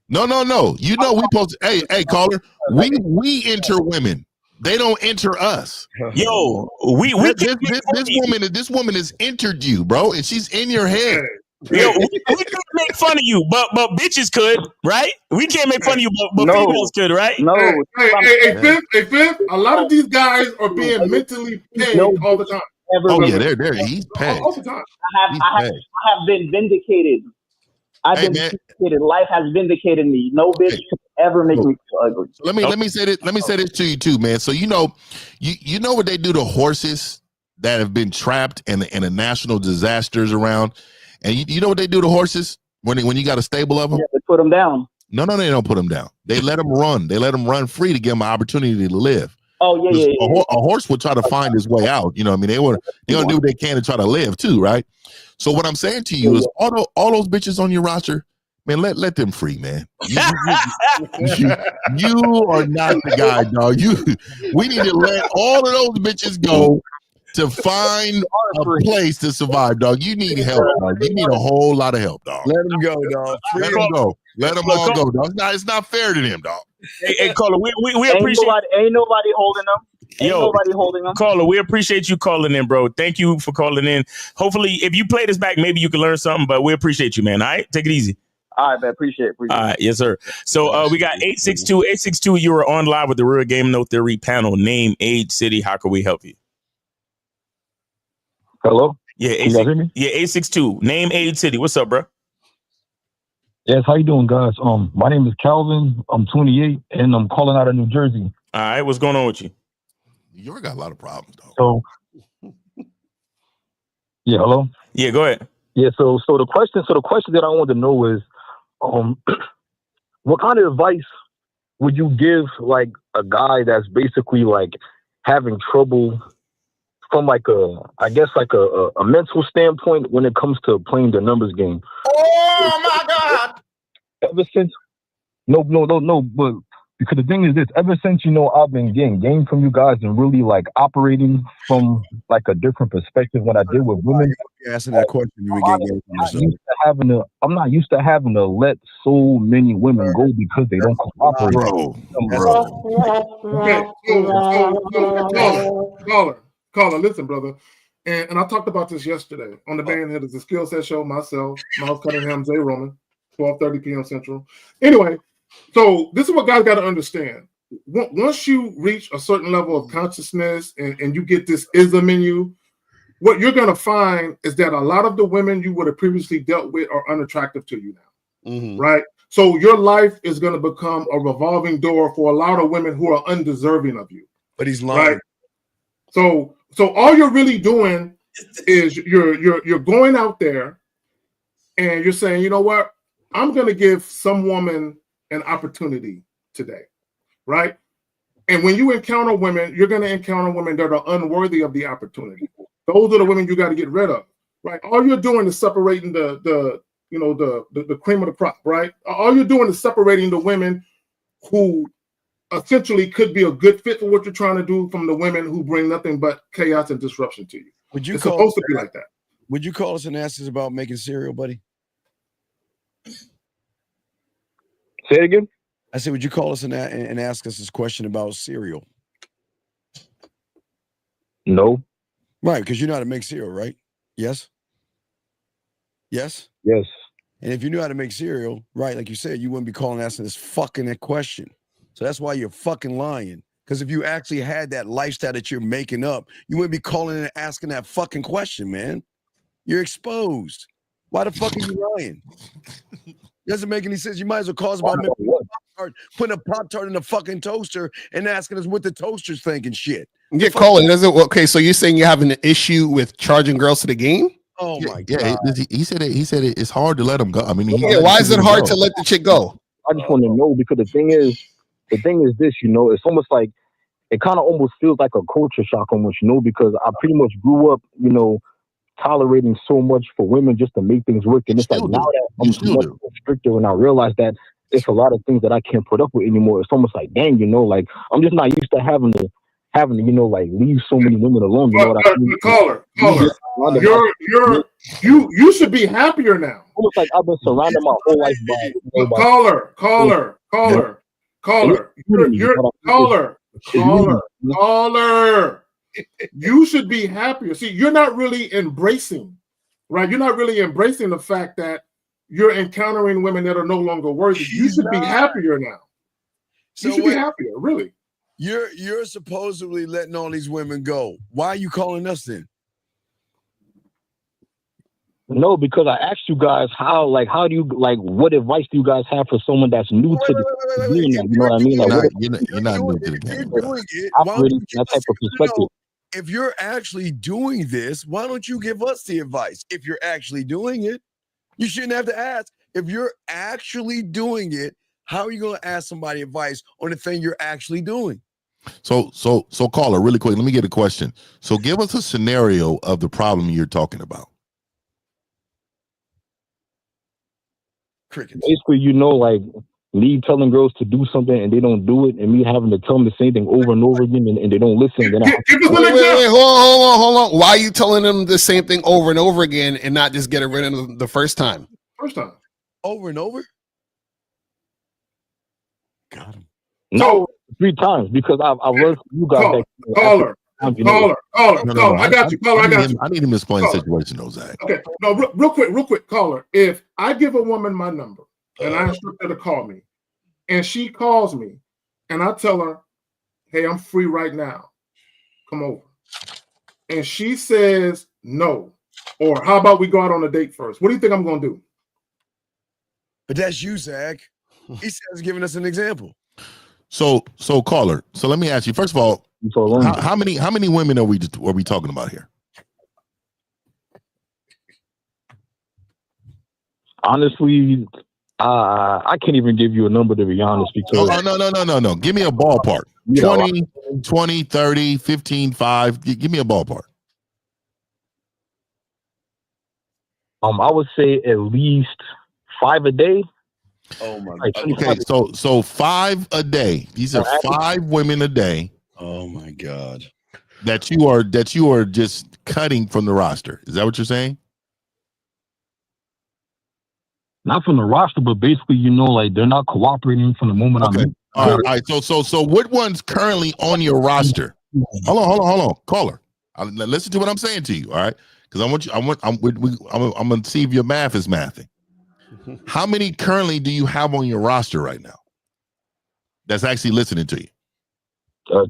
No. You know we supposed to. Hey, caller. We enter women. They don't enter us. Yo, this woman has entered you, bro, and she's in your head. Yo, we could make fun of you, but bitches could, right? We can't make fun of you, but females could, right? No. Hey, Fifth, a lot of these guys are being mentally paid all the time. They're he's paid. All the time. I have been vindicated. I've been vindicated. Life has vindicated me. No bitch could ever make me feel ugly. Let me say this. Let me say this to you too, man. So you know what they do to horses that have been trapped in the national disasters around, and you know what they do to horses when you got a stable of them? Yeah, they put them down. No, they don't put them down. They let them run. They let them run free to give them an opportunity to live. Oh yeah. A horse would try to find his way out. You know what I mean? They gonna do what they can to try to live too, right? So what I'm saying to you is all those bitches on your roster, man, let them free, man. You are not the guy, dog. We need to let all of those bitches go to find a place to survive, dog. You need help, dog. You need a whole lot of help, dog. Let him go, dog. Let them go. Let them all go, dog. It's not fair to them, dog. Hey, caller, we appreciate. Ain't nobody holding them. Ain't Yo, nobody holding them. Caller, we appreciate you calling in, bro. Thank you for calling in. Hopefully, if you play this back, maybe you can learn something. But we appreciate you, man. All right, take it easy. All right, man. Appreciate it. All right, yes, sir. So we got 862. You are on live with the Real Game No Theory panel. Name, age, city. How can we help you? Hello? Yeah, Can you guys hear me? 862. Name, age, city. What's up, bro? Yes, how you doing, guys? My name is Calvin. I'm 28, and I'm calling out of New Jersey. All right, what's going on with you? You got a lot of problems, dog. So, yeah, hello? Yeah, go ahead. Yeah, so the question that I wanted to know is, what kind of advice would you give like a guy that's basically like having trouble from like a mental standpoint when it comes to playing the numbers game? Oh my God! Ever since, no, but because the thing is this, ever since, I've been getting game from you guys and really like operating from like a different perspective when I deal with women. You're asking that question, you would get game from yourself. I'm not used to having to let so many women go because they don't cooperate. Okay, caller, listen, brother. And I talked about this yesterday on the Manhood. It's a skill set show. Myself, Miles Cunningham, Jay Roman, 12:30 p.m. Central. Anyway, so this is what guys got to understand. Once you reach a certain level of consciousness and you get this ism in you, what you're going to find is that a lot of the women you would have previously dealt with are unattractive to you now, right? So your life is going to become a revolving door for a lot of women who are undeserving of you. But he's lying. Right? So all you're really doing is you're going out there and you're saying, you know what? I'm going to give some woman an opportunity today, right? And when you encounter women, you're going to encounter women that are unworthy of the opportunity. Those are the women you got to get rid of, right? All you're doing is separating the cream of the crop, right? All you're doing is separating the women who essentially could be a good fit for what you're trying to do from the women who bring nothing but chaos and disruption to you. It's supposed to be like that. Would you call us and ask us about making cereal, buddy? Say it again. I said, would you call us and ask us this question about cereal? No. Right, because you know how to make cereal, right? Yes? Yes? Yes. And if you knew how to make cereal, right, like you said, you wouldn't be calling and asking this fucking question. So that's why you're fucking lying. Because if you actually had that lifestyle that you're making up, you wouldn't be calling and asking that fucking question, man. You're exposed. Why the fuck are you lying? Doesn't make any sense. You might as well call us about putting a Pop-Tart in a fucking toaster and asking us what the toaster's thinking shit. Yeah, Colin, okay, so you're saying you're having an issue with charging girls to the game? Oh my God. Yeah, he said it's hard to let them go. I mean, why is it hard to let the chick go? I just want to know because the thing is this, it's almost like it kind of almost feels like a culture shock almost, because I pretty much grew up, tolerating so much for women just to make things work. And it's like now that I'm much more stricter and I realize that it's a lot of things that I can't put up with anymore. It's almost like, dang, like I'm just not used to having to, like leave so many women alone. You know what I mean? Caller, you should be happier now. Almost like I've been surrounded my whole life by caller. You should be happier. See, you're not really embracing, right? You're not really embracing the fact that you're encountering women that are no longer worthy. You should be happier now. You should be happier, really. You're supposedly letting all these women go. Why are you calling us then? No, because I asked you guys how do you what advice do you guys have for someone that's new to the game? You know what I mean? You're not new to the game. That type of perspective. If you're actually doing this, why don't you give us the advice? If you're actually doing it, you shouldn't have to ask. If you're actually doing it, how are you going to ask somebody advice on the thing you're actually doing? So caller, really quick, let me get a question. So give us a scenario of the problem you're talking about. Crickets. Basically, me telling girls to do something and they don't do it, and me having to tell them the same thing over and over again, and they don't listen. Then wait, hold on. Why are you telling them the same thing over and over again and not just getting rid of them the first time? First time. Over and over? Got him. No, 3 times, because I've learned from you guys. Caller. I got you. Caller, I got you. I need him to explain the situation, though, Zach. Okay. No, real quick, caller. If I give a woman my number and I instruct her to call me, and she calls me, and I tell her, hey, I'm free right now. Come over. And she says no. Or how about we go out on a date first? What do you think I'm going to do? But that's you, Zach. He says giving us an example. So caller. So let me ask you. First of all, how many women are we talking about here? Honestly, I can't even give you a number, to be honest. Because no. Give me a ballpark. 20, 30, 15, 5. Give me a ballpark. I would say at least 5 a day. Oh my God. Okay, so 5 a day. These are 5 women a day. Oh my God. That you are just cutting from the roster. Is that what you're saying? Not from the roster, but basically, like they're not cooperating from the moment I'm in. All right. So what one's currently on your roster? Hold on, caller. Listen to what I'm saying to you. All right, because I'm gonna see if your math is mathing. How many currently do you have on your roster right now that's actually listening to you?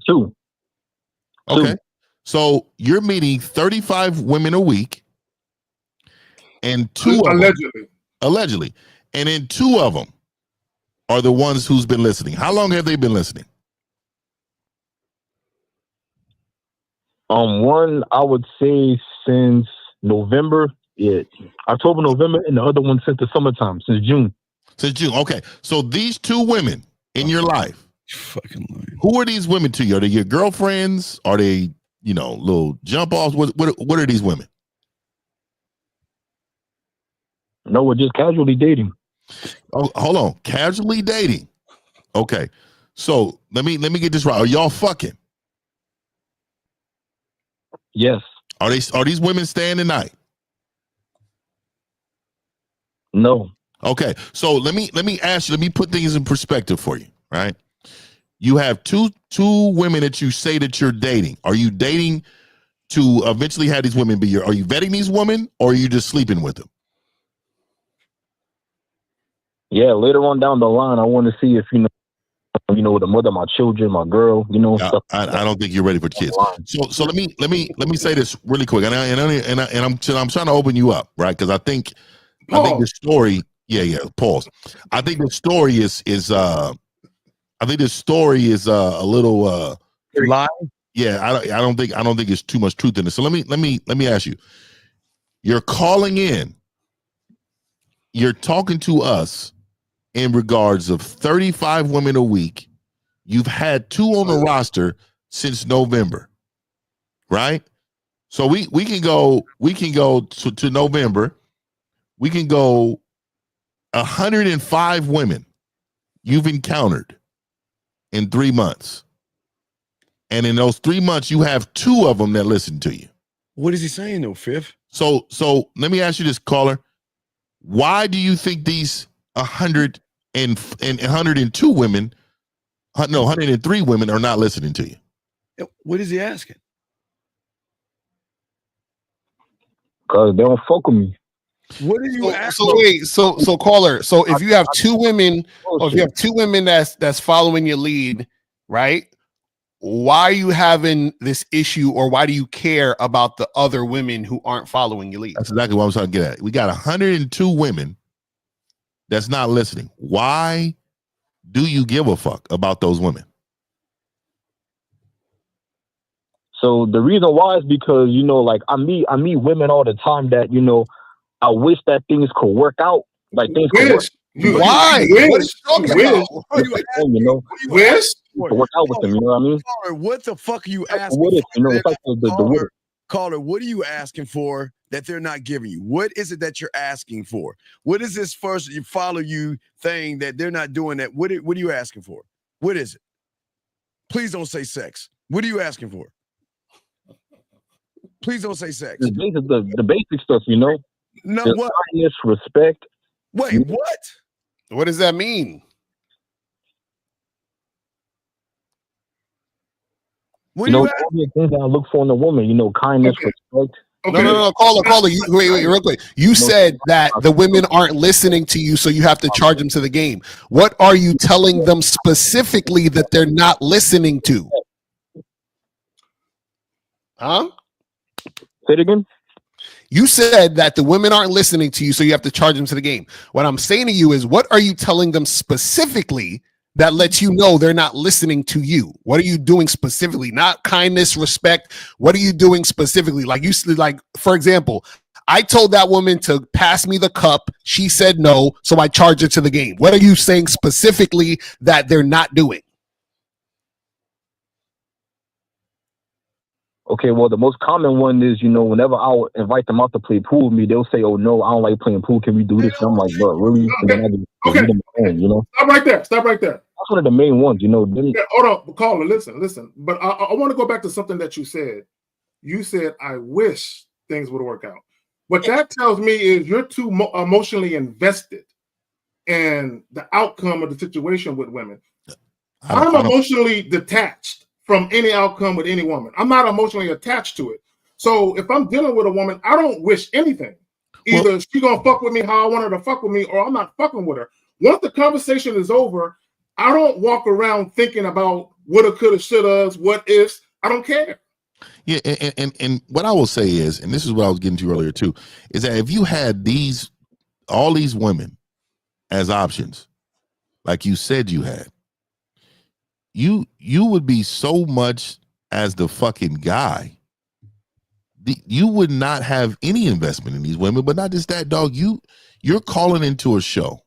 2. Okay. So you're meeting 35 women a week, and 2 of them, allegedly, and then 2 of them are the ones who's been listening. How long have they been listening? One, I would say since November. Yeah, October, November, and the other one since the summertime, since June. Since June. Okay. So these 2 women in your life, who are these women to you? Are they your girlfriends? Are they, little jump offs? What are these women? No, we're just casually dating. Oh, hold on. Casually dating. Okay. So let me get this right. Are y'all fucking? Yes. Are these women staying the night? No. Okay. So let me ask you, let me put things in perspective for you, right? You have two women that you say that you're dating. Are you dating to eventually have these women be your, are you vetting these women, or are you just sleeping with them? Yeah, later on down the line, I want to see if the mother of my children, my girl, stuff. I don't think you're ready for kids. So let me say this really quick, and I'm trying to open you up, right? Because I think the story, pause. I think the story is a little lie. Yeah, I don't think there's too much truth in it. So let me ask you. You're calling in. You're talking to us in regards of 35 women a week. You've had 2 on the roster since November, right? So we can go to November. We can go 105 women you've encountered in 3 months. And in those 3 months, you have 2 of them that listen to you. What is he saying though, Fifth? So let me ask you this, caller. Why do you think these 102 women, 103 women are not listening to you? What is he asking? Because they don't fuck with me. What are you asking? So wait, so caller. So if you have 2 women, or if you have 2 women that's following your lead, right? Why are you having this issue, or why do you care about the other women who aren't following your lead? That's exactly what I'm trying to get at. We got 102 women that's not listening. Why do you give a fuck about those women? So the reason why is because, like I meet women all the time that, I wish that things could work out. Like things could work. Why? What are you talking about? Wish? To work out with them, you know what I mean? Caller, what the fuck are you asking for? Caller, what are you asking for that they're not giving you? What is it that you're asking for? What is this first you follow you thing that they're not doing that? What are you asking for? What is it? Please don't say sex. What are you asking for? Please don't say sex. The basic stuff, you know. No, Just what? kindness, respect. Wait, what? What does that mean? All the things that I look for in a woman, you know, kindness, respect. No, caller. Wait, real quick. You said that the women aren't listening to you, so you have to charge them to the game. What are you telling them specifically that they're not listening to? Huh? Say it again. You said that the women aren't listening to you, so you have to charge them to the game. What I'm saying to you is, what are you telling them specifically that lets you know they're not listening to you? What are you doing specifically? Not kindness, respect. What are you doing specifically? Like for example, I told that woman to pass me the cup. She said no, so I charged her to the game. What are you saying specifically that they're not doing? Okay, well, the most common one is, you know, whenever I'll invite them out to play pool with me, they'll say, "Oh no, I don't like playing pool. Can we do this?" And I'm like, "Bro, really?" And then I just leave them alone, you know. Stop right there. Stop right there. That's one of the main ones, you know. Hold on, caller. Listen. But I want to go back to something that you said. You said, "I wish things would work out." What that tells me is you're too emotionally invested in the outcome of the situation with women. I'm emotionally detached from any outcome with any woman. I'm not emotionally attached to it. So if I'm dealing with a woman, I don't wish anything. Either she gonna fuck with me how I want her to fuck with me, or I'm not fucking with her. Once the conversation is over, I don't walk around thinking about woulda, coulda, shoulda, what ifs. I don't care. Yeah, and what I will say is, and this is what I was getting to earlier too, is that if you had all these women as options, like you said you had, you would be so much as the fucking guy. You would not have any investment in these women. But not just that, dog. You're calling into a show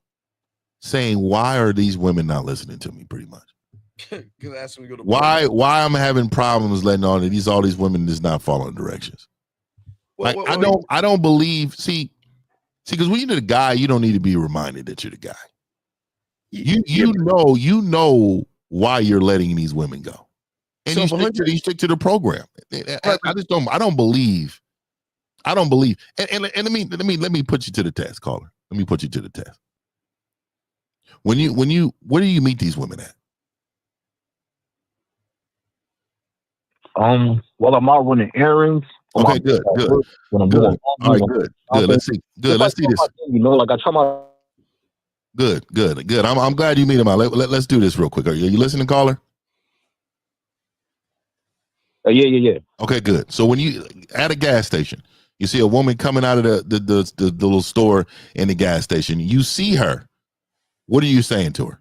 saying, why are these women not listening to me? Pretty much. Why I'm having problems letting on that all these women is not following directions. I don't believe. See, because when you're the guy, you don't need to be reminded that you're the guy. You know why you're letting these women go, and you stick to the program. I don't believe. And let me put you to the test, caller. Let me put you to the test. Where do you meet these women at? Well, I'm out running errands. Okay, good. When I'm good. doing All right, good. Let's see. Good. Let's see this. You know, like I try my. Good. I'm glad you meet him out. Let's do this real quick. Are you listening, caller? Yeah. Okay, good. So when you at a gas station, you see a woman coming out of the little store in the gas station. You see her. What are you saying to her?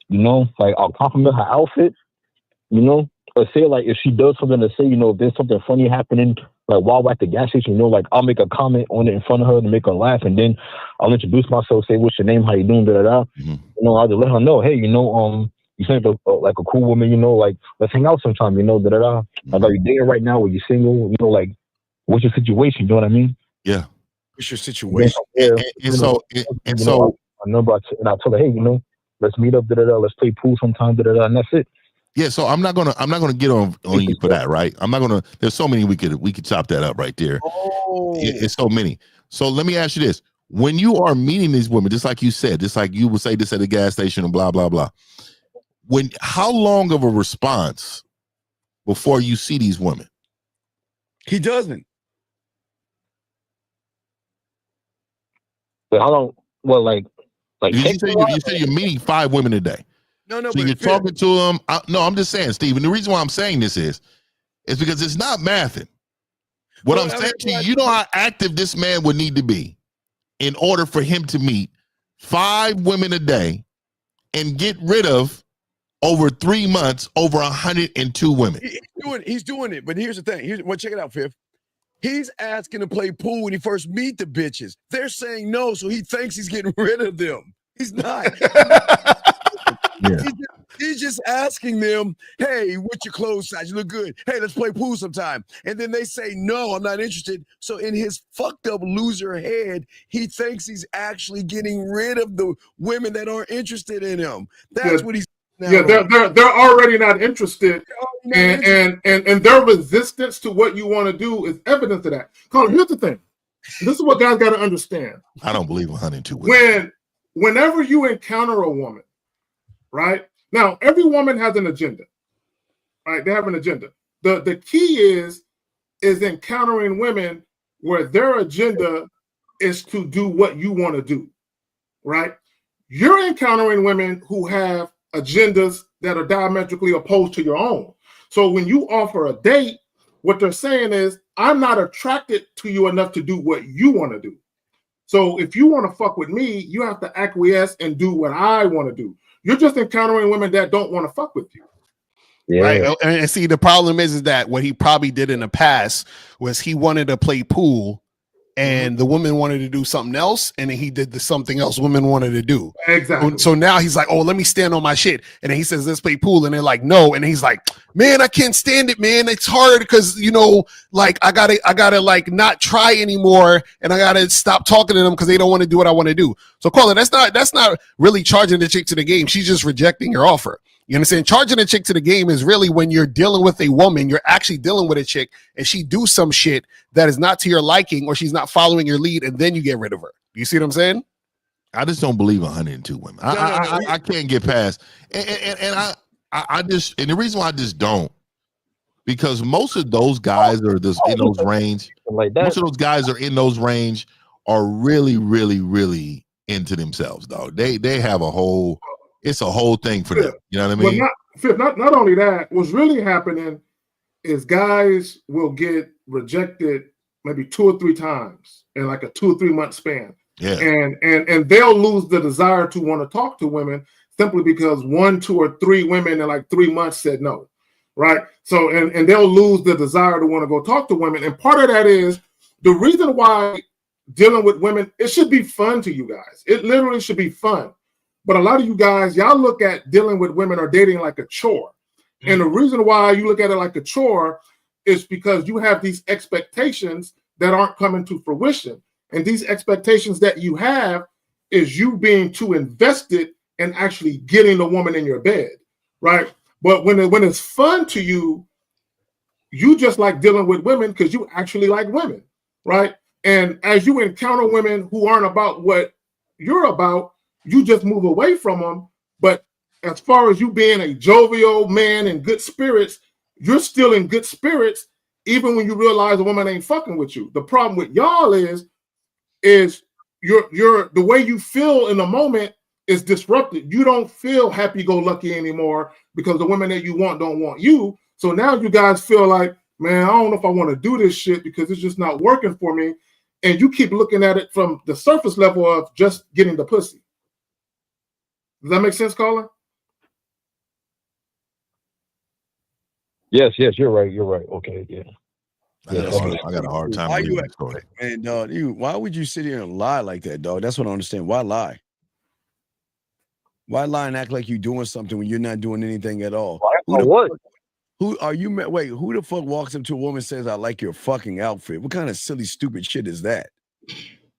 You know, like I'll compliment her outfit. You know, or say like if she does something to say, you know, if there's something funny happening, like while we're at the gas station, you know, like I'll make a comment on it in front of her to make her laugh, and then I'll introduce myself, say what's your name, how you doing, Mm-hmm. You know, I'll just let her know, hey, you know, you seem like a cool woman, you know, like let's hang out sometime, you know, Mm-hmm. Like, are you dating right now? Are you single? You know, like what's your situation? You know what I mean? Yeah. What's your situation? And so I tell her, hey, you know, let's meet up, let's play pool sometime, and that's it. Yeah, so I'm not gonna get on you for that, right? I'm not gonna. There's so many we could chop that up right there. It's so many. So let me ask you this: when you are meeting these women, just like you said, just like you would say this at a gas station and blah blah blah. How long of a response before you see these women? He doesn't. But how long? Well, like you said you're meeting 5 women a day. No, so you're talking to them. I'm just saying, Steve. And the reason why I'm saying this is because it's not mathing. What I'm saying to you know how active this man would need to be in order for him to meet 5 women a day and get rid of over 3 months over 102 women. He's doing it. But here's the thing. Check it out, Fifth. He's asking to play pool when he first meet the bitches. They're saying no, so he thinks he's getting rid of them. He's not. He's just asking them, hey, what's your clothes size? You look good. Hey, let's play pool sometime. And then they say, no, I'm not interested. So in his fucked up loser head, he thinks he's actually getting rid of the women that aren't interested in him. That's what he's now. Yeah, they're already not interested. And their resistance to what you want to do is evidence of that. Colin, here's the thing. This is what guys got to understand. I don't believe in hunting too well. Whenever you encounter a woman, right? Now, every woman has an agenda, right? They have an agenda. The key is encountering women where their agenda is to do what you want to do, right? You're encountering women who have agendas that are diametrically opposed to your own. So when you offer a date, what they're saying is, I'm not attracted to you enough to do what you want to do. So if you want to fuck with me, you have to acquiesce and do what I want to do. You're just encountering women that don't want to fuck with you. Yeah. Right. And see, the problem is that what he probably did in the past was he wanted to play pool and the woman wanted to do something else. And then he did the something else women wanted to do. Exactly. So now he's like, oh, let me stand on my shit. And then he says, let's play pool. And they're like, no. And he's like, man, I can't stand it, man. It's hard because, you know, like I gotta like not try anymore. And I gotta stop talking to them because they don't want to do what I want to do. So Carla, that's not really charging the chick to the game. She's just rejecting your offer. You understand? Charging a chick to the game is really when you're dealing with a woman, you're actually dealing with a chick and she do some shit that is not to your liking or she's not following your lead and then you get rid of her. You see what I'm saying? I just don't believe in 102 women. I can't get past. And I just, and the reason why I just don't, because most of those guys are just in those range. Most of those guys are in those range are really, really, really into themselves, dog. They have a whole, it's a whole thing for them. You know what I mean? Well, not only that, what's really happening is guys will get rejected maybe 2 or 3 times in like a 2 or 3 month span. Yeah. And they'll lose the desire to want to talk to women simply because 1, 2, or 3 women in like 3 months said no. Right. So and they'll lose the desire to want to go talk to women. And part of that is the reason why dealing with women, it should be fun to you guys. It literally should be fun. But a lot of you guys, y'all look at dealing with women or dating like a chore. And the reason why you look at it like a chore is because you have these expectations that aren't coming to fruition. And these expectations that you have is you being too invested in actually getting the woman in your bed, right? But when it's fun to you, you just like dealing with women because you actually like women, right? And as you encounter women who aren't about what you're about, you just move away from them. But as far as you being a jovial man in good spirits, you're still in good spirits, even when you realize a woman ain't fucking with you. The problem with y'all is you're the way you feel in the moment is disrupted. You don't feel happy-go-lucky anymore because the women that you want don't want you. So now you guys feel like, man, I don't know if I want to do this shit because it's just not working for me. And you keep looking at it from the surface level of just getting the pussy. Does that make sense, Colin? Yes, you're right. Okay, yeah. I got a hard time believing this story. Man, dog, why would you sit here and lie like that, dog? That's what I don't understand. Why lie? Why lie and act like you're doing something when you're not doing anything at all? Who are you? Wait, who the fuck walks up to a woman and says, I like your fucking outfit? What kind of silly, stupid shit is that?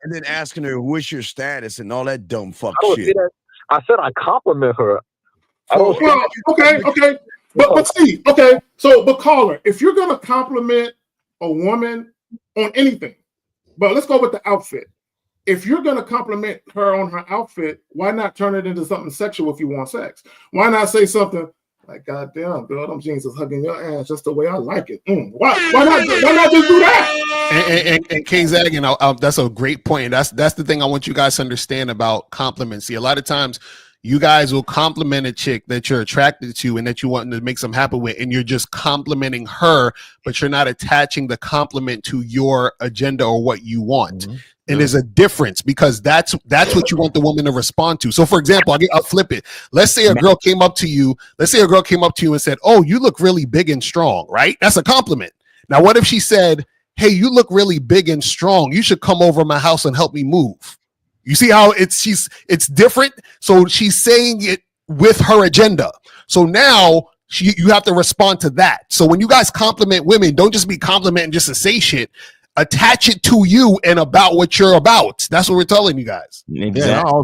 And then asking her, what's your status and all that dumb fuck shit. I said I compliment her. Okay. But see, okay. So, but caller, if you're gonna compliment a woman on anything, but let's go with the outfit. If you're gonna compliment her on her outfit, why not turn it into something sexual if you want sex? Why not say something like, "God damn, girl, them jeans is hugging your ass just the way I like it." Why not just do that? And K-Zag, that's a great point. That's the thing I want you guys to understand about compliments. See, a lot of times you guys will compliment a chick that you're attracted to and that you want to make some happen with, and you're just complimenting her, but you're not attaching the compliment to your agenda or what you want. Mm-hmm. And there's a difference because that's what you want the woman to respond to. So, for example, I'll flip it. Let's say a girl came up to you. And said, "Oh, you look really big and strong," right? That's a compliment. Now, what if she said, "Hey, you look really big and strong. You should come over to my house and help me move." You see how it's different? So she's saying it with her agenda. So now you have to respond to that. So when you guys compliment women, don't just be complimenting just to say shit. Attach it to you and about what you're about. That's what we're telling you guys. Yeah, I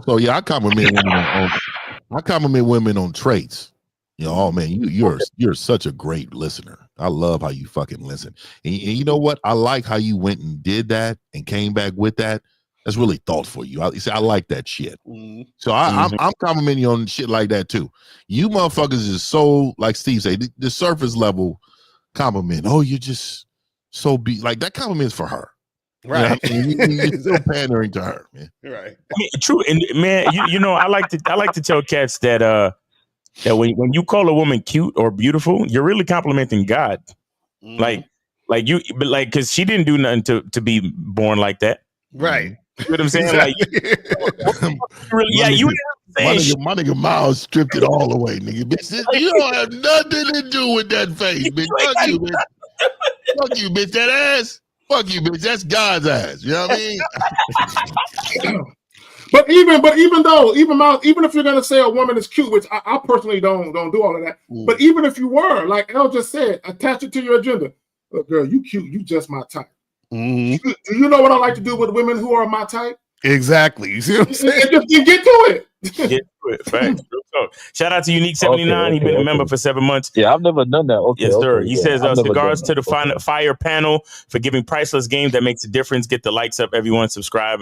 compliment women on traits. You know, oh man, you're such a great listener. I love how you fucking listen. And you know what? I like how you went and did that and came back with that. That's really thoughtful. I like that shit. So I'm complimenting you on shit like that too. You motherfuckers is so, like Steve said, the surface level compliment. Oh, you're just so like that compliment is for her. Right. You know what I mean? You're still pandering to her, man. Right. I mean, true. And man, you know, I like to tell cats that that when you call a woman cute or beautiful, you're really complimenting God. Like you, but like, because she didn't do nothing to be born like that. Right. You know what I'm saying? Exactly. Like, my nigga Miles stripped it all away, nigga. Bitch, you don't have nothing to do with that face, bitch. Fuck you, bitch. Fuck you, bitch. That ass. Fuck you, bitch. That's God's ass. You know what I mean? But even if you're gonna say a woman is cute, which I personally don't do all of that. But even if you were, like El just said, attach it to your agenda. Look, girl, you cute. You just my type. Do you know what I like to do with women who are my type? Exactly. You see what I'm saying? You get to it. Get to it. Facts. Shout out to Unique 79. He's been a member for 7 months. Yeah, I've never done that. Okay, yes, sir. okay, He yeah. says, I've never cigars done to that. the fire panel for giving priceless game that makes a difference. Get the likes up, everyone. Subscribe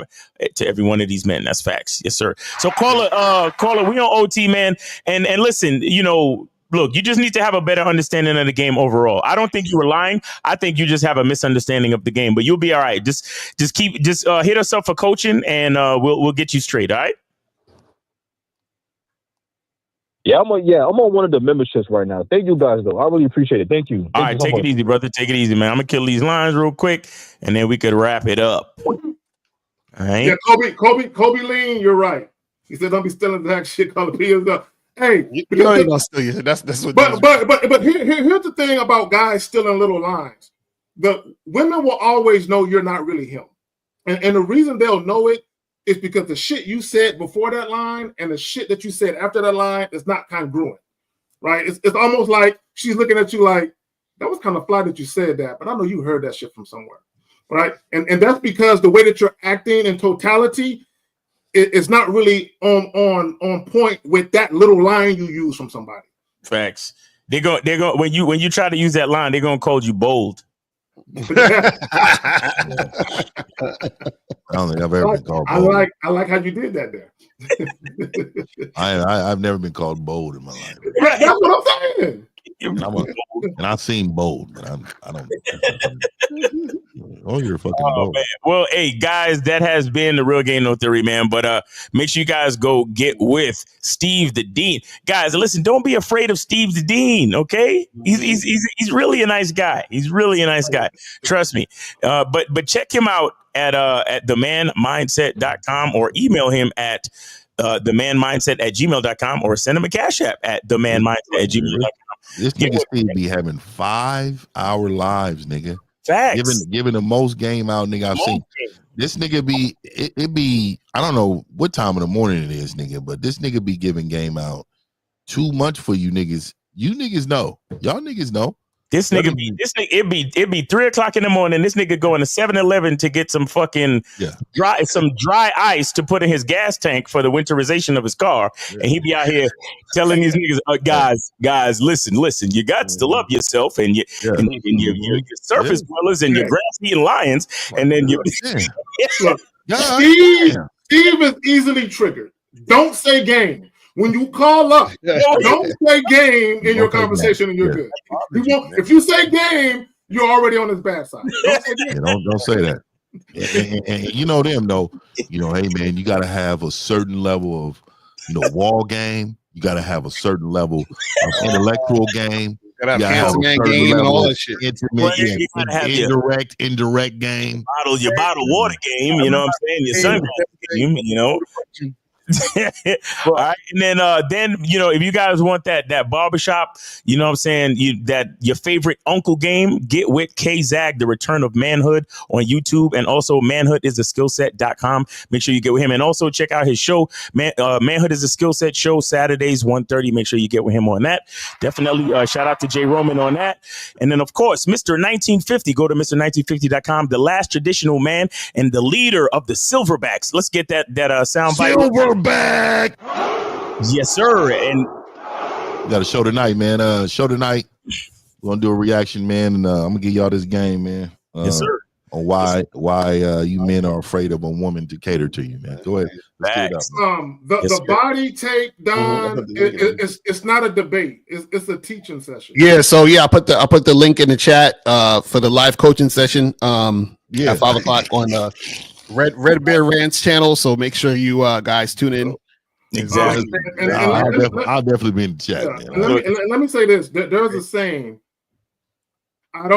to every one of these men. That's facts. Yes, sir. So caller, we on OT, man. And listen, you know, look, you just need to have a better understanding of the game overall. I don't think you were lying. I think you just have a misunderstanding of the game, but you'll be all right. Just hit us up for coaching and we'll get you straight. All right. Yeah, I'm on one of the memberships right now. Thank you guys, though. I really appreciate it. Thank you. All right, take it easy, brother. Take it easy, man. I'm gonna kill these lines real quick, and then we could wrap it up. All right. Yeah, Kobe Lean, you're right. He said, "Don't be stealing that shit called the Hey, you know ain't gonna steal you. That's what. But here's the thing about guys stealing little lines. The women will always know you're not really him, and the reason they'll know it is because the shit you said before that line and the shit that you said after that line is not congruent, right? It's almost like she's looking at you like, that was kind of fly that you said that, but I know you heard that shit from somewhere, right? And that's because the way that you're acting in totality is not really on point with that little line you use from somebody. Facts. They're going when you try to use that line, they're gonna call you bold. I don't think I've ever been called bold. I like how you did that there. I've never been called bold in my life. That's what I'm saying. And I've seen bold, but I don't. Oh, you're fucking bold. Man. Well, hey guys, that has been the Real Game No Theory, man. But make sure you guys go get with Steve the Dean, guys. Listen, don't be afraid of Steve the Dean. Okay, he's really a nice guy. He's really a nice guy. Trust me. But check him out at themanmindset.com or email him at themanmindset@gmail.com or send him a cash app at themanmindset@gmail.com. This nigga Steve be having 5-hour lives, nigga. Facts. Giving the most game out nigga I've seen. This nigga be it be, I don't know what time of the morning it is, nigga, but this nigga be giving game out too much for you niggas. You niggas know. Y'all niggas know. It'd be 3 o'clock in the morning. This nigga going to 7-Eleven to get some fucking dry ice to put in his gas tank for the winterization of his car. Yeah. And he be out here telling these niggas, guys, listen, you got to love yourself and your surface dwellers and your grass eating lions. And then Steve is easily triggered. Don't say game. When you call up, don't say game in your conversation and you're good. If you say game, you're already on his bad side. Don't say game. Don't say that. And you know them though. You know, hey man, you got to have a certain level of, wall game. You got to have a certain level of intellectual game. You got to have game and all that shit. Indirect game. Your bottled water game. You know what I'm saying? Your sunglasses game. All right, and then you know, if you guys want that barbershop, you know what I'm saying, that your favorite uncle game, get with K-Zag, The Return of Manhood on YouTube, and also manhoodistheskillset.com. Make sure you get with him, and also check out his show, Manhood is a Skill Set Show, Saturdays 1:30. Make sure you get with him on that. Definitely shout out to Jay Roman on that. And then of course, Mr. 1950. Go to Mr.1950.com, the last traditional man and the leader of the Silverbacks. Let's get that soundbite. Silverback. Yes, sir. And we got a show tonight, man. Show tonight. We're gonna do a reaction, man, and I'm gonna give y'all this game, man. Yes, sir. On why you men are afraid of a woman to cater to you, man. Go ahead. The body tape, Don, it's not a debate. It's a teaching session. Yeah, so I put the link in the chat for the live coaching session at 5 o'clock on Red Bear Rants channel. So make sure you guys tune in. Exactly. I'll definitely be in the chat. And let me say this: there's a saying. I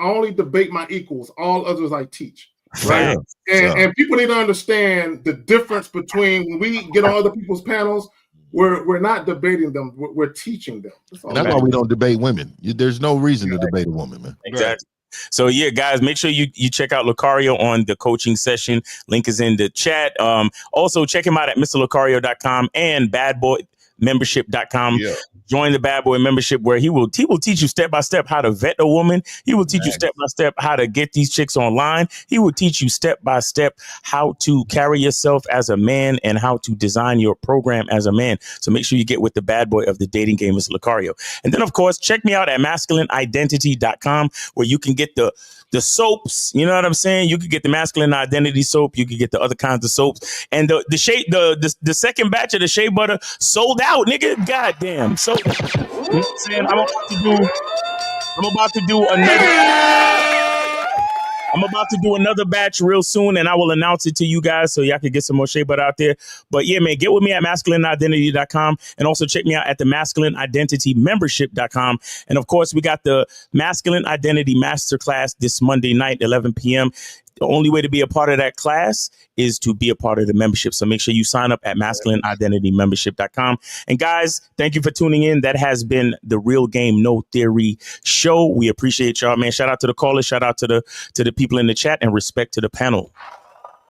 only debate my equals. All others I teach. Right. And people need to understand the difference between when we get on other people's panels, we're not debating them, we're teaching them. That's why we don't debate women. There's no reason to debate a woman, man. Exactly. So yeah, guys, make sure you check out Lucario on the coaching session. Link is in the chat. Also check him out at MrLucario.com and badboymembership.com. Join the Bad Boy membership, where he will teach you step by step how to vet a woman. He will teach you step by step how to get these chicks online. He will teach you step by step how to carry yourself as a man and how to design your program as a man. So make sure you get with the bad boy of the dating game, Mr. Lucario. And then of course, check me out at masculineidentity.com, where you can get the soaps. You know what I'm saying? You could get the masculine identity soap. You could get the other kinds of soaps. And the second batch of the shea butter sold out, nigga. Goddamn. So you know what I'm saying? I'm about to do another batch real soon, and I will announce it to you guys so y'all can get some more shea butter out there. But yeah, man, get with me at masculineidentity.com, and also check me out at the masculineidentitymembership.com. And of course, we got the Masculine Identity Masterclass this Monday night, 11 p.m. The only way to be a part of that class is to be a part of the membership. So make sure you sign up at masculineidentitymembership.com. And guys, thank you for tuning in. That has been the Real Game No Theory show. We appreciate y'all, man. Shout out to the callers. Shout out to the people in the chat, and respect to the panel.